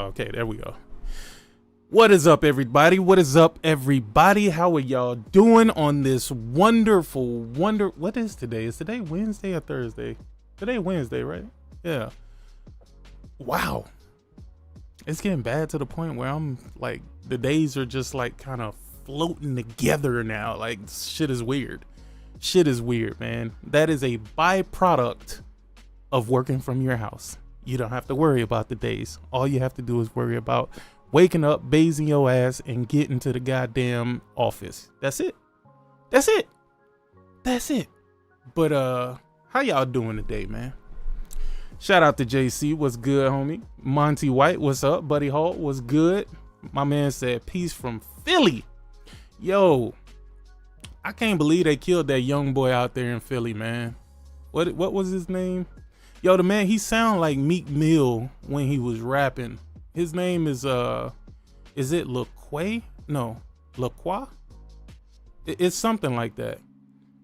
Okay, there we go. What is up, everybody? What is up, everybody? How are y'all doing on this wonderful what is today? Is today Wednesday or Thursday? Today Wednesday, right? Yeah. Wow. It's getting bad to the point where I'm like, the days are just like kind of floating together now. Like, shit is weird. Shit is weird, man. That is a byproduct of working from your house. You don't have to worry about the days. All you have to do is worry about waking up, bathing your ass, and getting to the goddamn office. That's it. That's it. That's it. But how y'all doing today, man? Shout out to JC. What's good, homie? Monty White, what's up? Buddy Hall, what's good? My man said peace from Philly. Yo, I can't believe they killed that young boy out there in Philly, man. What was his name? Yo, the man, he sound like Meek Mill when he was rapping. His name is it LaQuay? No, LaQuay? It's something like that.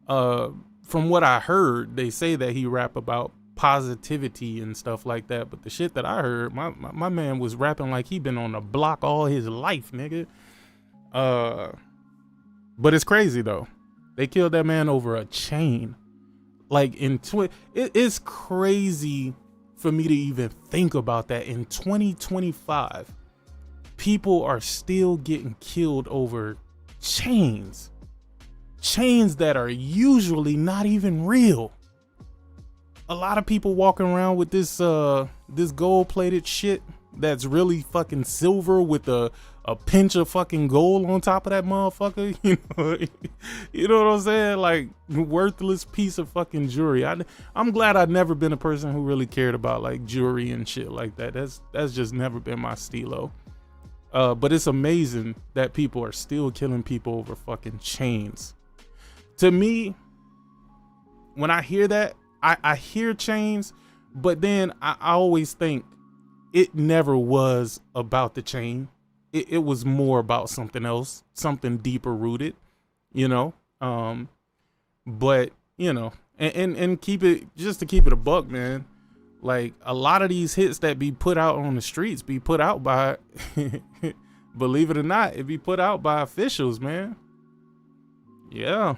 From what I heard, they say that he rap about positivity and stuff like that. But the shit that I heard, my man was rapping like he been on the block all his life, nigga. But it's crazy though. They killed that man over a chain. Like it's crazy for me to even think about that. In 2025, people are still getting killed over chains that are usually not even real. A lot of people walking around with this gold-plated shit that's really fucking silver with a pinch of fucking gold on top of that motherfucker. You know what I'm saying? Like, worthless piece of fucking jewelry. I'm glad I've never been a person who really cared about like jewelry and shit like that. That's just never been my stilo. But it's amazing that people are still killing people over fucking chains. To me, when I hear that, I hear chains, but then I always think it never was about the chain. It was more about something else, something deeper rooted, you know. But you know, and keep it, just to keep it a buck, man. Like, a lot of these hits that be put out on the streets be put out by, believe it or not, it be put out by officials, man. Yeah.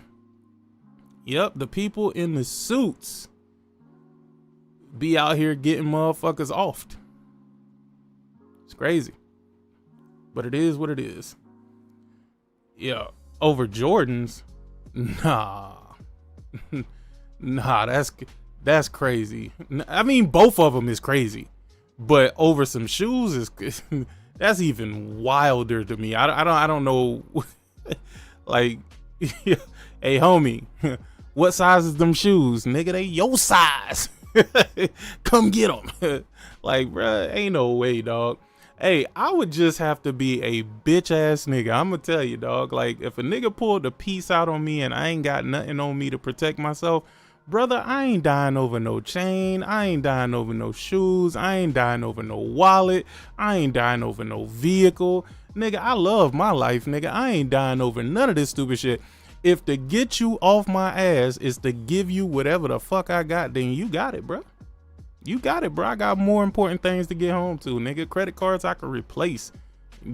Yep, the people in the suits be out here getting motherfuckers offed. It's crazy. But it is what it is. Yeah, over Jordans? Nah. Nah, that's crazy. I mean, both of them is crazy. But over some shoes is that's even wilder to me. I don't know. Like, hey homie, what size is them shoes? Nigga, they your size. Come get them. Like, bruh, ain't no way, dog. Hey, I would just have to be a bitch ass nigga. I'm gonna tell you, dog. Like, if a nigga pulled the piece out on me and I ain't got nothing on me to protect myself, brother, I ain't dying over no chain. I ain't dying over no shoes. I ain't dying over no wallet. I ain't dying over no vehicle. Nigga, I love my life, nigga. I ain't dying over none of this stupid shit. If to get you off my ass is to give you whatever the fuck I got, then you got it, bro. You got it, bro. I got more important things to get home to, nigga. Credit cards I could replace.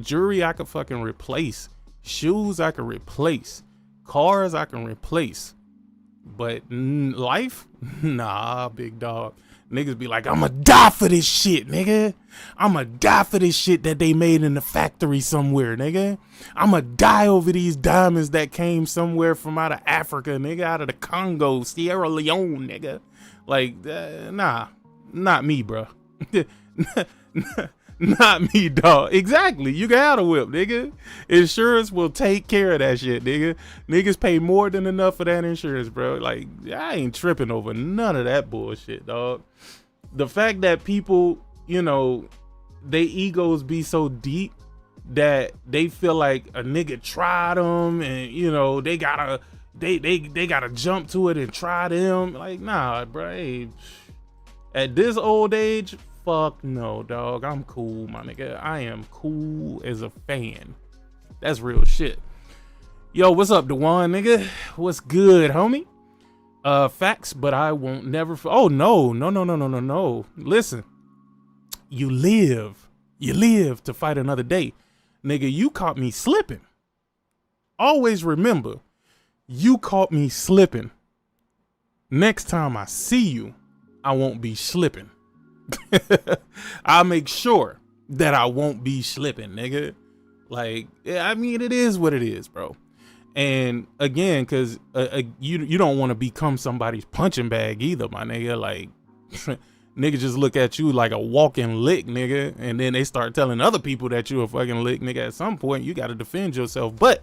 Jewelry I could fucking replace. Shoes I could replace. Cars I can replace. But life? Nah, big dog. Niggas be like, I'ma die for this shit, nigga. I'ma die for this shit that they made in the factory somewhere, nigga. I'ma die over these diamonds that came somewhere from out of Africa, nigga. Out of the Congo, Sierra Leone, nigga. Like, nah. Not me, bro. Not me, dog. Exactly. You can have a whip, nigga. Insurance will take care of that shit, nigga. Niggas pay more than enough for that insurance, bro. Like, I ain't tripping over none of that bullshit, dog. The fact that people, you know, they egos be so deep that they feel like a nigga tried them and, you know, they gotta jump to it and try them. Like, nah, bro. Hey, at this old age, fuck no, dog. I'm cool, my nigga. I am cool as a fan. That's real shit. Yo, what's up, Dewan, nigga? What's good, homie? Facts, but I won't never. Oh, no. Listen, you live You live to fight another day. Nigga, you caught me slipping. Always remember, you caught me slipping. Next time I see you, I won't be slipping. I'll make sure that I won't be slipping, nigga. Like, I mean, it is what it is, bro. And again, cause you don't want to become somebody's punching bag either, my nigga. Like, nigga just look at you like a walking lick, nigga, and then they start telling other people that you a fucking lick, nigga. At some point, you got to defend yourself. But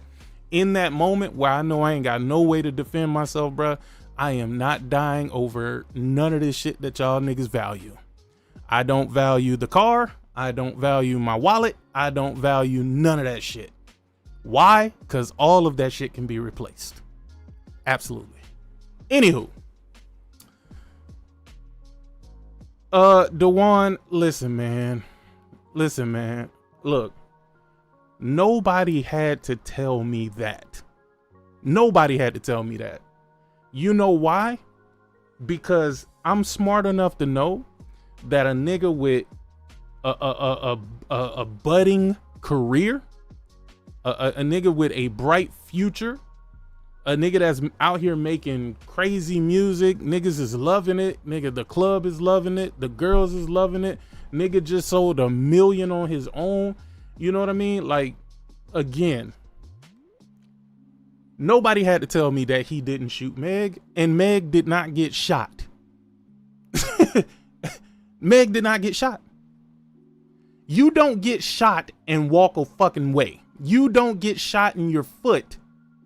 in that moment where I know I ain't got no way to defend myself, bro, I am not dying over none of this shit that y'all niggas value. I don't value the car. I don't value my wallet. I don't value none of that shit. Why? Because all of that shit can be replaced. Absolutely. Anywho. Dewan, listen, man. Look, nobody had to tell me that. Nobody had to tell me that. You know why? Because I'm smart enough to know that a nigga with a budding career, a nigga with a bright future, a nigga that's out here making crazy music, niggas is loving it, nigga, the club is loving it, the girls is loving it, nigga just sold 1 million on his own, you know what I mean? Like, again, nobody had to tell me that he didn't shoot Meg, and Meg did not get shot. Meg did not get shot. You don't get shot and walk a fucking way. You don't get shot in your foot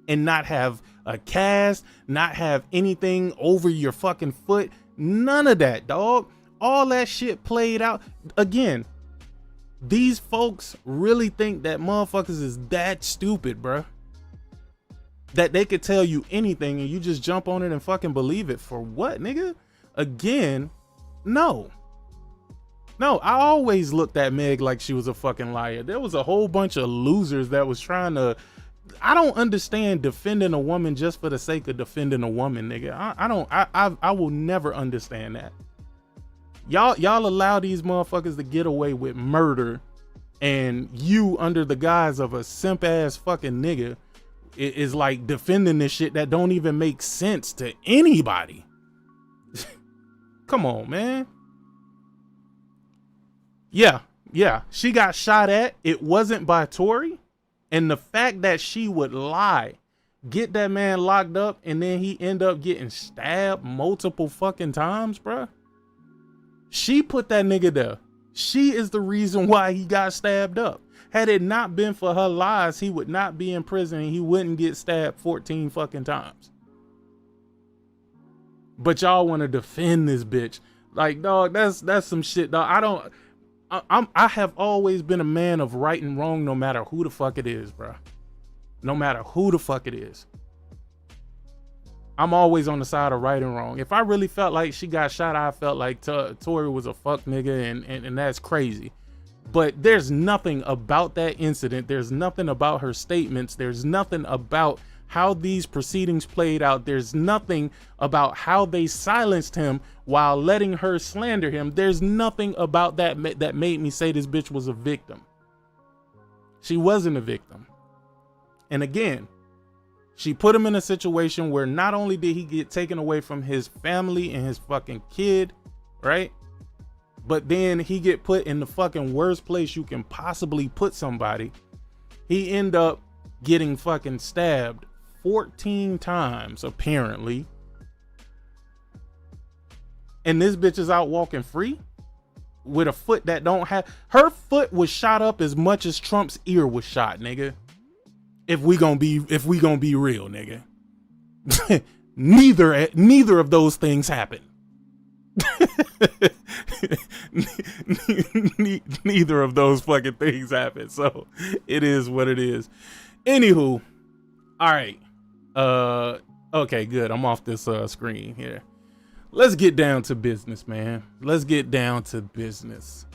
and not have a cast, not have anything over your fucking foot. None of that, dog. All that shit played out. Again, these folks really think that motherfuckers is that stupid, bruh, that they could tell you anything and you just jump on it and fucking believe it. For what, nigga? Again, no. No, I always looked at Meg like she was a fucking liar. There was a whole bunch of losers that was trying to, I don't understand defending a woman just for the sake of defending a woman, nigga. I will never understand that. Y'all allow these motherfuckers to get away with murder, and you, under the guise of a simp ass fucking nigga, is like defending this shit that don't even make sense to anybody. Come on, man. Yeah, she got shot at. It wasn't by Tory. And the fact that she would lie, get that man locked up, and then he end up getting stabbed multiple fucking times, bruh. She put that nigga there. She is the reason why he got stabbed up. Had it not been for her lies, he would not be in prison and he wouldn't get stabbed 14 fucking times. But y'all want to defend this bitch. Like, dog, that's some shit, dog. I have always been a man of right and wrong, no matter who the fuck it is, bro. No matter who the fuck it is. I'm always on the side of right and wrong. If I really felt like she got shot, I felt like Tory was a fuck nigga, and that's crazy. But there's nothing about that incident. There's nothing about her statements. There's nothing about how these proceedings played out. There's nothing about how they silenced him while letting her slander him. There's nothing about that that made me say this bitch was a victim. She wasn't a victim. And again, she put him in a situation where not only did he get taken away from his family and his fucking kid, right? But then he get put in the fucking worst place you can possibly put somebody. He end up getting fucking stabbed 14 times, apparently. And this bitch is out walking free with a foot that don't have, her foot was shot up as much as Trump's ear was shot, nigga. If we gonna be real, nigga. neither of those things happened. Neither of those fucking things happened. So it is what it is. Anywho, all right. Okay, good. I'm off this screen here. Let's get down to business, man. Let's get down to business.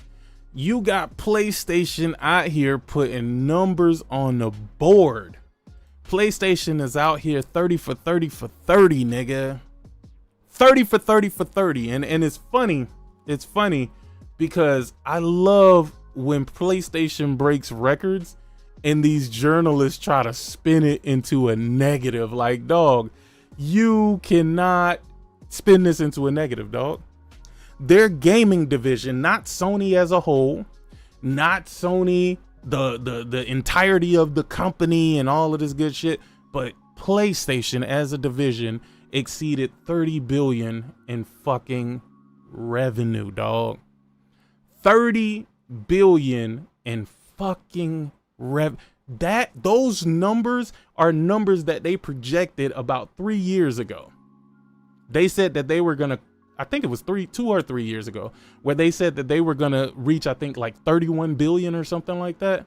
You got PlayStation out here putting numbers on the board. PlayStation is out here 30 for 30 for 30, nigga. 30 for 30 for 30. And it's funny. It's funny because I love when PlayStation breaks records and these journalists try to spin it into a negative. Like, dog, you cannot spin this into a negative, dog. Their gaming division, not Sony as a whole, not Sony, the entirety of the company and all of this good shit, but PlayStation as a division exceeded 30 billion in fucking revenue, dog. 30 billion in fucking those numbers are numbers that they projected about 3 years ago. They said that they were gonna, I think it was 2 or 3 years ago, where they said that they were gonna reach, I think, like 31 billion or something like that.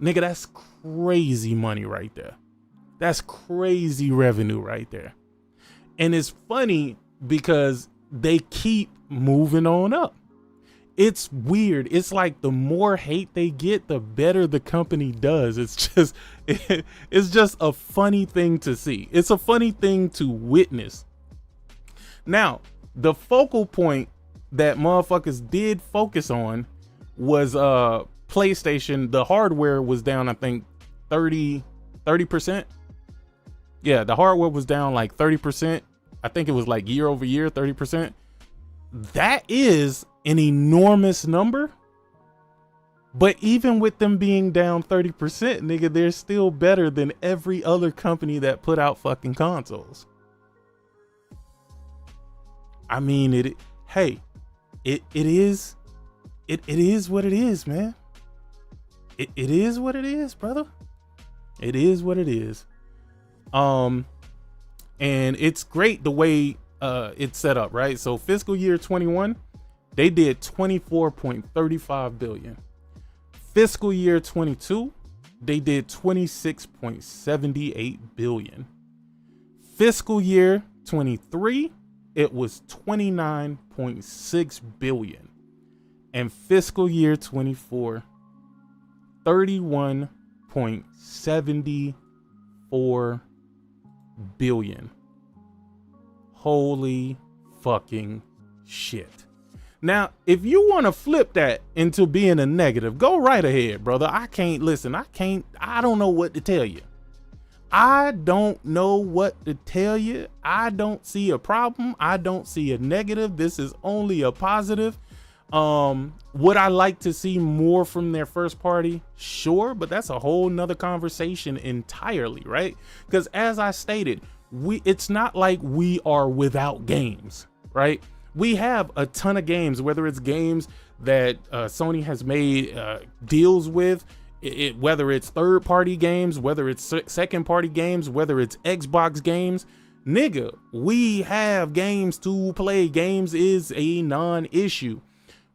Nigga, that's crazy money right there. That's crazy revenue right there. And it's funny because they keep moving on up. It's weird. It's like the more hate they get, the better the company does. It's just a funny thing to see. It's a funny thing to witness. Now, the focal point that motherfuckers did focus on was PlayStation. The hardware was down, I think 30%. Yeah, the hardware was down like 30%. I think it was like year over year, 30%. That is an enormous number. But even with them being down 30%, nigga, they're still better than every other company that put out fucking consoles. I mean, it is what it is, man. It is what it is, brother. It is what it is. And it's great the way it's set up, right? So fiscal year 21, they did 24.35 billion. Fiscal year 22, they did 26.78 billion. Fiscal year 23, it was 29.6 billion. And fiscal year 24, 31.74 billion. Holy fucking shit. Now, if you want to flip that into being a negative, go right ahead, brother. I don't know what to tell you. I don't know what to tell you. I don't see a problem. I don't see a negative. This is only a positive. Would I like to see more from their first party? Sure, but that's a whole nother conversation entirely, right? Because as I stated, it's not like we are without games, right? We have a ton of games, whether it's games that Sony has made deals with, whether it's third-party games, whether it's second-party games, whether it's Xbox games. Nigga, we have games to play. Games is a non-issue.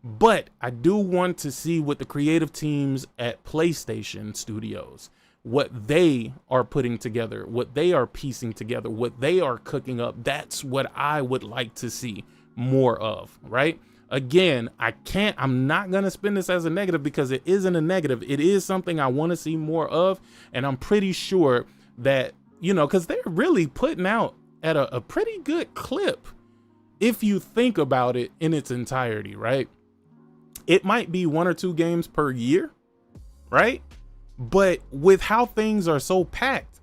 But I do want to see what the creative teams at PlayStation Studios, what they are putting together, what they are piecing together, what they are cooking up. That's what I would like to see more of, right? Again, I'm not going to spin this as a negative because it isn't a negative. It is something I want to see more of. And I'm pretty sure that, because they're really putting out at a pretty good clip if you think about it in its entirety, right? It might be 1 or 2 games per year, right? But with how things are so packed,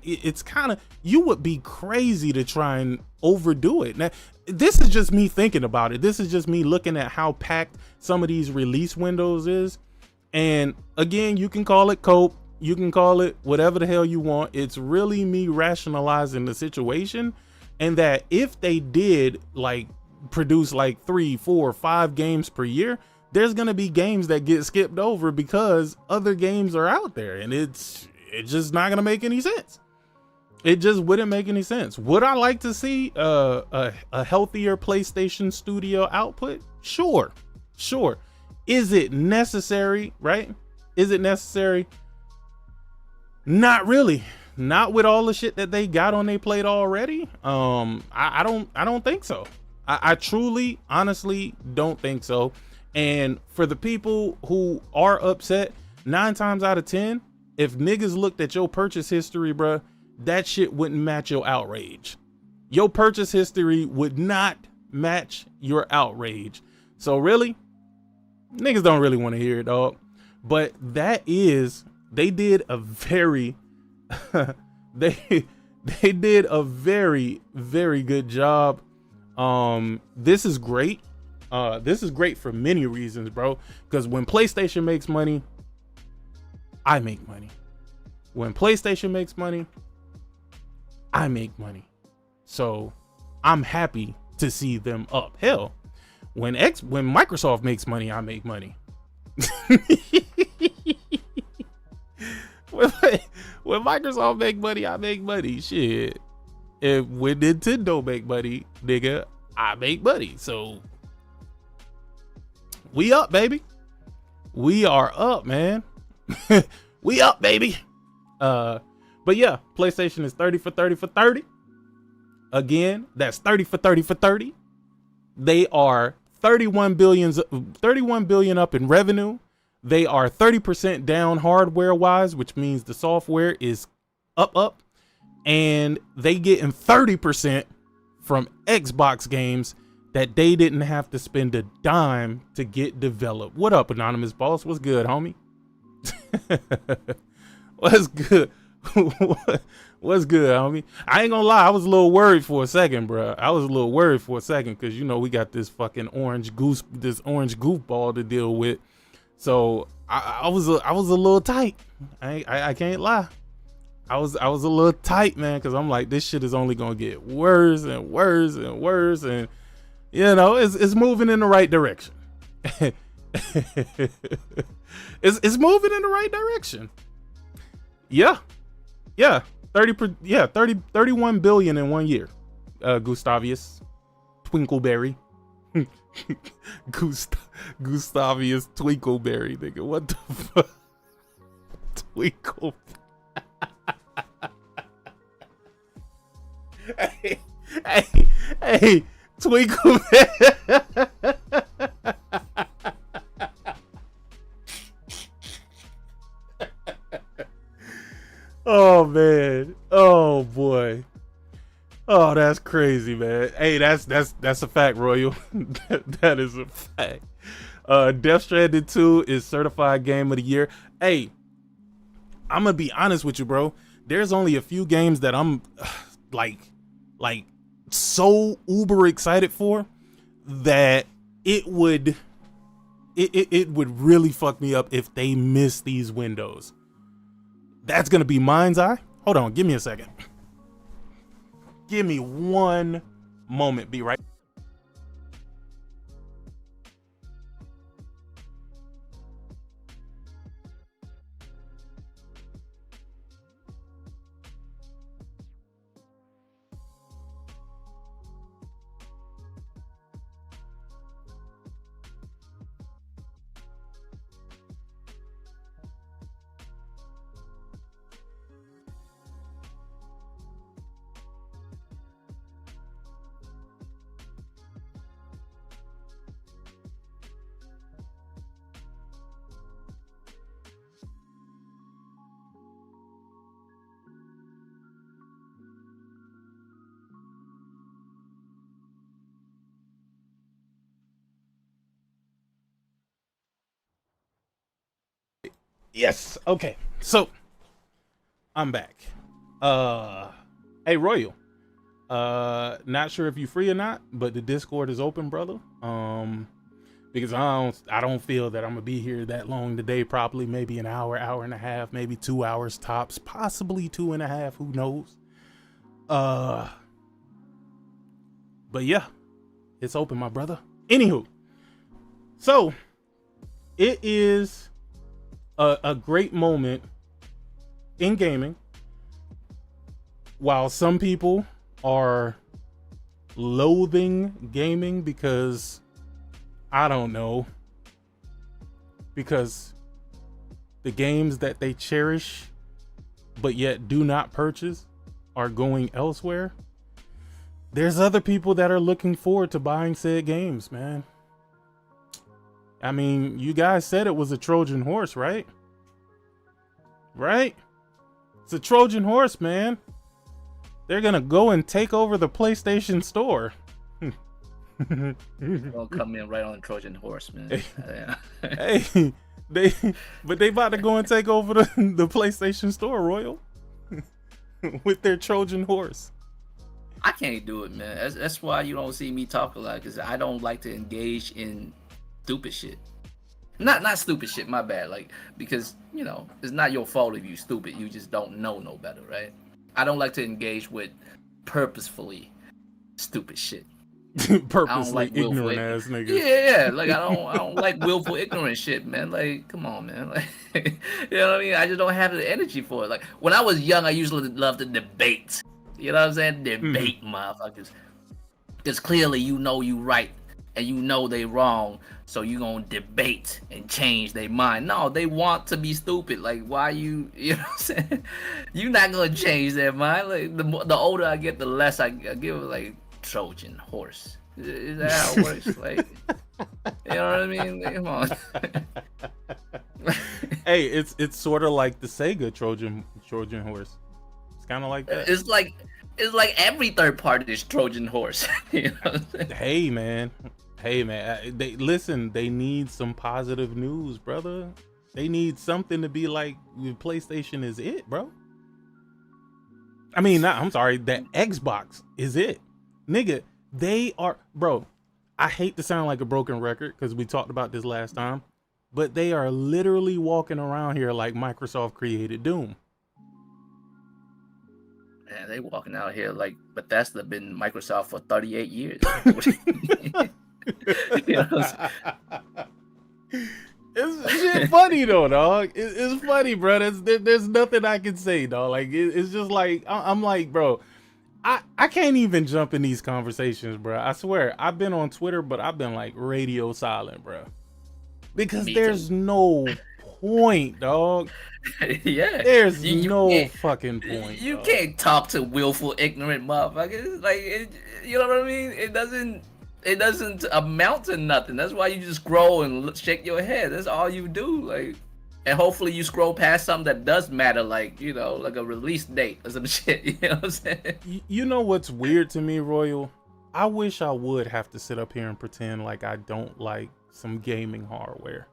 it's kind of, you would be crazy to try and overdo it. Now, this is just me thinking about it. This is just me looking at how packed some of these release windows is. And again, you can call it cope. You can call it whatever the hell you want. It's really me rationalizing the situation. And that if they did produce 3, 4, 5 games per year, there's going to be games that get skipped over because other games are out there. And it's just not going to make any sense. It just wouldn't make any sense. Would I like to see a healthier PlayStation Studio output? Sure. Is it necessary, right? Is it necessary? Not really. Not with all the shit that they got on their plate already. I don't think so. I truly, honestly don't think so. And for the people who are upset, 9 times out of 10, if niggas looked at your purchase history, bruh, that shit wouldn't match your outrage. Your purchase history would not match your outrage. So really, Niggas don't really want to hear it, dog. But they did a very they they did a very, very good job. This is great. This is great for many reasons, bro. Because when PlayStation makes money, I make money. When PlayStation makes money, I make money. So I'm happy to see them up. Hell, when Microsoft makes money, I make money. When Microsoft make money, I make money. Shit. And when Nintendo make money, nigga, I make money. So we up, baby. We are up, man. We up, baby. But yeah, PlayStation is 30 for 30 for 30. Again, that's 30 for 30 for 30. They are 31 billion up in revenue. They are 30% down hardware wise, which means the software is up. And they getting 30% from Xbox games that they didn't have to spend a dime to get developed. What up, Anonymous Boss? What's good, homie? What's good? What's good, homie? I ain't gonna lie, I was a little worried for a second, bro. I was a little worried for a second because you know we got this fucking orange goofball to deal with. So I was a little tight. I can't lie. I was a little tight, man, because I'm like, this shit is only gonna get worse and worse and worse, and you know it's moving in the right direction. It's moving in the right direction. Yeah. 31 billion in 1 year. Gustavius Twinkleberry. Gustavius Twinkleberry, nigga. What the fuck? Twinkle. hey, Twinkleberry. Oh man. Oh boy. Oh, that's crazy, man. Hey, that's a fact, Royal. that is a fact. Death Stranding 2 is certified game of the year. Hey, I'm gonna be honest with you, bro. There's only a few games that I'm like so uber excited for that it would really fuck me up if they miss these windows. That's gonna be Mind's Eye. Hold on, give me a second. Give me one moment. Be right. Yes. Okay. So I'm back. Hey Royal. Not sure if you free or not, but the Discord is open, brother. Because I don't feel that I'm gonna be here that long today. Probably maybe an hour, hour and a half, maybe 2 hours tops, possibly 2.5. Who knows? But yeah, it's open, my brother. Anywho, so it is a great moment in gaming. While some people are loathing gaming because I don't know, because the games that they cherish but yet do not purchase are going elsewhere, there's other people that are looking forward to buying said games, man. I mean, you guys said it was a Trojan horse, right? Right? It's a Trojan horse, man. They're gonna go and take over the PlayStation Store. Gonna come in right on the Trojan horse, man. Hey, they about to go and take over the PlayStation Store, Royal, with their Trojan horse. I can't do it, man. That's why you don't see me talk a lot, because I don't like to engage in stupid shit. Not stupid shit, my bad. Like, because, you know, it's not your fault if you stupid. You just don't know no better, right? I don't like to engage with purposefully stupid shit. Purposely like ignorant ass niggas. Yeah, like I don't like willful ignorant shit, man. Like, come on, man. Like, you know what I mean? I just don't have the energy for it. Like, when I was young, I usually loved to debate. You know what I'm saying? Debate motherfuckers. Because clearly you know you right and you know they wrong, so you gonna debate and change their mind. No, they want to be stupid. Like, why you know what I'm saying? You're not gonna change their mind. Like, the older I get, the less I give it, like, Trojan horse. Is that how it works? Like, you know what I mean? Like, come on. Hey, it's sort of like the Sega Trojan horse. It's kind of like that. It's like every third party is Trojan horse. You know Hey man, they need some positive news, brother. They need something to be like, PlayStation is it, bro. I mean, I'm sorry, that Xbox is it. Nigga, they are, bro, I hate to sound like a broken record because we talked about this last time, but they are literally walking around here like Microsoft created Doom. Man, they walking out here like Bethesda been Microsoft for 38 years. You know, it's shit funny though, dog. It's funny, bro. There's nothing I can say, dog. Like, it's just like, I'm like, bro, I can't even jump in these conversations, bro. I swear, I've been on Twitter, but I've been like radio silent, bro. Because there's no point, dog. Yeah. There's no fucking point. You can't talk to willful, ignorant motherfuckers. Like, you know what I mean? It doesn't amount to nothing. That's why you just scroll and shake your head. That's all you do. Like, and hopefully you scroll past something that does matter, like, you know, like a release date or some shit. You know what I'm saying? You know what's weird to me, Royal? I wish I would have to sit up here and pretend like I don't like some gaming hardware.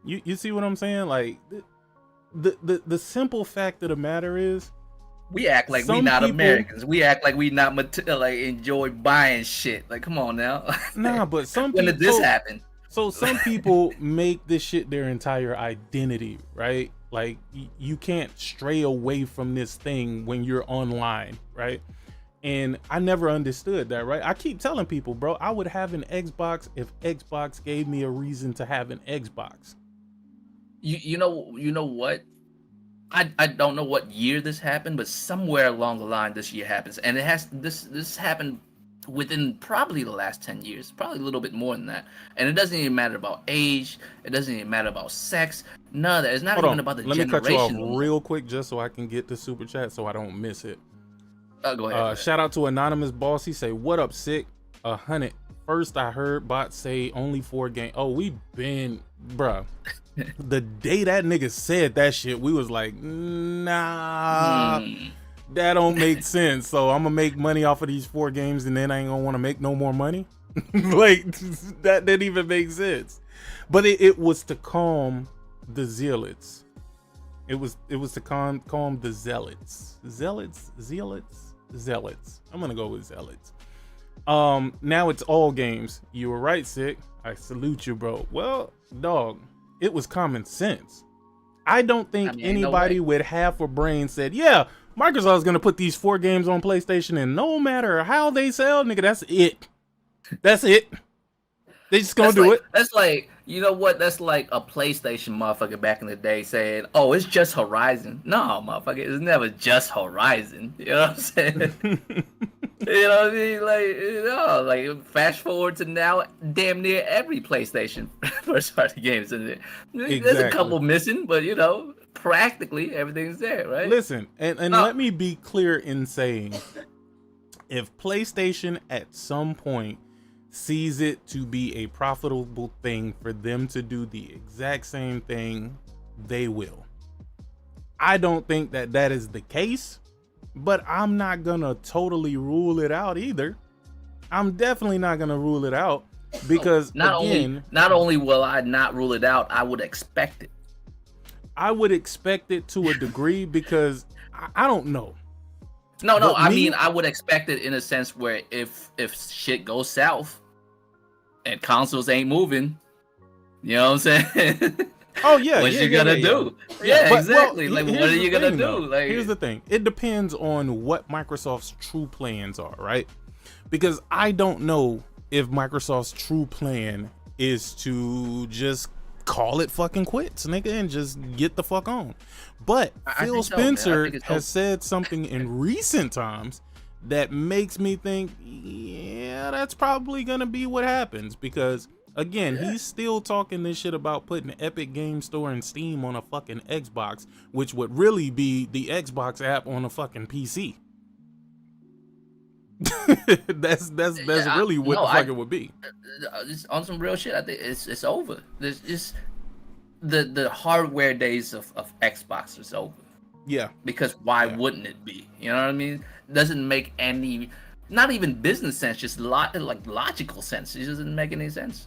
You see what I'm saying? Like, the simple fact of the matter is, we act like we not Americans. We act like we not like enjoy buying shit. Like, come on now. Nah, but some when people, did this happen? So some people make this shit their entire identity, right? Like, you can't stray away from this thing when you're online, right? And I never understood that, right? I keep telling people, bro, I would have an Xbox if Xbox gave me a reason to have an Xbox. You know what? I don't know what year this happened, but somewhere along the line this year happens, and it has this happened within probably the last 10 years, probably a little bit more than that. And it doesn't even matter about age, it doesn't even matter about sex, none of that. It's not even about the generation. Let me cut you off real quick just so I can get the super chat so I don't miss it. Go ahead. Shout out to Anonymous Boss. He say, what up, Sick? 100. First I heard bots say only 4 games. Oh, we been, bruh. The day that nigga said that shit, we was like, nah, that don't make sense. So I'm gonna make money off of these 4 games and then I ain't gonna want to make no more money. Like, that didn't even make sense. But it was to calm the zealots. It was to calm the zealots. Zealots. I'm gonna go with zealots. Now it's all games. You were right, Sick. I salute you, bro. Well, dog, it was common sense. I don't think anybody with half a brain said, yeah, Microsoft's gonna put these 4 games on PlayStation and no matter how they sell, nigga, that's it. That's it. They just gonna do it. That's like, you know what? That's like a PlayStation motherfucker back in the day saying, oh, it's just Horizon. No, motherfucker, it's never just Horizon. You know what I'm saying? You know what I mean? Like, you know, like, fast forward to now, damn near every PlayStation first party games in there. Exactly. There's a couple missing, but, you know, practically everything's there, right? Listen, and let me be clear in saying, if PlayStation at some point sees it to be a profitable thing for them to do the exact same thing, they will. I don't think that is the case, but I'm not gonna totally rule it out either. I'm definitely not gonna rule it out because Not only will I not rule it out, I would expect it. I would expect it to a degree because I don't know. No, But I mean I would expect it in a sense where if shit goes south and consoles ain't moving, you know what I'm saying? Oh yeah, what you gonna do? Yeah, Yeah, exactly. Well, like what are you gonna do? Though. Like here's the thing. It depends on what Microsoft's true plans are, right? Because I don't know if Microsoft's true plan is to just call it fucking quits, nigga, and just get the fuck on. But Phil Spencer has said something in recent times that makes me think, yeah, that's probably gonna be what happens. Because again, he's still talking this shit about putting Epic Game Store and Steam on a fucking Xbox, which would really be the Xbox app on a fucking PC. that's really what the fuck it would be. On some real shit, I think it's over. There's just the hardware days of Xbox is over. Yeah. Because why wouldn't it be? You know what I mean? It doesn't make any, not even business sense, just like logical sense. It doesn't make any sense.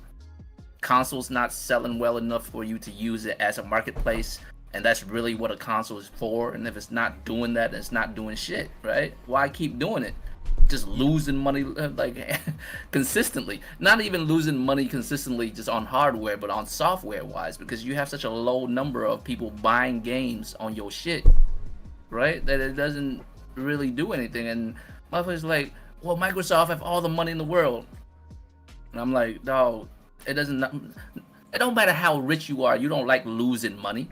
Console's not selling well enough for you to use it as a marketplace, and that's really what a console is for. And if it's not doing that, it's not doing shit, right? Why keep doing it? Just losing money like consistently. Not even losing money consistently just on hardware, but on software wise, because you have such a low number of people buying games on your shit, right? That it doesn't really do anything. And motherfuckers like, well, Microsoft have all the money in the world. And I'm like, no, it don't matter how rich you are, you don't like losing money.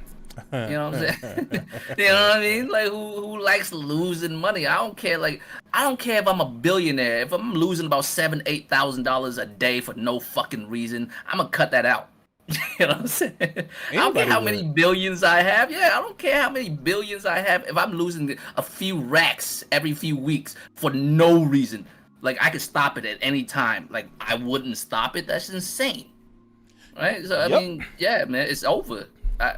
You know what I'm saying? You know what I mean? Like who likes losing money? I don't care. Like I don't care if I'm a billionaire. If I'm losing about $7,000-8,000 a day for no fucking reason, I'm gonna cut that out. You know what I'm saying? I don't care how many billions I have. Yeah, I don't care how many billions I have. If I'm losing a few racks every few weeks for no reason, like I could stop it at any time. Like I wouldn't stop it. That's insane, right? So I mean, yeah, man, it's over.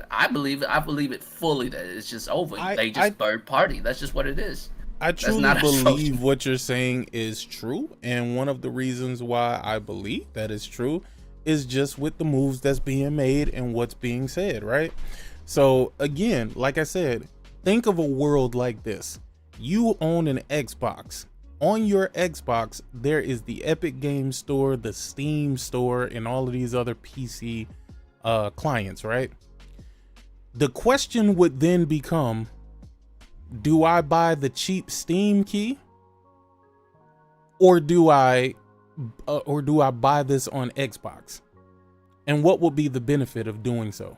I believe it fully that it's just over. They just third party. That's just what it is. I truly believe what you're saying is true, and one of the reasons why I believe that is true is just with the moves that's being made and what's being said, right? So again, like I said, think of a world like this. You own an Xbox. On your Xbox, there is the Epic Game Store, the Steam Store, and all of these other PC clients, right? The question would then become, do I buy the cheap Steam key or do I buy this on Xbox? And what will be the benefit of doing so?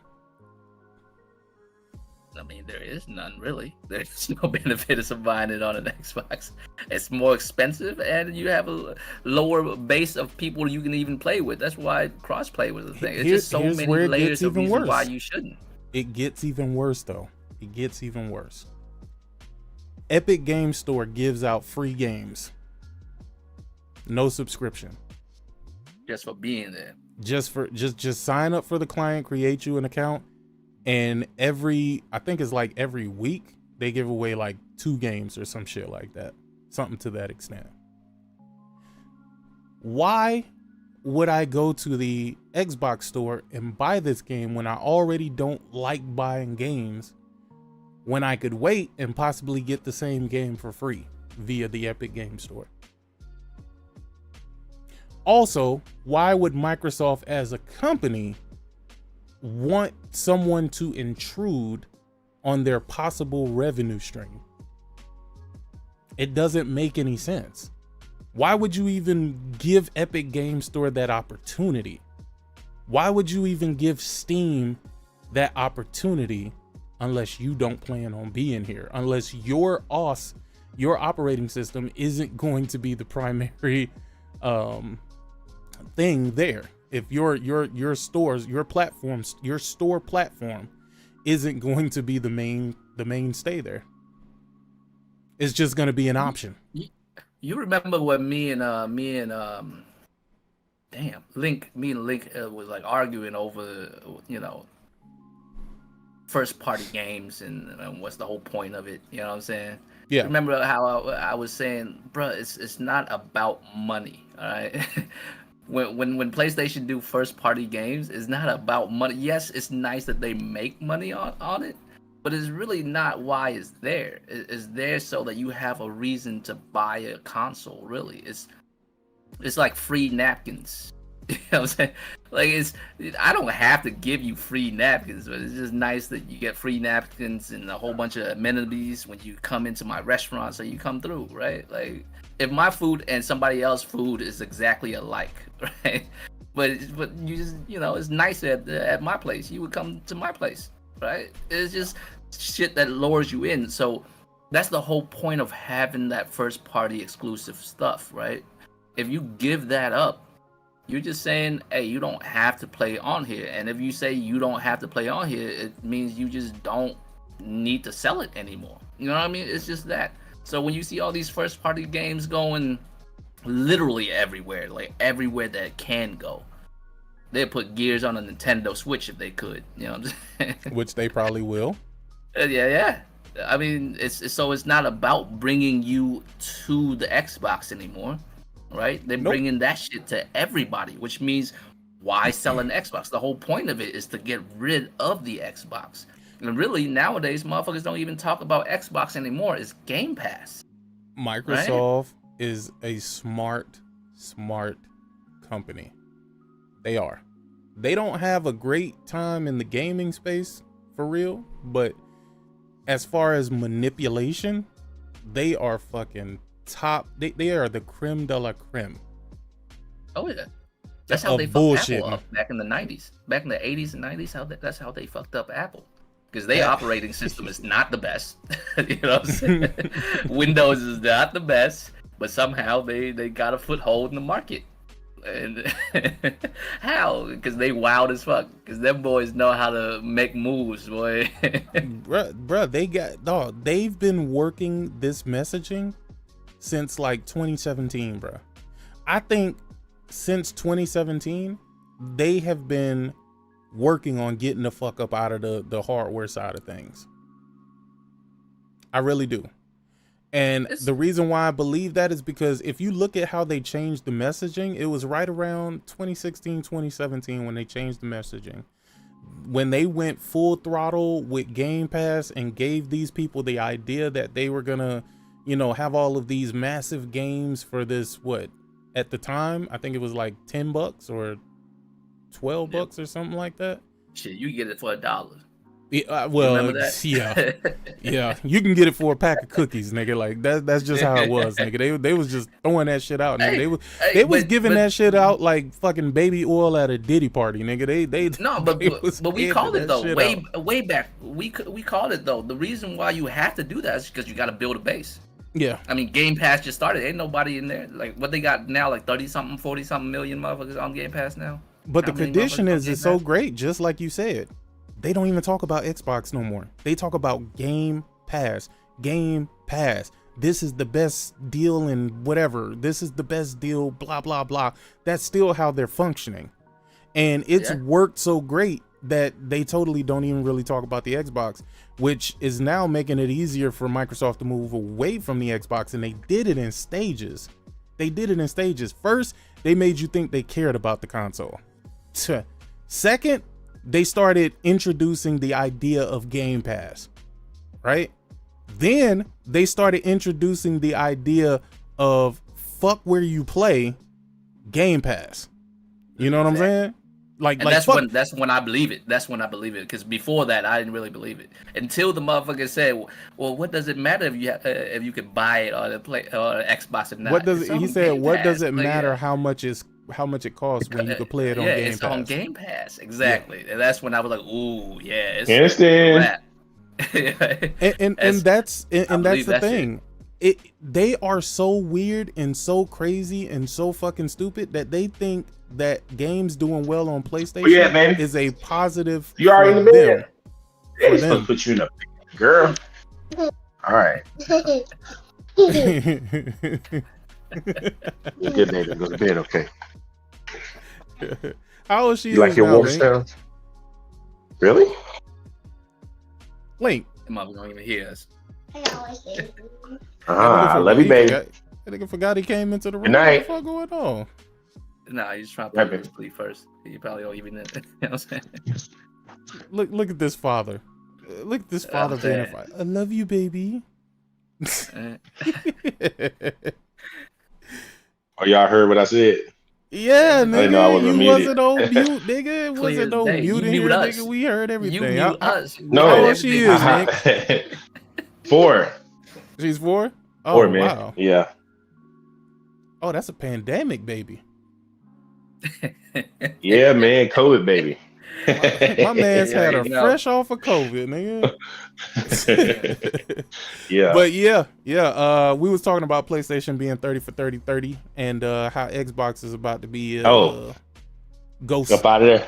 I mean, there is none really. There's no benefit of buying it on an Xbox. It's more expensive, and you have a lower base of people you can even play with. That's why cross-play was a thing. It's just so many layers of reasons why you shouldn't. It gets even worse, though. It gets even worse. Epic Game Store gives out free games. No subscription. Just for being there. Just sign up for the client, create you an account, and I think it's like every week they give away like 2 games or some shit like that. Something to that extent. Why would I go to the Xbox store and buy this game when I already don't like buying games, when I could wait and possibly get the same game for free via the Epic Game Store? Also, why would Microsoft as a company want someone to intrude on their possible revenue stream? It doesn't make any sense. Why would you even give Epic Game Store that opportunity? Why would you even give Steam that opportunity unless you don't plan on being here? Unless your operating system isn't going to be the primary thing there. If your store platform isn't going to be the mainstay there. It's just going to be an option. You remember when me and Link was like arguing over, first party games and what's the whole point of it? You know what I'm saying? Yeah. Remember how I was saying, bro, it's not about money, all right? when PlayStation do first party games, it's not about money. Yes, it's nice that they make money on it, but it's really not why it's there. It's there so that you have a reason to buy a console. Really, it's like free napkins. You know what I'm saying? Like I don't have to give you free napkins, but it's just nice that you get free napkins and a whole bunch of amenities when you come into my restaurant, so you come through, right? Like if my food and somebody else's food is exactly alike, right? But you just, you know, it's nice at my place. You would come to my place, right? It's just shit that lures you in. So that's the whole point of having that first party exclusive stuff, right? If you give that up, you're just saying, hey, you don't have to play on here. And if you say you don't have to play on here, it means you just don't need to sell it anymore. You know what I mean? It's just that. So when you see all these first party games going literally everywhere, like everywhere that it can go, they'd put Gears on a Nintendo Switch if they could. You know what I'm saying? Which they probably will. Yeah. I mean, it's not about bringing you to the Xbox anymore. Right? They're bringing that shit to everybody, which means why sell an Xbox? The whole point of it is to get rid of the Xbox. And really, nowadays, motherfuckers don't even talk about Xbox anymore. It's Game Pass. Microsoft is a smart company. They are. They don't have a great time in the gaming space, for real, but as far as manipulation, they are fucking top. They are the creme de la creme. Oh yeah, that's how they fucked Apple up back in the 90s, back in the 80s and 90s. That's how they fucked up Apple, because their operating system is not the best. You know what I'm saying? Windows is not the best, but somehow they got a foothold in the market. And how? Because they wild as fuck. Because them boys know how to make moves, boy. Bruh, they've been working this messaging since like 2017, bro. I think since 2017, they have been working on getting the fuck up out of the hardware side of things. I really do. And the reason why I believe that is because if you look at how they changed the messaging, it was right around 2016, 2017 when they changed the messaging. When they went full throttle with Game Pass and gave these people the idea that they were gonna, you know, have all of these massive games for this, what, at the time, I think it was like $10 or $12 or something like that. Shit, you get it for $1. Well, yeah, you can get it for a pack of cookies, nigga. Like that's just how it was, nigga. They was just throwing that shit out, nigga. They was giving that shit out like fucking baby oil at a Diddy party, nigga. But we called it though way back. We called it though. The reason why you have to do that is because you got to build a base. Yeah, I mean, Game Pass just started. Ain't nobody in there. Like what they got now, like 30-something, 40-something million motherfuckers on Game Pass now. But the condition is so great, just like you said. They don't even talk about Xbox no more. They talk about Game Pass. Game Pass. This is the best deal in whatever. This is the best deal, blah, blah, blah. That's still how they're functioning. And it's worked so great that they totally don't even really talk about the Xbox, which is now making it easier for Microsoft to move away from the Xbox. And they did it in stages. First, they made you think they cared about the console. Second, they started introducing the idea of Game Pass, right? Then they started introducing the idea of fuck where you play, Game Pass. You know what I'm saying? Like that's when I believe it. That's when I believe it. Because before that, I didn't really believe it until the motherfucker said, "Well, what does it matter if you could buy it or Xbox or not?" What does he said? What does it matter how much it costs when you can play it on Game Pass? It's on Game Pass, exactly. Yeah. And that's when I was like, "Ooh, yeah, it's understand." and that's the thing. They are so weird and so crazy and so fucking stupid that they think that games doing well on PlayStation is a positive. You already in the bed. They're supposed to put you in a girl. All right. Good neighbor, go to bed. Okay. How is she? You like your water sounds? Really? Link. The mother don't even hear us. I love you, baby. That nigga forgot he came into the room. Good night. What the fuck going on? Nah, he's trying to put sleep first. He probably don't even know. You know what I'm saying? Look at this father. Look at this father being a father. I love you, baby. Oh, y'all heard what I said? Yeah, nigga. know I wasn't You muted. wasn't on mute, nigga. It wasn't no mute in here, nigga. We heard everything. You mute us. No. How old she is, Nick? 4. She's 4? Oh, 4, man. wow. Yeah. Oh, that's a pandemic baby. Yeah, man. COVID, baby. My man's had her fresh off of COVID, nigga. Yeah. But yeah. We was talking about PlayStation being 30 for 30, and how Xbox is about to be ghost. Up out of there.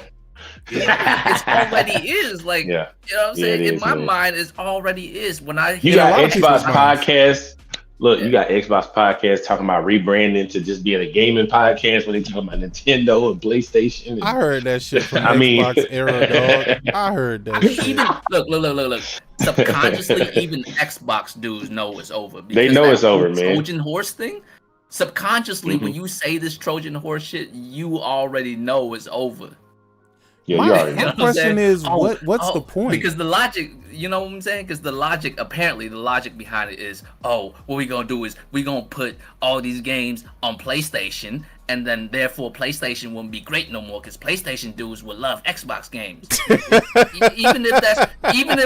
It already is. Like, yeah. You know what I'm saying? In my mind, it already is. When I hear you got Xbox podcast. Look, you got Xbox podcast talking about rebranding to just being a gaming podcast when they talking about Nintendo and PlayStation. And, I heard that shit from Xbox era, dog. I heard that shit. Even, look. Subconsciously, even Xbox dudes know it's over. They know it's over, man. Trojan horse thing. Subconsciously, when you say this Trojan horse shit, you already know it's over. Yeah, my question is, what's the point? Because the logic, you know what I'm saying? Because the logic behind it is, what we gonna do is we gonna put all these games on PlayStation, and then therefore PlayStation won't be great no more because PlayStation dudes will love Xbox games. even if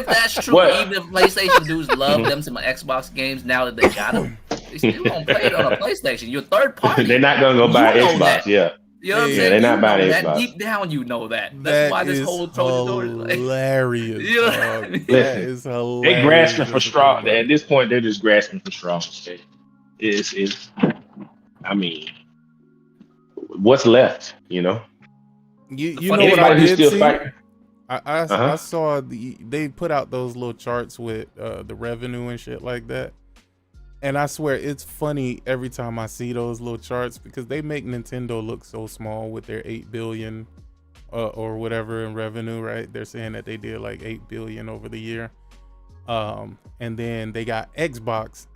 that's true, even if PlayStation dudes love them some Xbox games now that they got them, they still gonna play it on a PlayStation. You're third party. They're not gonna go buy Xbox. That. Yeah. You know what I'm saying? They're not buying Xbox. Deep down, you know that. That's why this whole Trojan door is like hilarious. You know what I mean? That is hilarious. They're grasping for straw. At this point, they're just grasping for straw. It's. I mean, what's left? You know. You know what I did see? I saw they put out those little charts with the revenue and shit like that. And I swear it's funny every time I see those little charts because they make Nintendo look so small with their 8 billion or whatever in revenue, right? They're saying that they did like 8 billion over the year. And then they got Xbox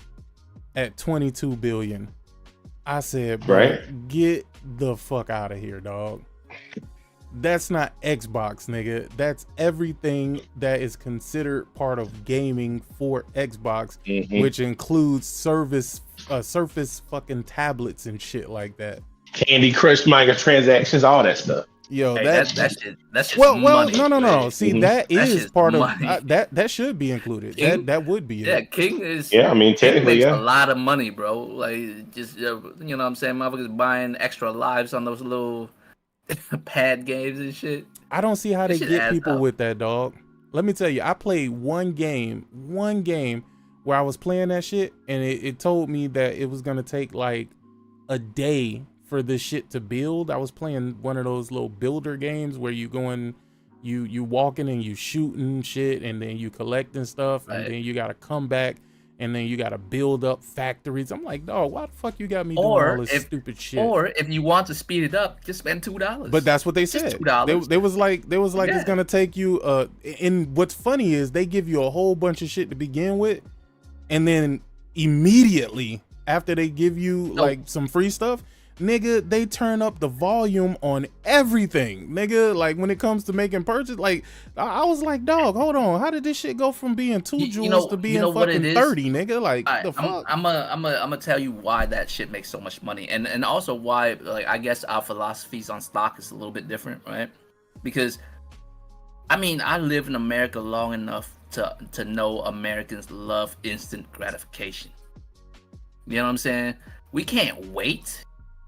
at 22 billion. I said, bro, get the fuck out of here, dog. That's not Xbox, nigga. That's everything that is considered part of gaming for Xbox, which includes Surface fucking tablets and shit like that. Candy Crush microtransactions, all that stuff. Yo, that's shit. That's just well, money. No. See, that is part of money. that should be included. That would be it. Yeah, King is. Yeah, I mean, technically, King makes a lot of money, bro. Like, just you know what I'm saying, motherfuckers buying extra lives on those little pad games and shit. I don't see how they get people with that, dog. Let me tell you, I played one game where I was playing that shit, and it told me that it was gonna take like a day for this shit to build. I was playing one of those little builder games where you going, you walking and you shooting shit, and then you collecting stuff, and then you gotta come back, and then you gotta build up factories. I'm like, dog, why the fuck you got me doing all this stupid shit? Or if you want to speed it up, just spend $2. But that's what they said. $2. They was like it's gonna take you. And what's funny is they give you a whole bunch of shit to begin with, and then immediately after they give you like some free stuff, nigga, they turn up the volume on everything, nigga. Like when it comes to making purchase, like I was like, dog, hold on, how did this shit go from being 2 joules to being fucking 30, nigga? Like the fuck? I'm gonna tell you why that shit makes so much money, and also why, like, I guess our philosophies on stock is a little bit different, right? Because I mean, I live in America long enough to know Americans love instant gratification. You know what I'm saying? We can't wait.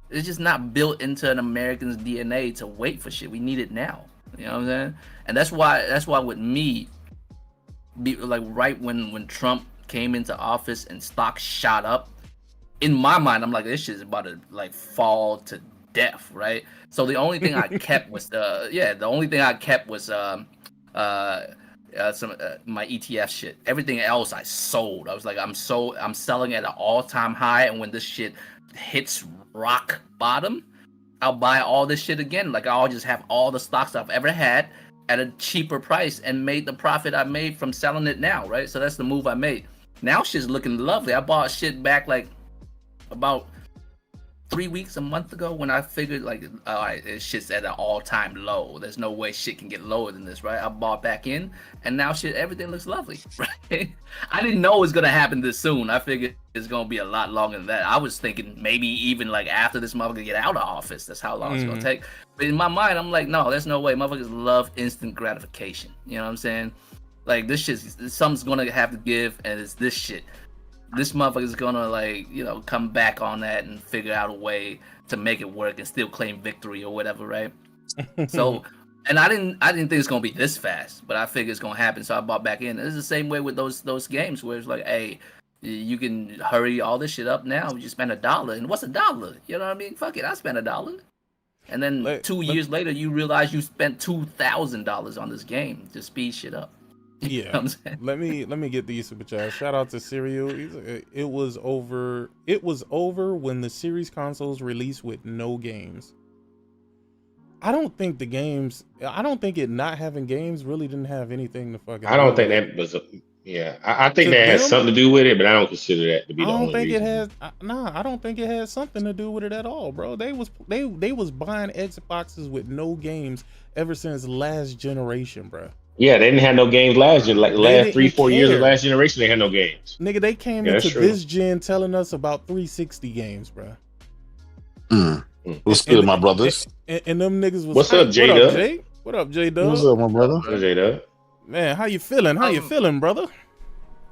It's just not built into an American's DNA to wait for shit. We need it now. You know what I'm saying? And that's why with me, like right when Trump came into office and stocks shot up, in my mind, I'm like, this shit is about to like fall to death, right? So the only thing I kept was some my ETF shit. Everything else I sold. I was like, I'm selling at an all-time high, and when this shit hits rock bottom, I'll buy all this shit again. Like I'll just have all the stocks I've ever had at a cheaper price and made the profit I made from selling it now, right? So that's the move I made. Now shit's looking lovely. I bought shit back like about 3 weeks, a month ago, when I figured like, all right, this shit's at an all-time low. There's no way shit can get lower than this, right? I bought back in, and now shit, everything looks lovely, right? I didn't know it was gonna happen this soon. I figured it's gonna be a lot longer than that. I was thinking maybe even like after this motherfucker get out of office, that's how long it's gonna take. But in my mind, I'm like, no, there's no way. Motherfuckers love instant gratification. You know what I'm saying? Like this shit, something's gonna have to give, and it's this shit. This motherfucker's gonna like, you know, come back on that and figure out a way to make it work and still claim victory or whatever, right? So, and I didn't think it's gonna be this fast, but I figured it's gonna happen, so I bought back in. It's the same way with those games where it's like, hey, you can hurry all this shit up now. You spend $1, and what's $1? You know what I mean? Fuck it, I spent $1, and then 2 years later, you realize you spent $2,000 on this game to speed shit up. Yeah, let me get these super chats. Shout out to Serial. It was over when the series consoles released with no games. I don't think it not having games really didn't have anything to fucking. I don't think that was I think that has something to do with it, but I don't consider that to be the only reason. I don't think it has something to do with it at all, bro. They was buying Xboxes with no games ever since last generation, bro. Yeah, they didn't have no games last year. Like last 3-4 years of last generation, they had no games. Nigga, they came into this gen telling us about 360 games, bro. What's good, my brothers? And them niggas was. What's up, J-Dub? What up, J-Dub? What's up, my brother? What's J-Dub? Man, how you feeling? How you feeling, brother?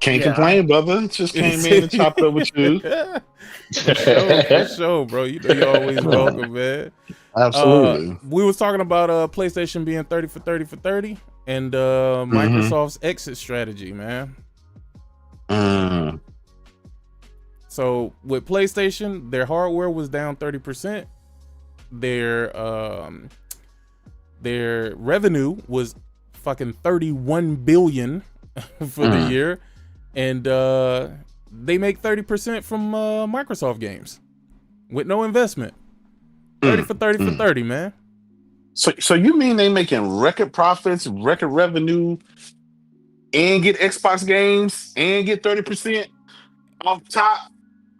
Can't complain, brother. Just came in and chopped up with you. For sure, bro. You know you're always welcome, man. Absolutely. We was talking about PlayStation being 30 for 30 for 30 and Microsoft's exit strategy, man. So with PlayStation, their hardware was down 30%. Their revenue was fucking 31 billion for the year, and they make 30% from Microsoft games with no investment. 30 for 30 for 30, man. So you mean they making record profits, record revenue, and get Xbox games and get 30% off top?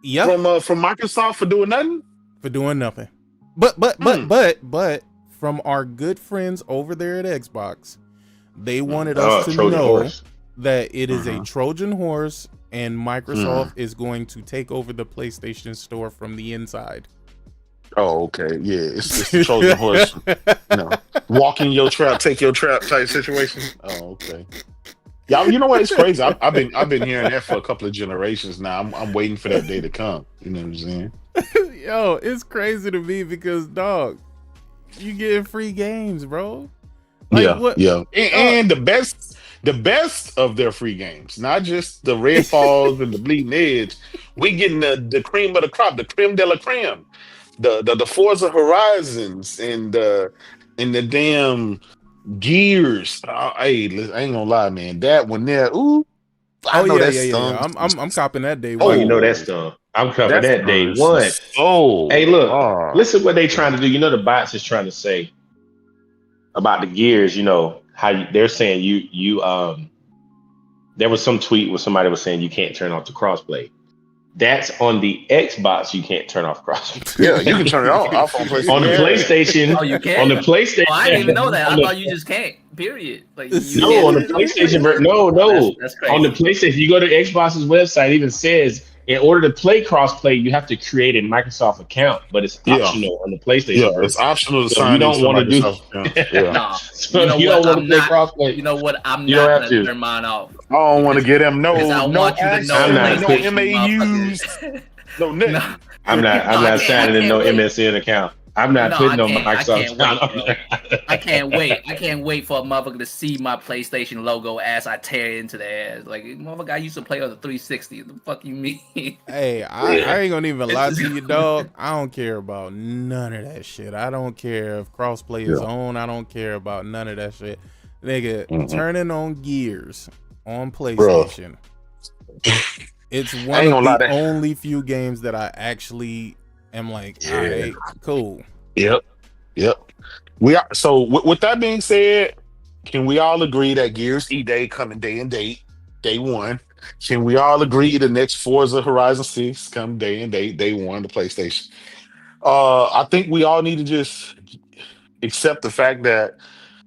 Yep. From Microsoft for doing nothing? For doing nothing. But from our good friends over there at Xbox, they wanted us to Trojan know horse. that it is a Trojan horse and Microsoft is going to take over the PlayStation Store from the inside. Oh, okay. Yeah, it's the Trojan horse. Walk in your trap, take your trap type situation. Oh, okay. Yeah, you know what? It's crazy. I've been hearing that for a couple of generations now. I'm waiting for that day to come. You know what I'm saying? Yo, it's crazy to me because, dog, you getting free games, bro. Like, yeah. And the best of their free games, not just the Redfalls and the Bleeding Edge. We getting the cream of the crop, the creme de la creme. The Forza Horizons and the damn Gears. Hey, I ain't gonna lie, man. That one there. Ooh, I know that stunk. I'm copping that day. Oh, you know that stuff. I'm covering that day one. Oh, hey, look, listen what they trying to do. You know the bots is trying to say about the Gears. You know how they're saying you there was some tweet where somebody was saying you can't turn off the crossplay. That's on the Xbox. You can't turn off crossplay. Yeah, you can turn it off on PlayStation. On the PlayStation. Oh, you can. On the PlayStation. Oh, I didn't even know that. I thought you just can't. Period. Like on the PlayStation. No. That's crazy. On the PlayStation, you go to Xbox's website. It even says in order to play crossplay, you have to create a Microsoft account, but it's optional on the PlayStation. Yeah, it's optional to so sign. You don't want to do. Nah. So you don't want to play crossplay. You know what? I'm not gonna turn mine off. I don't want to get them no MAUs. No, Nick. No. I'm not signing in no MSN account. I'm not putting on Microsoft account. I can't wait. I can't wait for a motherfucker to see my PlayStation logo as I tear into their ass. Like, motherfucker, I used to play on the 360. What the fuck you mean? Hey, I ain't gonna even lie to you, dog. I don't care about none of that shit. I don't care if crossplay is on. I don't care about none of that shit. Nigga, turning on Gears on PlayStation. It's one of the only few games that I actually am like, all right, cool. Yep. We are. So with that being said, can we all agree that Gears E-Day coming day and date, day one? Can we all agree the next Forza Horizon 6 come day and day one the PlayStation? I think we all need to just accept the fact that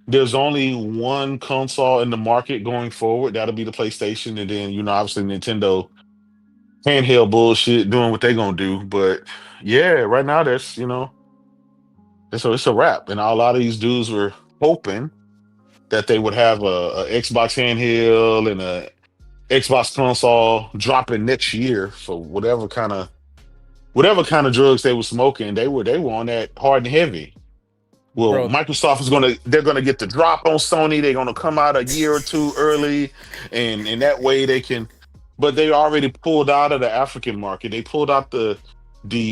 there's only one console in the market going forward. That'll be the PlayStation, and then obviously Nintendo handheld bullshit doing what they're gonna do. But yeah, right now there's it's a wrap, and a lot of these dudes were hoping that they would have a Xbox handheld and a Xbox console dropping next year for whatever kind of drugs they were smoking. They were on that hard and heavy. Well, Bro, Microsoft they're gonna get the drop on Sony. They're gonna come out a year or two early, and in that way they can. But they already pulled out of the African market. They pulled out the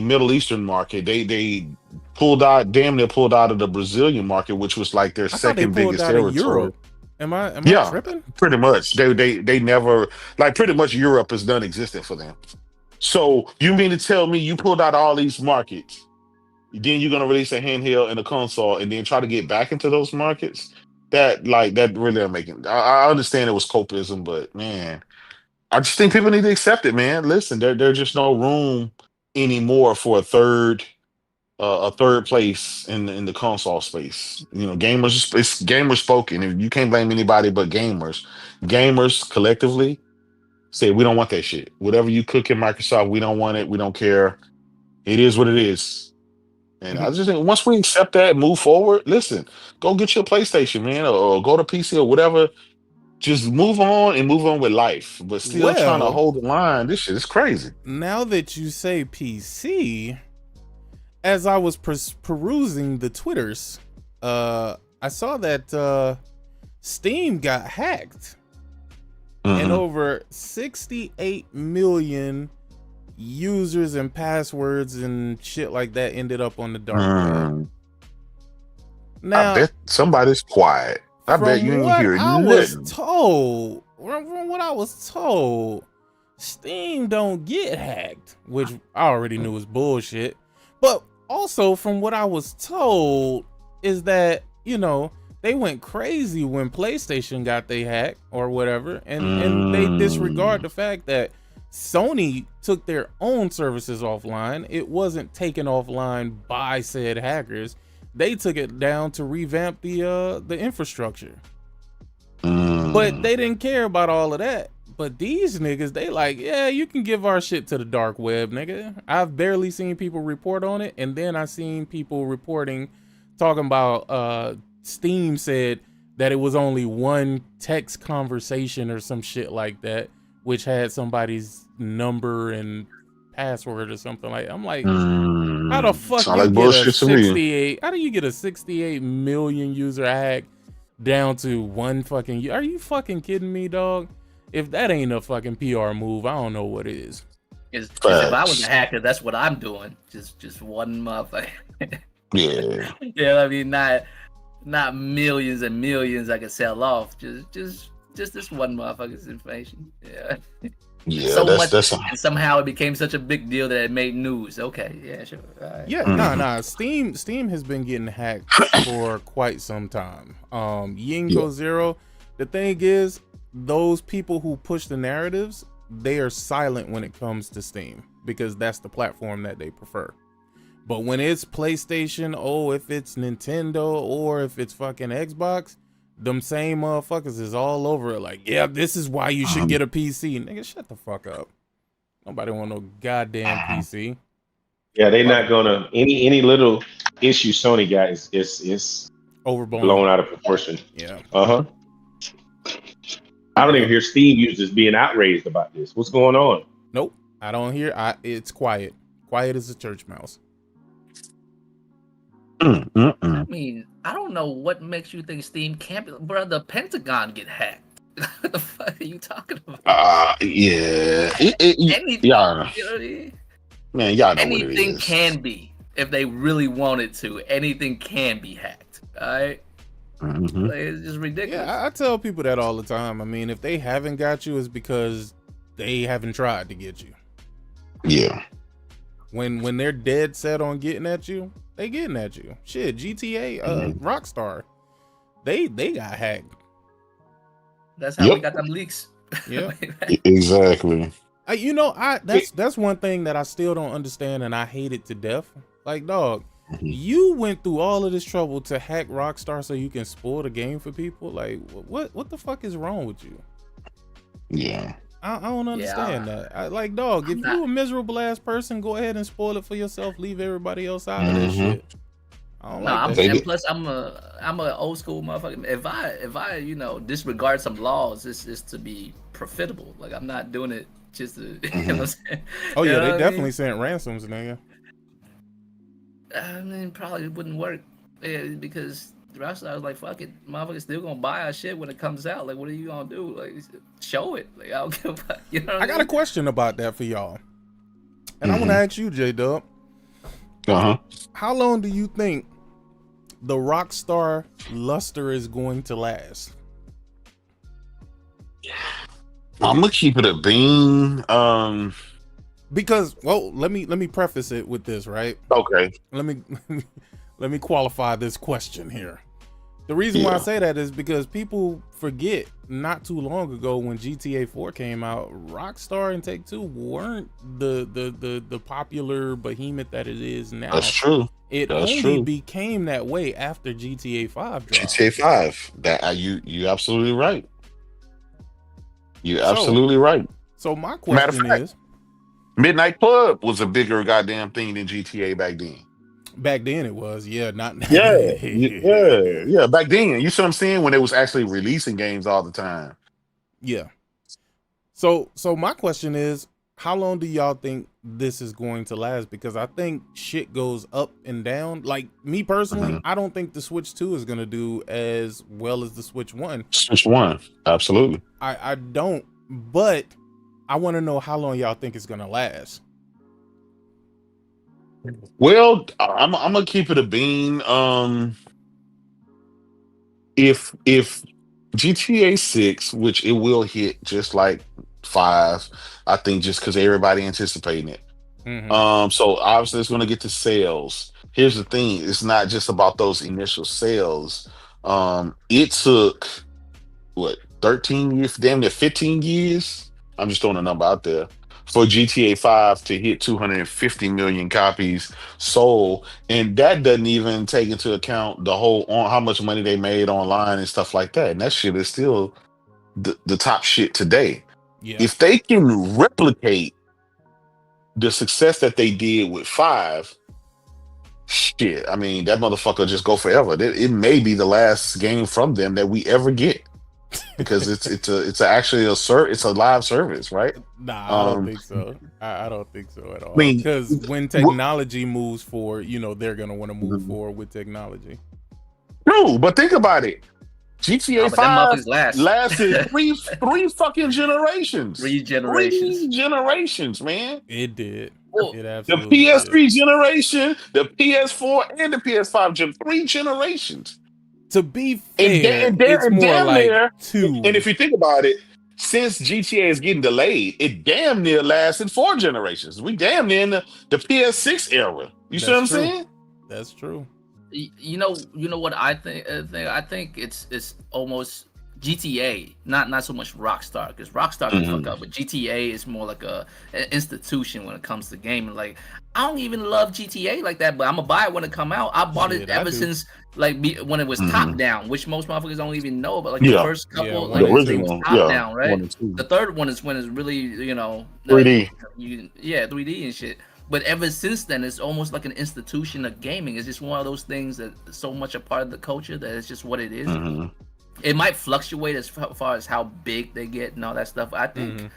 Middle Eastern market. They damn near pulled out of the Brazilian market, which was like their I thought they second pulled biggest out of territory. Europe. Am I Yeah, tripping? pretty much. They never, like, pretty much Europe is non-existent for them. So you mean to tell me you pulled out all these markets, then you're gonna release a handheld and a console, and then try to get back into those markets? That really I'm making. I understand it was copism, but man, I just think people need to accept it, man. Listen, there's just no room anymore for a third place in the console space. Gamers, it's gamers spoken. And you can't blame anybody but gamers. Gamers collectively say we don't want that shit. Whatever you cook in Microsoft, we don't want it. We don't care. It is what it is. And I just think once we accept that, move forward. Listen, go get your PlayStation, man, or go to PC or whatever. Just move on and move on with life. But still trying to Well, hold the line. This shit is crazy. now that you say PC, as I was perusing the Twitters, I saw that Steam got hacked, and over 68 million users and passwords and shit like that ended up on the dark web. Now, I bet somebody's quiet. I bet you ain't hear I nothing. from what I was told, Steam don't get hacked, which I already knew was bullshit. But also, from what I was told, is that they went crazy when PlayStation got they hack or whatever, and they disregard the fact that Sony took their own services offline. It wasn't taken offline by said hackers. They took it down to revamp the infrastructure. But they didn't care about all of that. But these niggas, they like, yeah, you can give our shit to the dark web, nigga. I've barely seen people report on it, and then I seen people talking about Steam said that it was only one text conversation or some shit like that, which had somebody's number and password or something like that. I'm like, how the fuck Sound you like get a bullshit to me. 68? How do you get a 68 million user hack down to one fucking? Are you fucking kidding me, dog? If that ain't a fucking PR move, I don't know what is. Because if I was a hacker, that's what I'm doing. Just one motherfucker. Yeah. I mean, not millions and millions I could sell off. Just this one motherfucker's information. Yeah. Yeah, So that's much, and somehow it became such a big deal that it made news. Okay, yeah, sure. All right. Yeah, nah. Steam has been getting hacked for quite some time. Yinko Zero. The thing is, those people who push the narratives, they are silent when it comes to Steam because that's the platform that they prefer. But when it's PlayStation, if it's Nintendo, or if it's fucking Xbox, them same motherfuckers is all over it. Like, yeah, this is why you should get a PC. Nigga, shut the fuck up. Nobody want no goddamn PC. Yeah, they're not gonna any little issue Sony got is Overblown. blown out of proportion. Yeah. I don't even hear Steam users being outraged about this. What's going on? Nope. I don't hear. It's quiet. Quiet as a church mouse. I mean, I don't know what makes you think Steam can't be. Bro, the Pentagon get hacked. What the fuck are you talking about? Yeah. Anything, Yeah. you know what I mean? Man, y'all know what it Anything is. can be. If they really wanted to, anything can be hacked. All right? Like, it's just ridiculous. Yeah, I tell people that all the time. I mean, if they haven't got you, it's because they haven't tried to get you. Yeah. When they're dead set on getting at you, they getting at you. Shit, GTA, Rockstar, they got hacked. That's how we got them leaks. Yeah. Exactly. You know, that's one thing that I still don't understand, and I hate it to death. Like, dog, Mhm. you went through all of this trouble to hack Rockstar so you can spoil the game for people. Like, what the fuck is wrong with you? Yeah. I don't understand that. Like, dog, I'm if not. you a miserable ass person, go ahead and spoil it for yourself. Leave everybody else out of that Mhm. shit. I don't No, like that They shit. and did. plus I'm a old school motherfucker. If I disregard some laws, it's to be profitable. Like I'm not doing it just to you know what I'm saying? Oh You yeah, know they what I definitely mean? sent ransoms, nigga. I mean, probably wouldn't work because the rest I was like, fuck it, motherfuckers still gonna buy our shit when it comes out. Like, what are you gonna do? Like, show it. Like, I don't give a fuck. You know what I I got a mean? question about that for y'all, and I want to Mhm. ask you, J Dub, Uh-huh. how long do you think the Rockstar luster is going to last? I'm gonna keep it a bean. Because, well, let me preface it with this, right? Okay. Let me let me qualify this question here. The reason why I Yeah. say that is because people forget not too long ago when GTA 4 came out, Rockstar and Take-Two weren't the popular behemoth that it is That's now. true. It That's only true. became that way after GTA 5 dropped. GTA 5. That you absolutely right. You're So, absolutely right. so my Matter of question fact, is, Midnight Club was a bigger goddamn thing than GTA back then. back then it was, yeah, not Yeah, yeah. Back then, you see what I'm saying? When they was actually releasing games all the time. yeah. So my question is, how long do y'all think this is going to last? Because I think shit goes up and down. Like me personally, Mhm. I don't think the Switch 2 is gonna do as well as the Switch 1. Switch one, absolutely. I don't, but I want to know how long y'all think it's gonna last. Well, I'm gonna keep it a bean. If GTA 6, which it will hit just like 5, I think just because everybody anticipating it. Mm-hmm. So obviously it's gonna get to sales. Here's the thing, it's not just about those initial sales. It took what 13 years, damn near 15 years. I'm just throwing a number out there for GTA 5 to hit 250 million copies sold, and that doesn't even take into account the whole on how much money they made online and stuff like that. And that shit is still the top shit today. Yeah. If they can replicate the success that they did with 5, shit, I mean that motherfucker just go forever. It may be the last game from them that we ever get because actually it's a live service, right? Nah, I don't Um, think so. I don't think so at I all. mean, Because when technology moves forward, they're gonna want to move forward with technology. true, but think about it. GTA Oh, but them 5 motherfuckers last lasted three fucking generations. 3 regenerations. generations, man. It did. Well, It The absolutely did. PS3 generation, the PS4, and the PS5 3 generations. To be And, fair, it's more damn like near, and two. if you think about it, since GTA is getting delayed, it damn near lasted 4 generations. We damn near in the PS6 era. You see what That's I'm true. saying? That's true. you know what I think it's almost GTA, not so much Rockstar, because Rockstar can fuck Mhm. up, but GTA is more like an institution when it comes to gaming. Like I don't even love GTA like that, but I'm gonna buy it when it come out. I bought it Shit, I ever do. since when it was top Mhm. down, which most motherfuckers don't even know. But like the Yeah, first Yeah, couple, one the like and they two. was original, top yeah, down, right? 1 and 2. The third one is when it's really 3D. yeah, 3D and shit. But ever since then, it's almost like an institution of gaming. It's just one of those things that is so much a part of the culture that it's just what it is. Mhm. It might fluctuate as far as how big they get and all that stuff. I think Mm-hmm.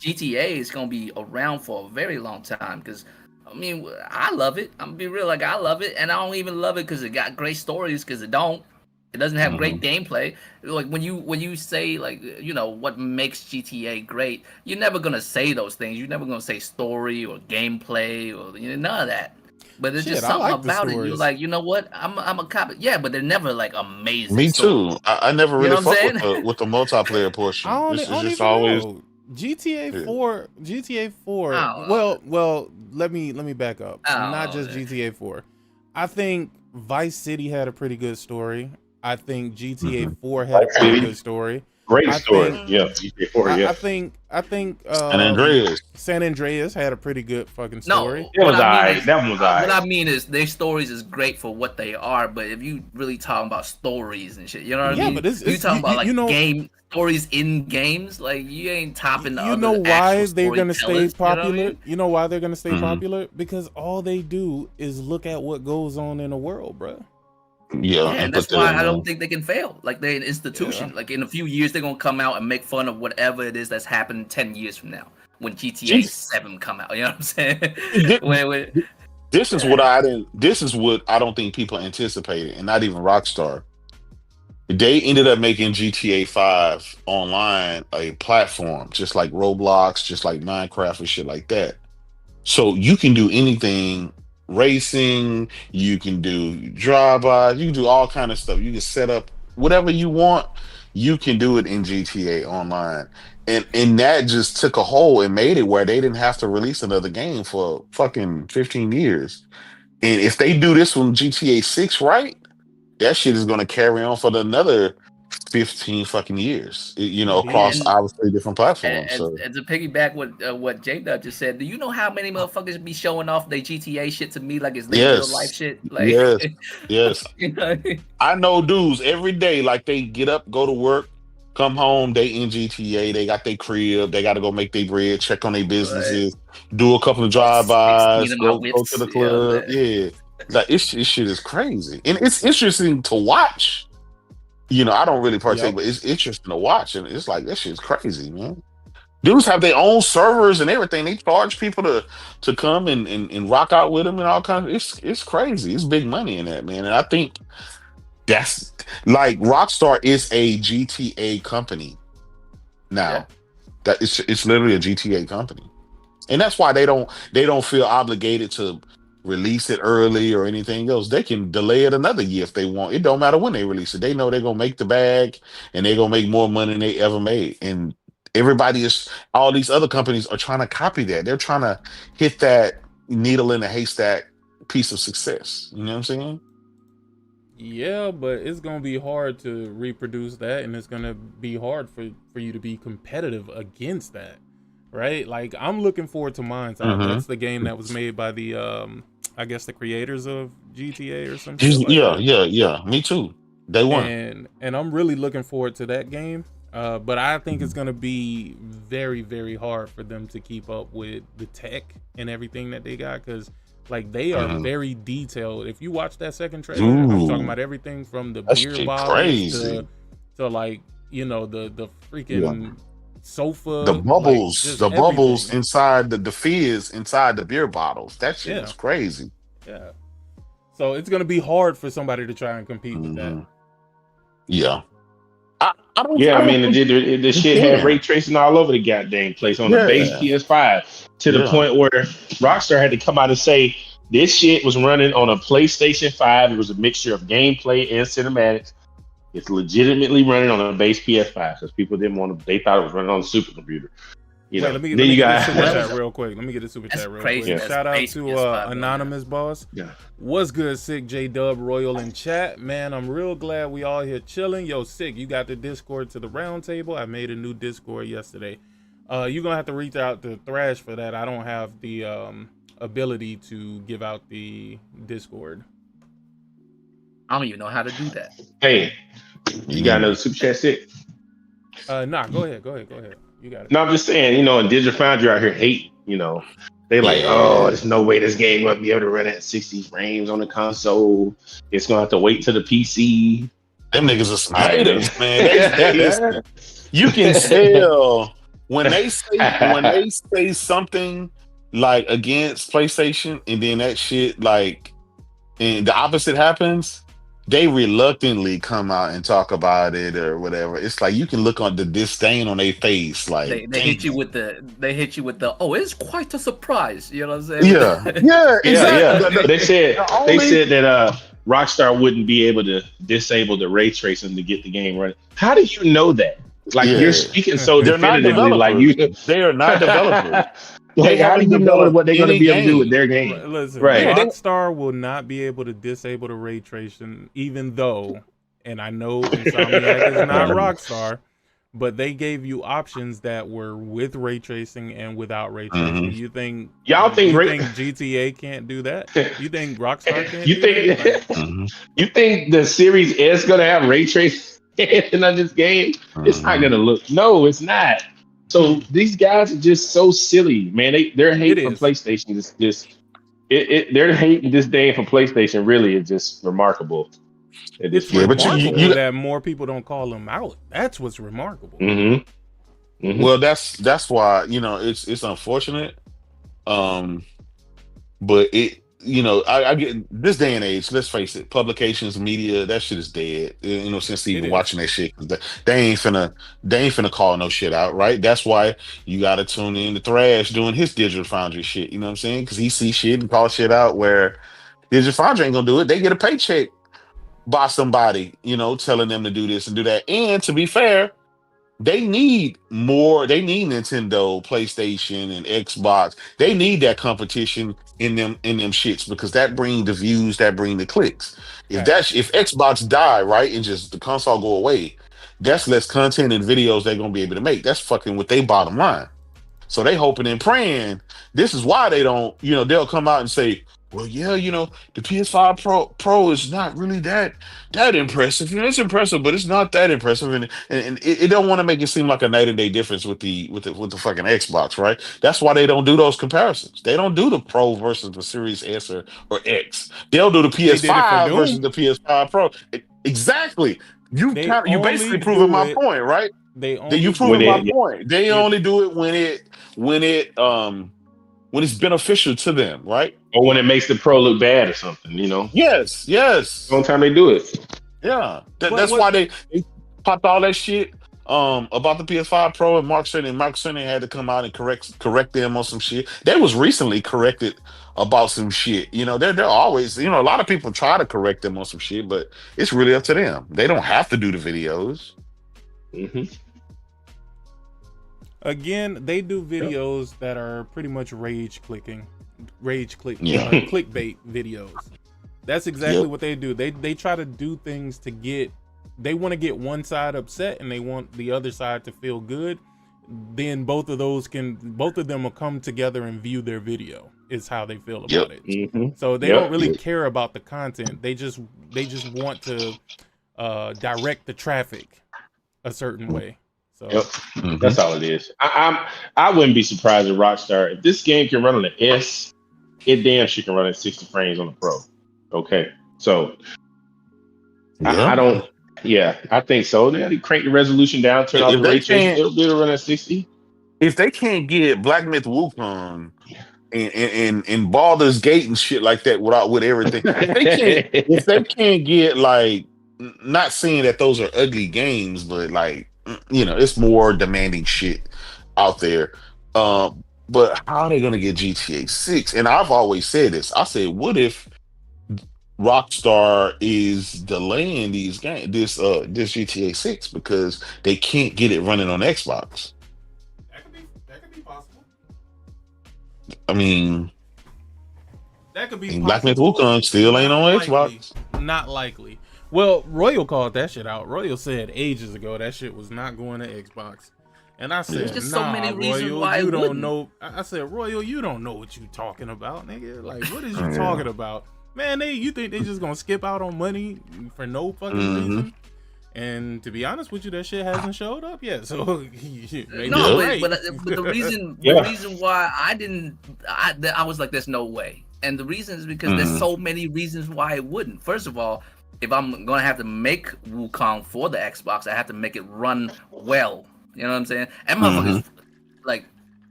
GTA is gonna be around for a very long time because I mean I love it. I'm gonna be real, like I love it, and I don't even love it because it got great stories. Because it don't. It doesn't have great Mhm. gameplay. Like when you say like what makes GTA great, you're never gonna say those things. You're never gonna say story or gameplay or none of that. But there's Shit, just I something like the about it. You're stories. like, you know what? I'm a cop. Yeah, but they're never like amazing Me stories. too. I never You know really what I'm fuck saying? with the multiplayer I portion. don't, I This is don't just even always know. GTA yeah. 4, GTA 4. I don't know. Well, let me back up. I Not don't just know. GTA 4. I think Vice City had a pretty good story. I think GTA Mhm. 4 had a pretty good story. Great I story. think Yeah, GTA 4. I Yeah, think San Andreas. San Andreas had a pretty good fucking story. No, it was alright. That one was what alright. I mean is their stories is great for what they are, but if you really talking about stories and shit, you know what I Yeah, mean? but it's You talking about you like know game stories in games, like you ain't topping the you know other actual why they're gonna stay storytellers. You know what I popular? mean? You know why they're gonna stay Mhm. popular? Because all they do is look at what goes on in the world, bro. Yeah, Yeah, and and put that's that why in I there. don't think they can fail. Like they're an institution. Yeah. Like in a few years, they're gonna come out and make fun of whatever it is that's happened 10 years from now when GTA G- 7 come out. You know what I'm saying? Thi- when, This is what I didn't. This is what I don't think people anticipated, and not even Rockstar. They ended up making GTA 5 online a platform, just like Roblox, just like Minecraft and shit like that. So you can do anything, racing, you can do drive-by, you can do all kind of stuff. You can set up whatever you want, you can do it in GTA online. And that just took a hold and made it where they didn't have to release another game for fucking 15 years. And if they do this one GTA 6 right, that shit is going to carry on for another 15 fucking years, across Indeed. and obviously different platforms. and, So, and to piggyback what J Dub just said, do you know how many motherfuckers be showing off their GTA shit to me like it's their real life yes, shit? Like, yes, yes. you know, I know dudes every day, like they get up, go to work, come home, they in GTA, they got their crib, they got to go make their bread, check on their like businesses, do a couple of all 16 drive-bys, of my go to whips. the You know what club. I'm saying? Yeah. Like this shit is crazy. And it's interesting to watch. I don't really partake, Yep. but it's interesting to watch. And it's like, that shit's crazy, man. Dudes have their own servers and everything. They charge people to come and rock out with them and all kinds of, it's crazy. It's big money in that, man. And I think that's like Rockstar is a GTA company Yeah. now. That it's literally a GTA company. And that's why they don't feel obligated to release it early or anything else. They can delay it another year if they want. It don't matter when they release it. They know they're gonna make the bag and they're gonna make more money than they ever made. And all these other companies are trying to copy that. They're trying to hit that needle in a haystack piece of success. You know what I'm saying? Yeah, but it's gonna be hard to reproduce that, and it's gonna be hard for you to be competitive against that, right? Like I'm looking forward to Mine's Out. Mm-hmm. That's the game that was made by the I guess the creators of GTA or some shit like Yeah, that. yeah, yeah. Me too. Day one. And I'm really looking forward to that game. But I think it's gonna be very, very hard for them to keep up with the tech and everything that they got, because like they are Mhm. very detailed. If you watch that second trailer, I'm talking Ooh, about everything from the that beer shit bottles crazy. to like the Yeah. freaking sofa, The like bubbles, just the bubbles everything. inside the fizz inside the beer bottles. That shit Yeah, is crazy. yeah. So it's gonna be hard for somebody to try and compete with that. Hmm. Yeah. I don't Yeah, I I don't mean, think the you shit had ray can. tracing all over the goddamn place on the base Yeah. PS5 to the Yeah. point where Rockstar had to come out and say this shit was running on a PlayStation 5. It was a mixture of gameplay and cinematics. It's legitimately running on a base PS5 because people didn't want to. They thought it was running on a supercomputer. Wait, let me Then you get this got super That chat was real quick. Let me get this super that's chat real crazy. quick. yeah, That's Shout out base to PS5 running. Anonymous Boss. yeah. What's good, Sick J Dub Royal in chat? Man, I'm real glad we all here chilling. Yo, Sick, you got the Discord to the round table. I made a new Discord yesterday. You're gonna have to reach out to Thrash for that. I don't have the ability to give out the Discord. I don't even know how to do that. Hey, you got another Mm. super chat stick? Nah, go ahead. You got it. No, I'm just saying, and Digital Foundry out here hate, they like, oh, Yeah. there's no way this game gonna be able to run at 60 frames on the console. It's gonna have to wait to the PC. Them niggas are some All right, haters, man. Listen, you can tell when they say something like against PlayStation and then that shit like and the opposite happens, they reluctantly come out and talk about it or whatever. It's like you can look on the disdain on their face, like They hit you damn. with the oh, it's quite a surprise. You know what I'm saying? Yeah, yeah, yeah. exactly. They said The they only said that Rockstar wouldn't be able to disable the ray tracing to get the game running. How do you know that? Like you're yeah, speaking so they're not definitively, like developers. you. They are not developers. They Like, how do haven't you know developed what they're going to any be able to do with game. their game? Listen, Right. Yeah, Rockstar will not be able to disable the ray tracing, even though, and I know Insomniac is not Mhm. Rockstar, but they gave you options that were with ray tracing and without ray tracing. You think Y'all think GTA can't do that? You think Rockstar can't you do think that? Like, you think the Series S gonna have ray tracing in this game? It's not gonna look. No, it's not. So these guys are just so silly, man. Their hate for PlayStation is just their hate this day for PlayStation really is just remarkable. It's remarkable that more people don't call them out. That's what's remarkable. Well, that's why, you know, it's unfortunate. But it, you know, I get this day and age, let's face it, publications, media, that shit is dead. You know, since even watching that shit, they ain't finna call no shit out, right? That's why you gotta tune in to Thrash doing his Digital Foundry shit, you know what I'm saying? Because he sees shit and call shit out where Digital Foundry ain't gonna do it. They get a paycheck by somebody, you know, telling them to do this and do that. And to be fair, they need Nintendo, PlayStation, and Xbox. They need that competition in them shits, because that bring the views, that bring the clicks. If Xbox die, right, and just the console go away, that's less content and videos they're gonna be able to make. That's fucking with their bottom line. So they hoping and praying. This is why they don't, you know, they'll come out and say, well, yeah, you know, the PS5 Pro is not really that impressive. You know, it's impressive, but it's not that impressive, and it don't want to make it seem like a night and day difference with the fucking Xbox, right? That's why they don't do those comparisons. They don't do the Pro versus the Series S or X. They'll do the PS5 versus the PS5 Pro. Exactly. You basically proving my point, right? You proving my point. They only do it when it's beneficial to them, right? Or when it makes the Pro look bad or something, you know? Yes. The only time they do it. Yeah. That's why they popped all that shit about the PS5 Pro, and Mark Cerny had to come out and correct them on some shit. They was recently corrected about some shit. You know, they're always, you know, a lot of people try to correct them on some shit, but it's really up to them. They don't have to do the videos. Again, they do videos that are pretty much clickbait videos. That's exactly what they do. They try to do things they want to get one side upset and they want the other side to feel good. Then both of them will come together and view their video, is how they feel about it. So they don't really care about the content. They just want to direct the traffic a certain way. So that's all it is. I wouldn't be surprised if Rockstar, if this game can run on the S, it damn sure can run at 60 frames on the Pro. Okay, so I don't. Yeah, I think so. They crank the resolution down, turn off the ray tracing. It'll be able to run at 60. If they can't get Black Myth Wukong and Baldur's Gate and shit like that with everything, if they can't get, like, not saying that those are ugly games, but like, you know, it's more demanding shit out there. But how are they gonna get GTA 6? And I've always said this. I said, what if Rockstar is delaying these games, this GTA 6, because they can't get it running on Xbox? That could be possible. I mean, that could be possible. Black Myth Wukong still ain't on Xbox. Not likely. Well, Royal called that shit out. Royal said ages ago that shit was not going to Xbox. And I said, just so many reasons Royal, why you don't wouldn't. know. I said, Royal, you don't know what you talking about, nigga. Like, what is you talking about? Man, you think they just gonna skip out on money for no fucking reason? And to be honest with you, that shit hasn't showed up yet. So but the reason why I was like, there's no way. And the reason is because there's so many reasons why it wouldn't. First of all, if I'm gonna have to make Wukong for the Xbox, I have to make it run well. You know what I'm saying? And motherfuckers, like,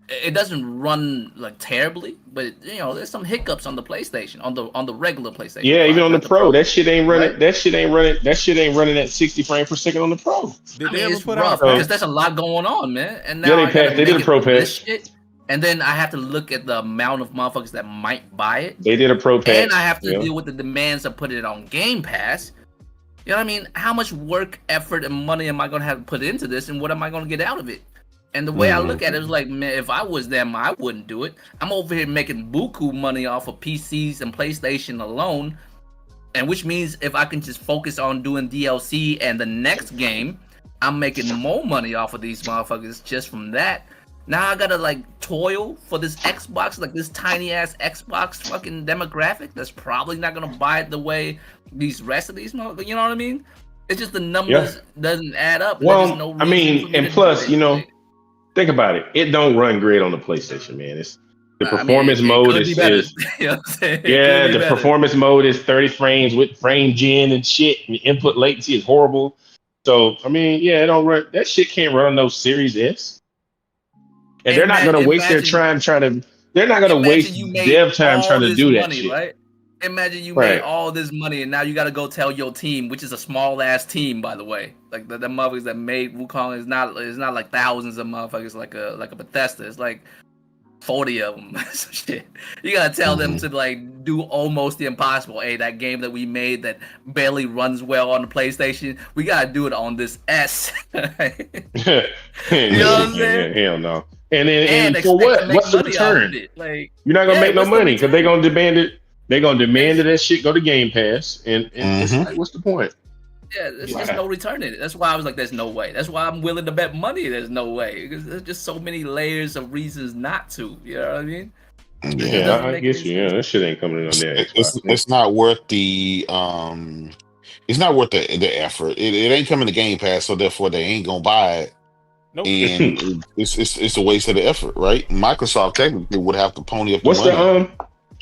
it doesn't run like terribly, but you know, there's some hiccups on the PlayStation, on the regular PlayStation. Yeah, even on the Pro, that shit ain't running. Right? That shit ain't running at 60 frames per second on the Pro. Did they ever put rough, out? Because there's a lot going on, man. And now they did a Pro patch. And then I have to look at the amount of motherfuckers that might buy it. They did a Pro patch. And I have to deal with the demands of putting it on Game Pass. You know what I mean? How much work, effort, and money am I going to have to put into this, and what am I going to get out of it? And the way I look at it is like, man, if I was them, I wouldn't do it. I'm over here making buku money off of PCs and PlayStation alone, and which means if I can just focus on doing DLC and the next game, I'm making more money off of these motherfuckers just from that. Now I gotta like toil for this Xbox, like this tiny ass Xbox fucking demographic that's probably not gonna buy it the way these rest of these motherfuckers. You know what I mean? It's just the numbers doesn't add up. There's just Well, no I reason for mean, me and to do plus, it. Like, think about it. It don't run great on the PlayStation, man. It's the I mean, performance it mode could be better. is You know what I'm saying? It could yeah, be the better. performance mode is 30 frames with frame gen and shit. And the input latency is horrible. So I mean, yeah, it don't run. That shit can't run on those Series S. And they're not gonna waste their time trying to. They're not gonna Imagine waste you made dev time trying all to this do that money, shit. right? Imagine you made Right. all this money, and now you got to go tell your team, which is a small ass team, by the way. Like the motherfuckers that made Wukong is not like thousands of motherfuckers like a Bethesda. It's like 40 of them. So shit. You gotta tell them to like do almost the impossible. Hey, that game that we made that barely runs well on the PlayStation, we gotta do it on this S. You know what I'm saying? Hell no. And then and for expect to what? make What's the money off of return? it. Like, You're not gonna make no what's the money because they're return? gonna demand it. They're gonna demand that that shit go to Game Pass, and it's like, what's the point? Yeah, there's just no return in it. That's why I was like, there's no way. That's why I'm willing to bet money there's no way. Because there's just so many layers of reasons not to. You know what I mean? Yeah, I guess you. Yeah, that shit ain't coming in on there. It's not worth the it's not worth the effort. It ain't coming to Game Pass, so therefore they ain't gonna buy it. Nope. And it's a waste of the effort, right? Microsoft technically would have to pony up the What's money.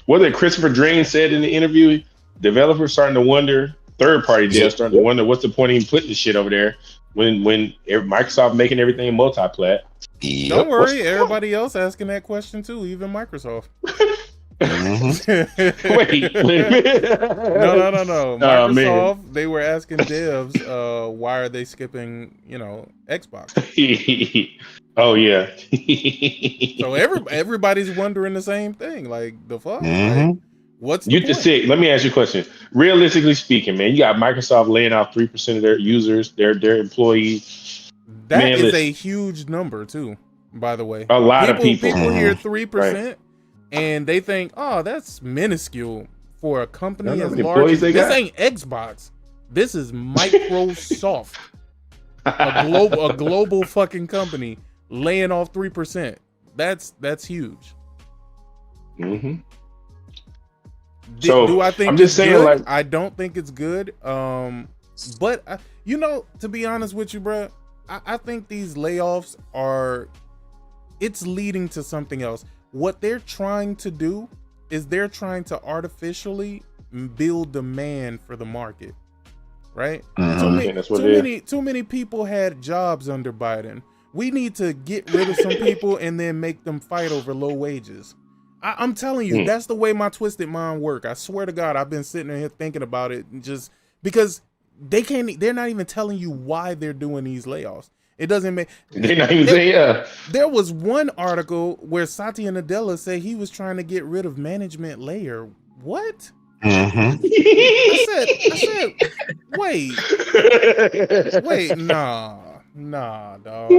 what did Christopher Drain said in the interview? Developers starting to wonder, third party devs starting to wonder what's the point of even putting the shit over there when Microsoft making everything multi-plat. Yep. Don't worry, everybody else asking that question too, even Microsoft. Wait a minute. No. Microsoft, they were asking devs, why are they skipping, Xbox? Oh yeah. So everybody's wondering the same thing. Like the fuck? Like, what's the point? Say, let me ask you a question. Realistically speaking, man, you got Microsoft laying off 3% of their users, their employees. That is a huge number too, by the way. A lot of people. People hear 3%. And they think, oh, that's minuscule for a company as large as this. Ain't Xbox. This is Microsoft, a global fucking company laying off 3%. That's huge. Mm-hmm. Do I think I'm just saying, good? like, I don't think it's good. But to be honest with you, bro, I think these layoffs it's leading to something else. What they're trying to do is they're trying to artificially build demand for the market, right? Too many people had jobs under Biden. We need to get rid of some people and then make them fight over low wages. I'm telling you, that's the way my twisted mind work. I swear to God, I've been sitting here thinking about it just because they're not even telling you why they're doing these layoffs. It doesn't make. They're not even saying. There was one article where Satya Nadella said he was trying to get rid of management layer. What? I said, wait, nah, dog.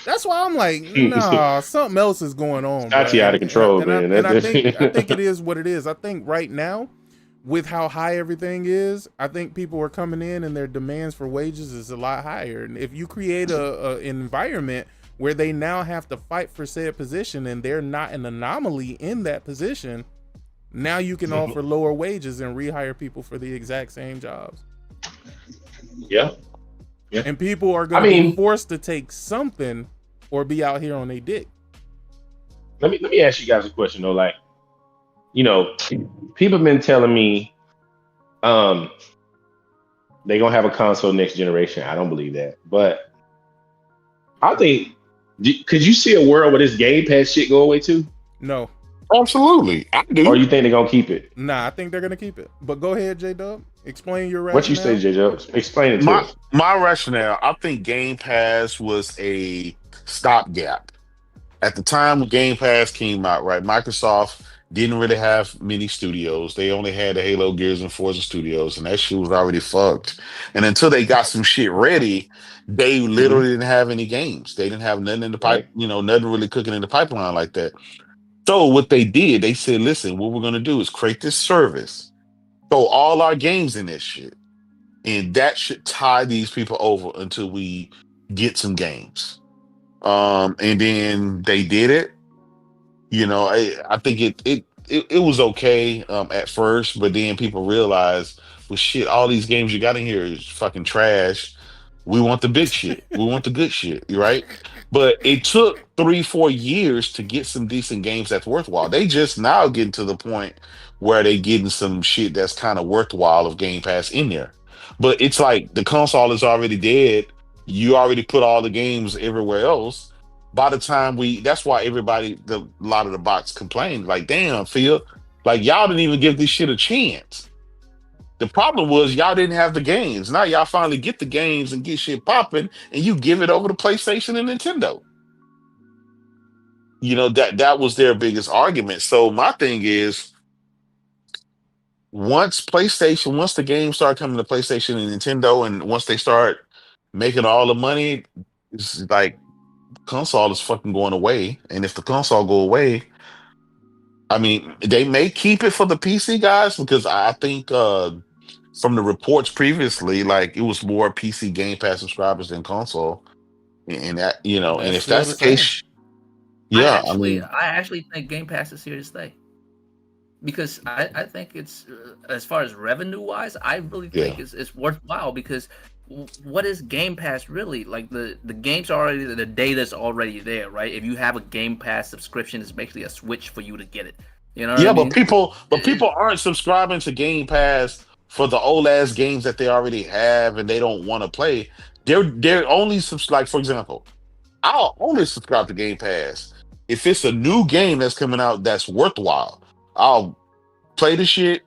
That's why I'm like, nah, something else is going on. Satya out of control, man. I think it is what it is. I think right now, with how high everything is, I think people are coming in and their demands for wages is a lot higher. And if you create an environment where they now have to fight for said position and they're not an anomaly in that position, now you can offer lower wages and rehire people for the exact same jobs. Yeah. And people are going to be forced to take something or be out here on their dick. Let me ask you guys a question though. Like, people have been telling me they're gonna have a console next generation. I don't believe that. But I think could you see a world where this Game Pass shit go away too? No. Absolutely. I do. Or you think they're gonna keep it? Nah, I think they're gonna keep it. But go ahead, J-Dub. Explain your rationale. What you say, J-Dub? Explain it to us. My rationale, I think Game Pass was a stopgap. At the time when Game Pass came out, right, Microsoft didn't really have many studios. They only had the Halo, Gears, and Forza studios, and that shit was already fucked. And until they got some shit ready, they literally didn't have any games. They didn't have nothing in the pipe, nothing really cooking in the pipeline like that. So what they did, they said, listen, what we're going to do is create this service, throw all our games in this shit, and that should tie these people over until we get some games. And then they did it. I think it was okay at first, but then people realized, well, shit, all these games you got in here is fucking trash. We want the big shit. We want the good shit, right? But it took 3-4 years to get some decent games that's worthwhile. They just now getting to the point where they getting some shit that's kind of worthwhile of Game Pass in there. But it's like the console is already dead. You already put all the games everywhere else. By the time that's why a lot of the bots complained, like, damn, Phil, like y'all didn't even give this shit a chance. The problem was y'all didn't have the games. Now y'all finally get the games and get shit popping, and you give it over to PlayStation and Nintendo. That was their biggest argument. So my thing is, once the games start coming to PlayStation and Nintendo, and once they start making all the money, it's like console is fucking going away. And if the console go away, I mean, they may keep it for the PC guys, because I think from the reports previously, like, it was more PC Game Pass subscribers than console, and that and That's if still that's the the same. case, yeah, I mean, I actually think Game Pass is here to stay, because I think it's as far as revenue wise, I really think yeah, it's worthwhile, because what is Game Pass really? Like, the games are already, the data's already there, right? If you have a Game Pass subscription, it's basically a switch for you to get it. You know what I yeah, but mean? people aren't subscribing to Game Pass for the old ass games that they already have and they don't want to play. They're only like, for example, I'll only subscribe to Game Pass if it's a new game that's coming out that's worthwhile. I'll play the shit,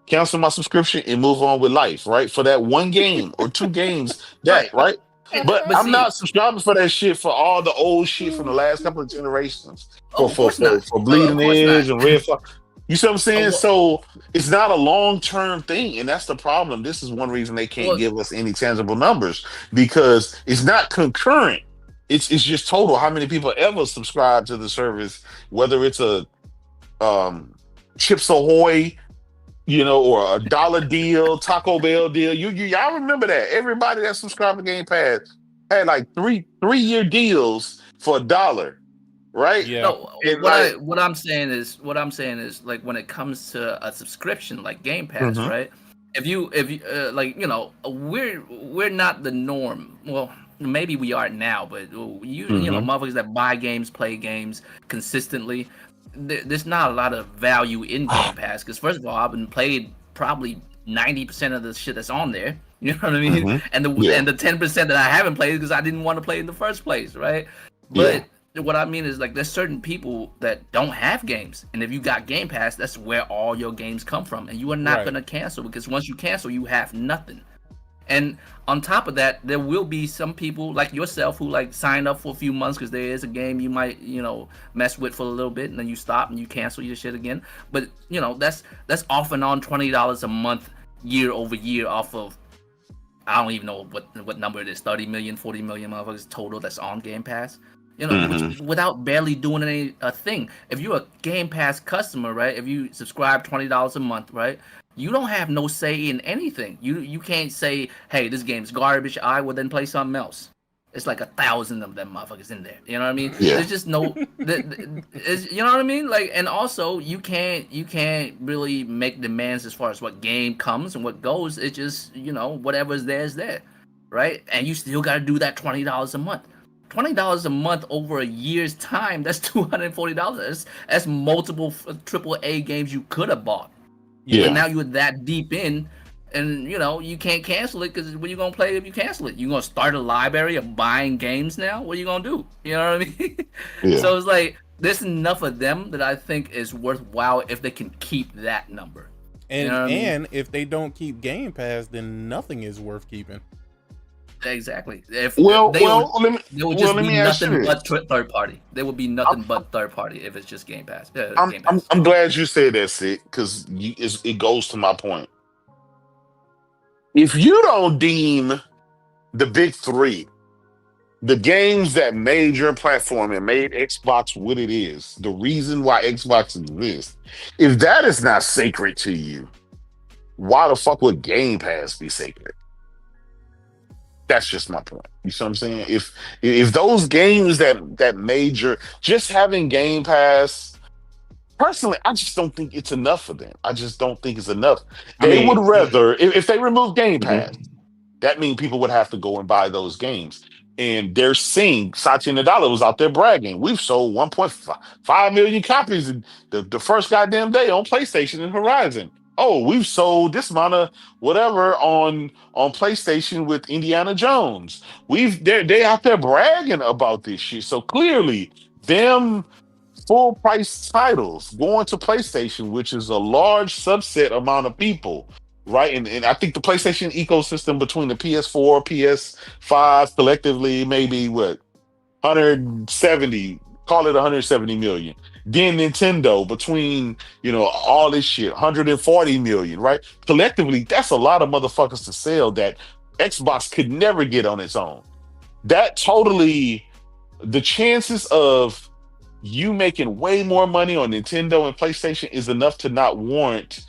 cancel my subscription, and move on with life, right? For that one game or two games, Right, right? But but I'm see, not subscribing for that shit for all the old shit from the last couple of generations. For oh, of course not. Of Bleeding course not. Edge and Red Flag. You see what I'm saying? Well, So it's not a long-term thing, and that's the problem. This is one reason they can't well, give us any tangible numbers, because it's not concurrent. It's just total. How many people ever subscribe to the service, whether it's a Chips Ahoy, or a dollar deal, Taco Bell deal. Y'all remember that? Everybody that subscribed to Game Pass had like three-year deals for $1, right? Yeah. no, And like, what I'm saying is, like, when it comes to a subscription like Game Pass, mhm, right? If you like, we're not the norm. Well, maybe we are now, but mhm, motherfuckers that buy games, play games consistently, there's not a lot of value in Game Pass, because first of all, I've been played probably 90% of the shit that's on there. You know what I mean? mhm, And yeah, the 10% that I haven't played because I didn't want to play in the first place, right? yeah, But what I mean is, like, there's certain people that don't have games, and if you got Game Pass, that's where all your games come from, and you are not Right. gonna cancel, because once you cancel, you have nothing. And on top of that, there will be some people like yourself who, like, sign up for a few months because there is a game you might, mess with for a little bit, and then you stop and you cancel your shit again. But that's off and on $20 a month, year over year, off of, I don't even know what number it is, 30 million, 40 million motherfuckers total that's on Game Pass. mhm, Without barely doing a thing. If you're a Game Pass customer, right? If you subscribe $20 a month, right? You don't have no say in anything. You can't say, hey, this game's garbage. I will then play something else. It's like 1,000 of them motherfuckers in there. You know what I mean? yeah, There's just no, you know what I mean? Like, and also you can't really make demands as far as what game comes and what goes. It's just, whatever's there is there, right? And you still got to do that $20 a month. $20 a month over a year's time, that's $240. That's multiple AAA games you could have bought. Yeah. But yeah, now you're that deep in, and you can't cancel it, because what you gonna play if you cancel it? You gonna start a library of buying games now? What are you gonna do? You know what I mean? yeah. So it's like, there's enough of them that I think is worthwhile if they can keep that number. You And know what I mean? and if they don't keep Game Pass, then nothing is worth keeping. Exactly. If Well, they would, let me there would just let be me ask you nothing this. but third party. There would be nothing but third party if it's just Game Pass. I'm Game I'm, Pass. I'm glad you said that, Sid, because it goes to my point. If you don't deem the big three, the games that made your platform and made Xbox what it is, the reason why Xbox exists, if that is not sacred to you, why the fuck would Game Pass be sacred? That's just my point. You see what I'm saying? If those games that major, just having Game Pass, personally, I just don't think it's enough for them. I just don't think it's enough. I They would mean, rather, if they remove Game Pass, mhm. that means people would have to go and buy those games. And they're seeing Satya Nadella was out there bragging. We've sold 1.5 million copies in the first goddamn day on PlayStation and Horizon. Oh, we've sold this amount of whatever on PlayStation with Indiana Jones. They out there bragging about this shit. So clearly, them full price titles going to PlayStation, which is a large subset amount of people, right? And I think the PlayStation ecosystem between the PS4, PS5 collectively, maybe what 170, call it 170 million. Then Nintendo between all this shit, 140 million, right? Collectively, that's a lot of motherfuckers to sell that Xbox could never get on its own. That totally, the chances of you making way more money on Nintendo and PlayStation is enough to not warrant,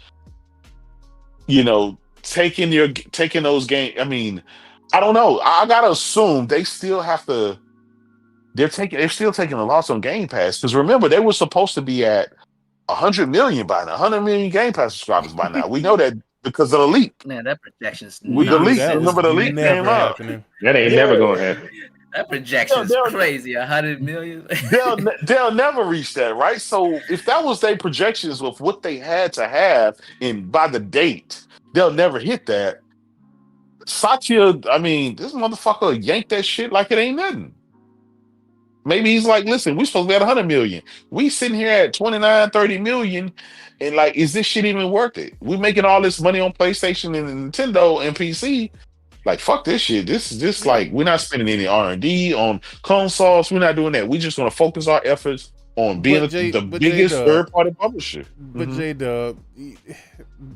taking those games. I mean, I don't know. I gotta assume they still have to. They're still taking a loss on Game Pass because remember they were supposed to be at 100 million by now, 100 million Game Pass subscribers by now. We know that because of the leak. Man, that projection's With the We knew leak, that was remember the leak never came out. happening. That ain't never gonna happen. That projection's crazy. 100 million. They'll never reach that, right? So if that was their projections of what they had to have in by the date, they'll never hit that. Satya, I mean, this motherfucker yanked that shit like it ain't nothing. Maybe he's like, listen, we supposed to be at 100 million. We sitting here at 29, 30 million. And like, is this shit even worth it? We making all this money on PlayStation and Nintendo and PC. Like, fuck this shit. This is just like, we're not spending any R&D on consoles. We're not doing that. We're just going to focus our efforts on being the biggest third-party publisher. But J-Dub,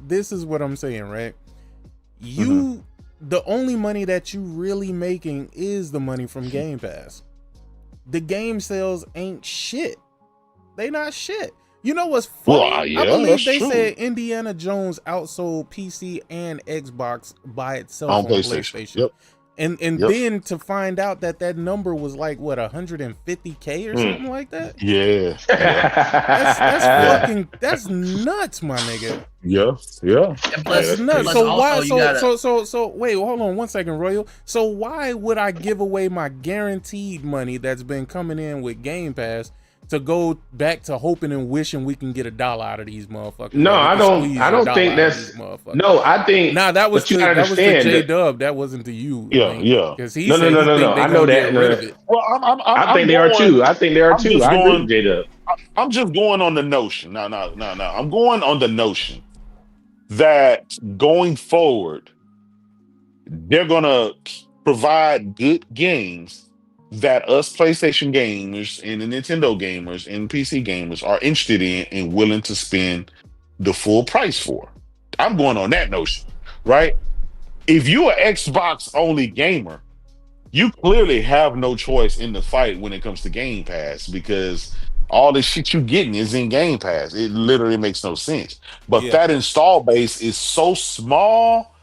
this is what I'm saying, right? The only money that you really making is the money from Game Pass. The game sales ain't shit. They not shit. You know what's funny? Well, yeah, I believe they true. said Indiana Jones outsold PC and Xbox by itself On on PlayStation. Yep. And then to find out that number was like what 150K or something like that. Yeah. That's fucking that's nuts, my nigga. Yeah. And plus, That's nuts. plus So also why? you gotta, So wait, hold on 1 second, Royal. So why would I give away my guaranteed money that's been coming in with Game Pass to go back to hoping and wishing we can get $1 out of these motherfuckers? No, I don't think that's. No, I think. Nah, that was to J-Dub. That wasn't to you. Yeah. Because he No. I know that. Well, I think they are too. I think they are too. I agree with J-Dub. I'm just going on the notion. No. I'm going on the notion that going forward, they're gonna provide good games that us PlayStation gamers and the Nintendo gamers and PC gamers are interested in and willing to spend the full price for. I'm going on that notion, right? If you're an Xbox only gamer, you clearly have no choice in the fight when it comes to Game Pass because all the shit you getting is in Game Pass. It literally makes no sense. But that install base is so small,